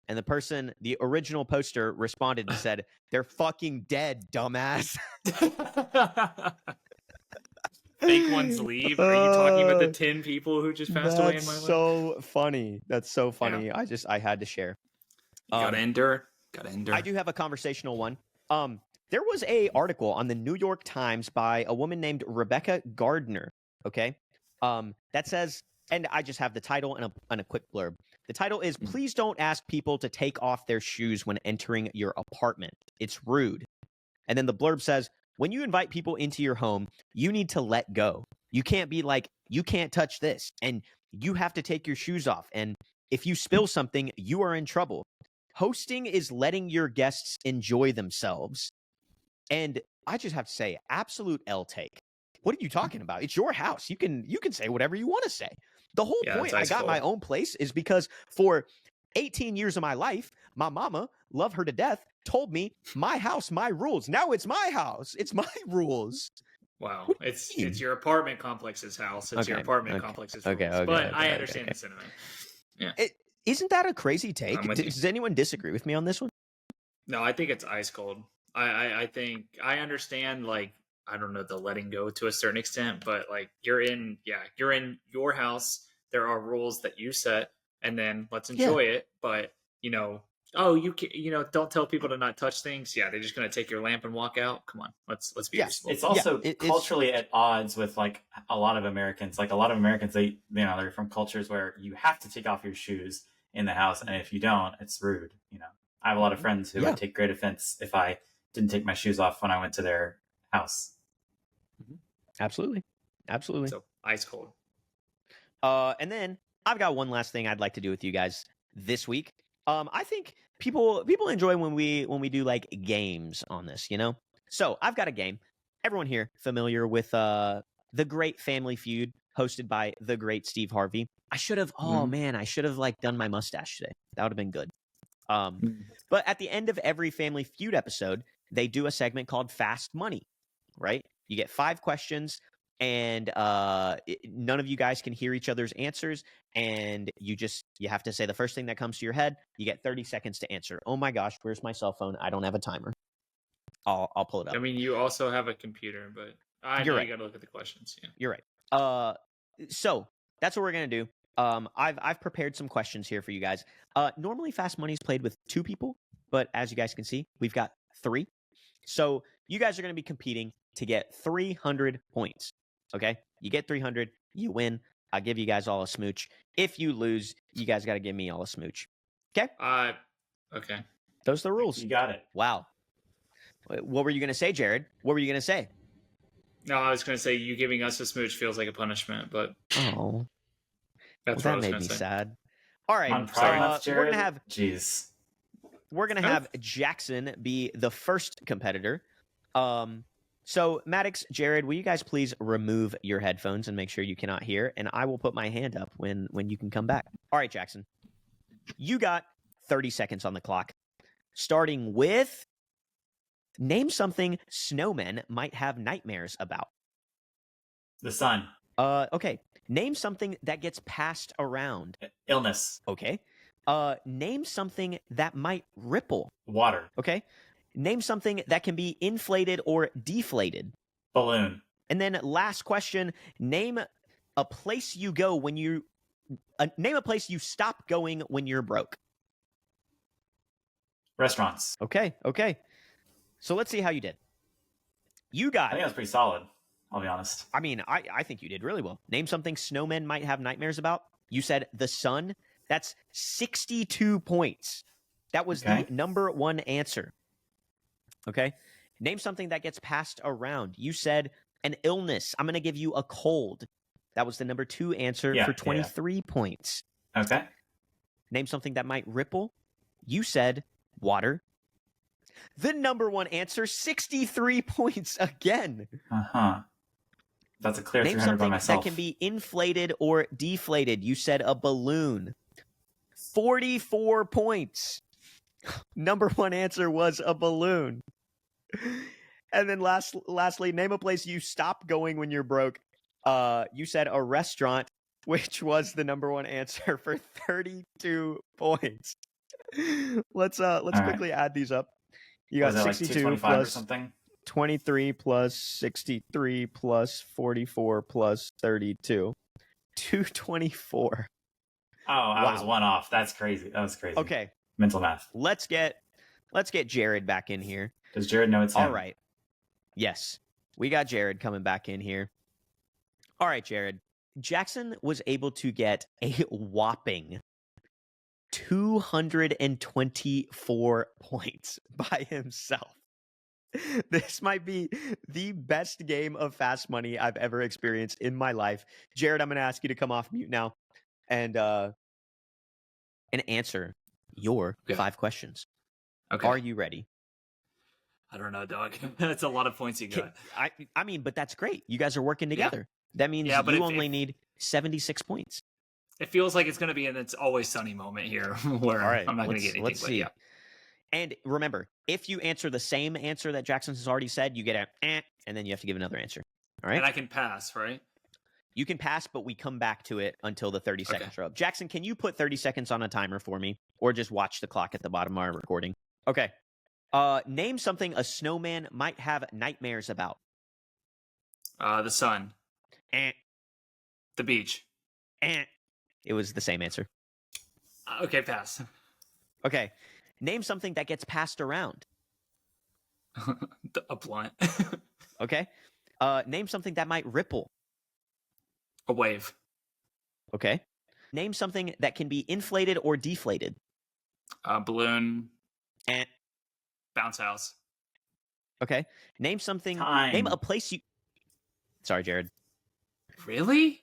[SPEAKER 1] And the original poster responded and said, "They're fucking dead, dumbass."
[SPEAKER 4] Fake ones leave. Are you talking about the 10 people who just passed away in my life?
[SPEAKER 1] So funny. That's so funny. Yeah. I had to share.
[SPEAKER 4] Gotta endure.
[SPEAKER 1] I do have a conversational one. There was a article on the New York Times by a woman named Rebecca Gardner. Okay, that says, and I just have the title and a quick blurb. The title is, "Please don't ask people to take off their shoes when entering your apartment. It's rude." And then the blurb says, "When you invite people into your home, you need to let go. You can't be like, you can't touch this, and you have to take your shoes off. And if you spill something, you are in trouble. Hosting is letting your guests enjoy themselves." And I just have to say, absolute L take. What are you talking about? It's your house. You can say whatever you want to say. The whole point I got my own place is because for 18 years of my life, my mama, love her to death, told me, my house, my rules. Now it's my house. It's my rules.
[SPEAKER 4] Wow. It's your apartment complex's house. It's your apartment complex's rules. But I understand the sentiment. Yeah.
[SPEAKER 1] Isn't that a crazy take? Does anyone disagree with me on this one?
[SPEAKER 4] No, I think it's ice cold. I think I understand, like, I don't know, the letting go to a certain extent, but like you're in your house. There are rules that you set, and then let's enjoy it. But oh, don't tell people to not touch things. Yeah, they're just gonna take your lamp and walk out. Come on, let's be reasonable.
[SPEAKER 3] It's also
[SPEAKER 1] it's
[SPEAKER 3] culturally at odds with like a lot of Americans. Like a lot of Americans, they're from cultures where you have to take off your shoes in the house, and if you don't, it's rude. I have a lot of friends who would take great offense if I didn't take my shoes off when I went to their house.
[SPEAKER 1] Absolutely.
[SPEAKER 4] So ice cold.
[SPEAKER 1] And then I've got one last thing I'd like to do with you guys this week. I think people enjoy when we do like games on this, So I've got a game. Everyone here familiar with the Great Family Feud, hosted by the great Steve Harvey. I should have like done my mustache today. That would have been good. But at the end of every Family Feud episode, they do a segment called Fast Money, right? You get 5 questions, and none of you guys can hear each other's answers, and you have to say the first thing that comes to your head. You get 30 seconds to answer. Oh my gosh, where's my cell phone? I don't have a timer. I'll pull it up.
[SPEAKER 4] I mean, you also have a computer, but I know you got to look at the questions. Yeah.
[SPEAKER 1] You're right. So that's what we're gonna do. I've prepared some questions here for you guys. Normally, Fast Money is played with 2 people, but as you guys can see, we've got 3. So you guys are going to be competing to get 300 points. Okay, you get 300, you win. I'll give you guys all a smooch. If you lose, you guys got to give me all a smooch. Okay.
[SPEAKER 4] Okay.
[SPEAKER 1] Those are the rules.
[SPEAKER 3] You got it.
[SPEAKER 1] Wow. What were you going to say, Jared? What were you going to say?
[SPEAKER 4] No, I was going to say you giving us a smooch feels like a punishment, but
[SPEAKER 1] that's that made me sad. All right,
[SPEAKER 3] we're gonna have
[SPEAKER 1] Jackson be the first competitor. So Maddox, Jared, will you guys please remove your headphones and make sure you cannot hear? And I will put my hand up when you can come back. All right, Jackson, you got 30 seconds on the clock, starting with name something snowmen might have nightmares about.
[SPEAKER 3] The sun.
[SPEAKER 1] Okay. Name something that gets passed around.
[SPEAKER 3] Illness.
[SPEAKER 1] Okay. Name something that might ripple.
[SPEAKER 3] Water.
[SPEAKER 1] Okay. Name something that can be inflated or deflated.
[SPEAKER 3] Balloon.
[SPEAKER 1] And then last question, name a place you go when you name a place you stop going when you're broke.
[SPEAKER 3] Restaurants.
[SPEAKER 1] Okay. So let's see how you did. You got
[SPEAKER 3] I think that was pretty solid. I'll be honest.
[SPEAKER 1] I mean, I think you did really well. Name something snowmen might have nightmares about. You said the sun. That's 62 points. That was the number 1 answer. Okay. Name something that gets passed around. You said an illness. I'm going to give you a cold. That was the number 2 answer for 23 points.
[SPEAKER 3] Okay.
[SPEAKER 1] Name something that might ripple. You said water. The number 1 answer, 63 points again.
[SPEAKER 3] That's a clear
[SPEAKER 1] Name
[SPEAKER 3] 300 by
[SPEAKER 1] something
[SPEAKER 3] myself.
[SPEAKER 1] that can be inflated or deflated. You said a balloon. 44 points. Number 1 answer was a balloon. And then lastly, name a place you stop going when you're broke. You said a restaurant, which was the number 1 answer for 32 points. Let's quickly add these up. You got 62
[SPEAKER 3] like
[SPEAKER 1] plus
[SPEAKER 3] or something?
[SPEAKER 1] 23 plus 63 plus 44 plus 32. 224.
[SPEAKER 3] Oh, I was 1 off. That's crazy. That was crazy.
[SPEAKER 1] Okay.
[SPEAKER 3] Mental math.
[SPEAKER 1] Let's get Jared back in here.
[SPEAKER 3] Does Jared know it's him?
[SPEAKER 1] All right. Yes. We got Jared coming back in here. All right, Jared. Jackson was able to get a whopping 224 points by himself. This might be the best game of Fast Money I've ever experienced in my life. Jared, I'm going to ask you to come off mute now and answer your 5 questions.
[SPEAKER 4] Okay.
[SPEAKER 1] Are you ready?
[SPEAKER 4] I don't know, dog. That's a lot of points you got.
[SPEAKER 1] I mean, but that's great. You guys are working together. That means you only need 76 points.
[SPEAKER 4] It feels like it's going to be an It's Always Sunny moment here where I'm not going to get anything.
[SPEAKER 1] Let's see.
[SPEAKER 4] Yeah.
[SPEAKER 1] And remember, if you answer the same answer that Jackson has already said, you get and then you have to give another answer. All right?
[SPEAKER 4] And I can pass, right?
[SPEAKER 1] You can pass, but we come back to it until the 30 seconds are up. Jackson, can you put 30 seconds on a timer for me? Or just watch the clock at the bottom of our recording? Okay. Name something a snowman might have nightmares about.
[SPEAKER 4] The sun.
[SPEAKER 1] Eh,
[SPEAKER 4] The beach.
[SPEAKER 1] eh. It was the same answer.
[SPEAKER 4] Okay, pass.
[SPEAKER 1] Okay. Name something that gets passed around.
[SPEAKER 4] A blunt.
[SPEAKER 1] Okay. Name something that might ripple.
[SPEAKER 4] A wave.
[SPEAKER 1] Okay. Name something that can be inflated or deflated.
[SPEAKER 4] A balloon.
[SPEAKER 1] Eh.
[SPEAKER 4] Bounce house.
[SPEAKER 1] Okay. Name something.
[SPEAKER 3] Time.
[SPEAKER 1] Name a place you. Sorry, Jared.
[SPEAKER 4] Really?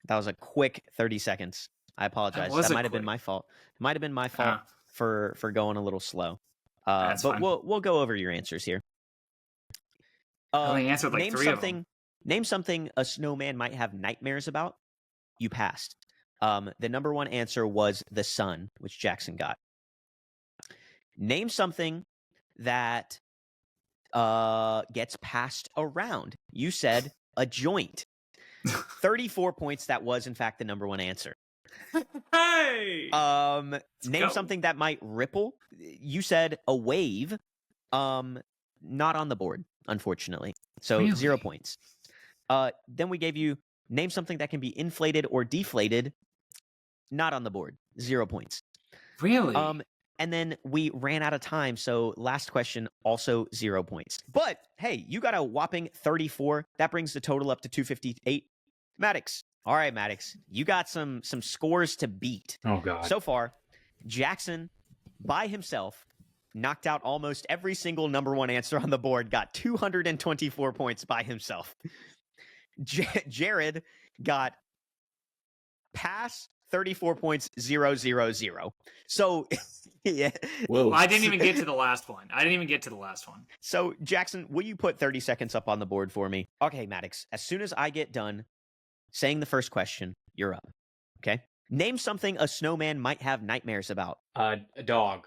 [SPEAKER 1] That was a quick 30 seconds. I apologize.
[SPEAKER 4] was
[SPEAKER 1] That
[SPEAKER 4] a
[SPEAKER 1] might have been
[SPEAKER 4] quick.
[SPEAKER 1] my fault. It might have been my fault for going a little slow.
[SPEAKER 4] That's
[SPEAKER 1] but
[SPEAKER 4] fine.
[SPEAKER 1] we'll go over your answers here.
[SPEAKER 4] I only answered like
[SPEAKER 1] name
[SPEAKER 4] 3
[SPEAKER 1] something.
[SPEAKER 4] of them.
[SPEAKER 1] Name something a snowman might have nightmares about. You passed. The number one answer was the sun, which Jackson got. Name something that gets passed around. You said a joint. 34 points. That was, in fact, the number one answer.
[SPEAKER 4] Hey!
[SPEAKER 1] Name
[SPEAKER 4] go.
[SPEAKER 1] something that might ripple. You said a wave. Not on the board, unfortunately. So
[SPEAKER 4] Really?
[SPEAKER 1] 0 points. Then we gave you name something that can be inflated or deflated. Not on the board. 0 points.
[SPEAKER 4] Really?
[SPEAKER 1] And then we ran out of time. So last question, also 0 points. But hey, you got a whopping 34. That brings the total up to 258. Maddox. All right, Maddox. You got some scores to beat.
[SPEAKER 5] Oh God.
[SPEAKER 1] So far, Jackson by himself knocked out almost every single number one answer on the board, got 224 points by himself. Jared got pass 34 points, 0, 0, 0. So, yeah.
[SPEAKER 5] Whoa.
[SPEAKER 4] I didn't even get to the last one.
[SPEAKER 1] So, Jackson, will you put 30 seconds up on the board for me? Okay, Maddox, as soon as I get done saying the first question, you're up. Okay? Name something a snowman might have nightmares about.
[SPEAKER 5] A dog.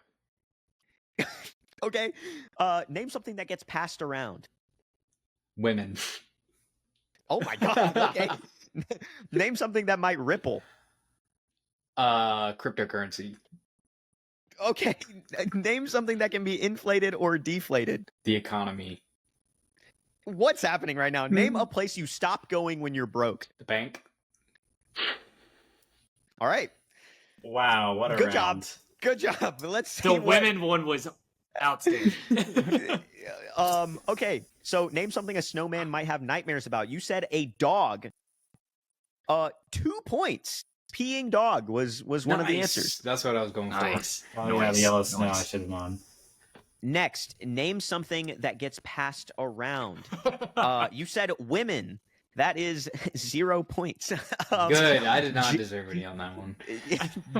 [SPEAKER 1] Okay? Name something that gets passed around.
[SPEAKER 5] Women.
[SPEAKER 1] Oh my God. Okay. Name something that might ripple.
[SPEAKER 5] Cryptocurrency.
[SPEAKER 1] Okay. Name something that can be inflated or deflated.
[SPEAKER 5] The economy.
[SPEAKER 1] What's happening right now? Name a place you stop going when you're broke.
[SPEAKER 5] The bank.
[SPEAKER 1] All right.
[SPEAKER 3] Wow, what a
[SPEAKER 1] Good job.
[SPEAKER 3] round.
[SPEAKER 1] Good job. Let's see.
[SPEAKER 4] The women one was outstanding.
[SPEAKER 1] Okay. So name something a snowman might have nightmares about. You said a dog. 2 points. Peeing dog was one of the
[SPEAKER 5] Nice.
[SPEAKER 1] answers.
[SPEAKER 5] That's what I was going
[SPEAKER 4] Nice.
[SPEAKER 3] Oh, yeah, the yellow snow I should have known.
[SPEAKER 1] Next, name something that gets passed around. You said women. That is 0 points.
[SPEAKER 5] Good. I did not deserve any on that one.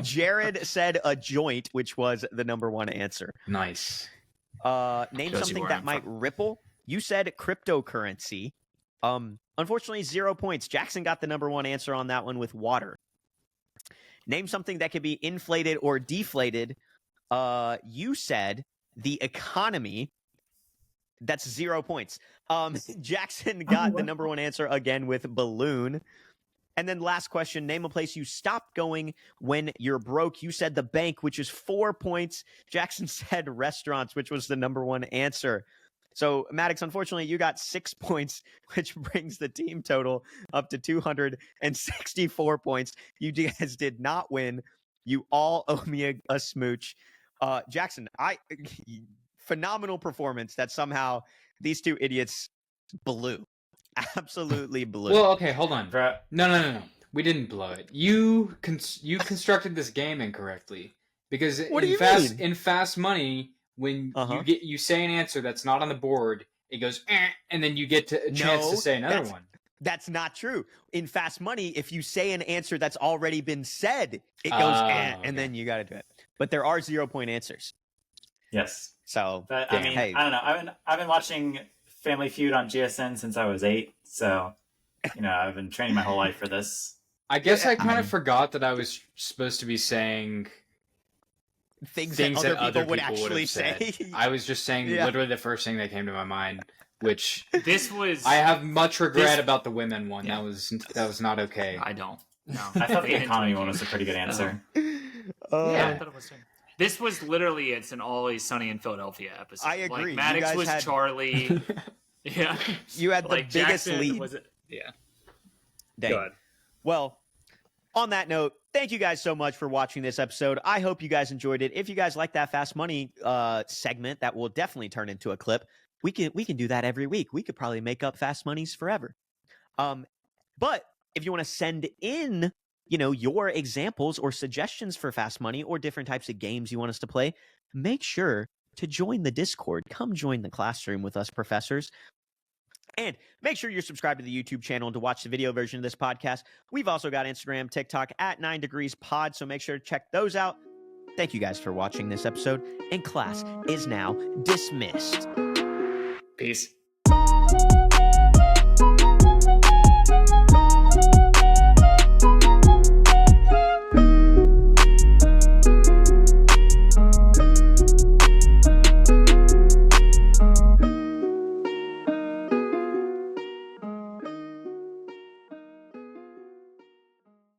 [SPEAKER 1] Jared said a joint, which was the number one answer.
[SPEAKER 5] Nice.
[SPEAKER 1] Name
[SPEAKER 4] Shows you
[SPEAKER 1] something
[SPEAKER 4] where
[SPEAKER 1] that
[SPEAKER 4] I'm
[SPEAKER 1] might
[SPEAKER 4] from.
[SPEAKER 1] ripple. You said cryptocurrency. Unfortunately, 0 points. Jackson got the number one answer on that one with water. Name something that could be inflated or deflated. You said the economy. That's 0 points. Jackson got the number one answer again with balloon. And then last question, name a place you stopped going when you're broke. You said the bank, which is 4 points. Jackson said restaurants, which was the number one answer. So, Maddox, unfortunately, you got 6 points, which brings the team total up to 264 points. You guys did not win. You all owe me a smooch. Jackson, phenomenal performance that somehow these two idiots blew. Absolutely blew.
[SPEAKER 5] Well, okay, hold on.
[SPEAKER 3] Bruh,
[SPEAKER 5] No. We didn't blow it. You constructed this game incorrectly because
[SPEAKER 1] What do you mean?
[SPEAKER 5] in fast money, when you say an answer that's not on the board, it goes and then you get a chance to say another one.
[SPEAKER 1] That's not true. In fast money, if you say an answer that's already been said, it goes
[SPEAKER 5] okay.
[SPEAKER 1] and then you got to do it. But there are 0 point answers.
[SPEAKER 3] yes.
[SPEAKER 1] So,
[SPEAKER 3] But,
[SPEAKER 1] yeah,
[SPEAKER 3] I mean,
[SPEAKER 1] hey.
[SPEAKER 3] I don't know. I've been watching Family Feud on GSN since I was 8, so, I've been training my whole life for this.
[SPEAKER 5] I guess I kind
[SPEAKER 3] I-
[SPEAKER 5] of forgot that I was supposed to be saying
[SPEAKER 1] things
[SPEAKER 5] things
[SPEAKER 1] that
[SPEAKER 5] that
[SPEAKER 1] other people would
[SPEAKER 5] people
[SPEAKER 1] actually
[SPEAKER 5] have said.
[SPEAKER 1] say.
[SPEAKER 5] I was just saying
[SPEAKER 1] Yeah.
[SPEAKER 5] literally the first thing that came to my mind, which
[SPEAKER 4] This was.
[SPEAKER 5] I have much regret
[SPEAKER 4] This-
[SPEAKER 5] about the women one.
[SPEAKER 4] Yeah.
[SPEAKER 5] That was not okay.
[SPEAKER 4] I don't. No.
[SPEAKER 3] I thought the
[SPEAKER 4] They didn't
[SPEAKER 3] economy
[SPEAKER 4] do
[SPEAKER 3] one
[SPEAKER 4] it.
[SPEAKER 3] was a pretty good answer.
[SPEAKER 4] Yeah, I
[SPEAKER 5] Yeah.
[SPEAKER 4] thought it was. This was literally it's an Always Sunny in Philadelphia episode.
[SPEAKER 1] I agree. You
[SPEAKER 4] Like, Maddox
[SPEAKER 1] guys
[SPEAKER 4] was
[SPEAKER 1] had-
[SPEAKER 4] Charlie. Yeah.
[SPEAKER 1] You had the
[SPEAKER 4] Like
[SPEAKER 1] biggest
[SPEAKER 4] Jackson
[SPEAKER 1] lead.
[SPEAKER 4] was it? Yeah.
[SPEAKER 1] Dang.
[SPEAKER 4] Go ahead.
[SPEAKER 1] Well, on that note, thank you guys so much for watching this episode. I hope you guys enjoyed it. If you guys like that Fast Money segment, that will definitely turn into a clip. We can do that every week. We could probably make up Fast Monies forever. But if you want to send in, your examples or suggestions for Fast Money or different types of games you want us to play, make sure to join the Discord. Come join the classroom with us professors. And make sure you're subscribed to the YouTube channel to watch the video version of this podcast. We've also got Instagram, TikTok at 9 Degrees Pod, so make sure to check those out. Thank you guys for watching this episode, and class is now dismissed.
[SPEAKER 4] Peace.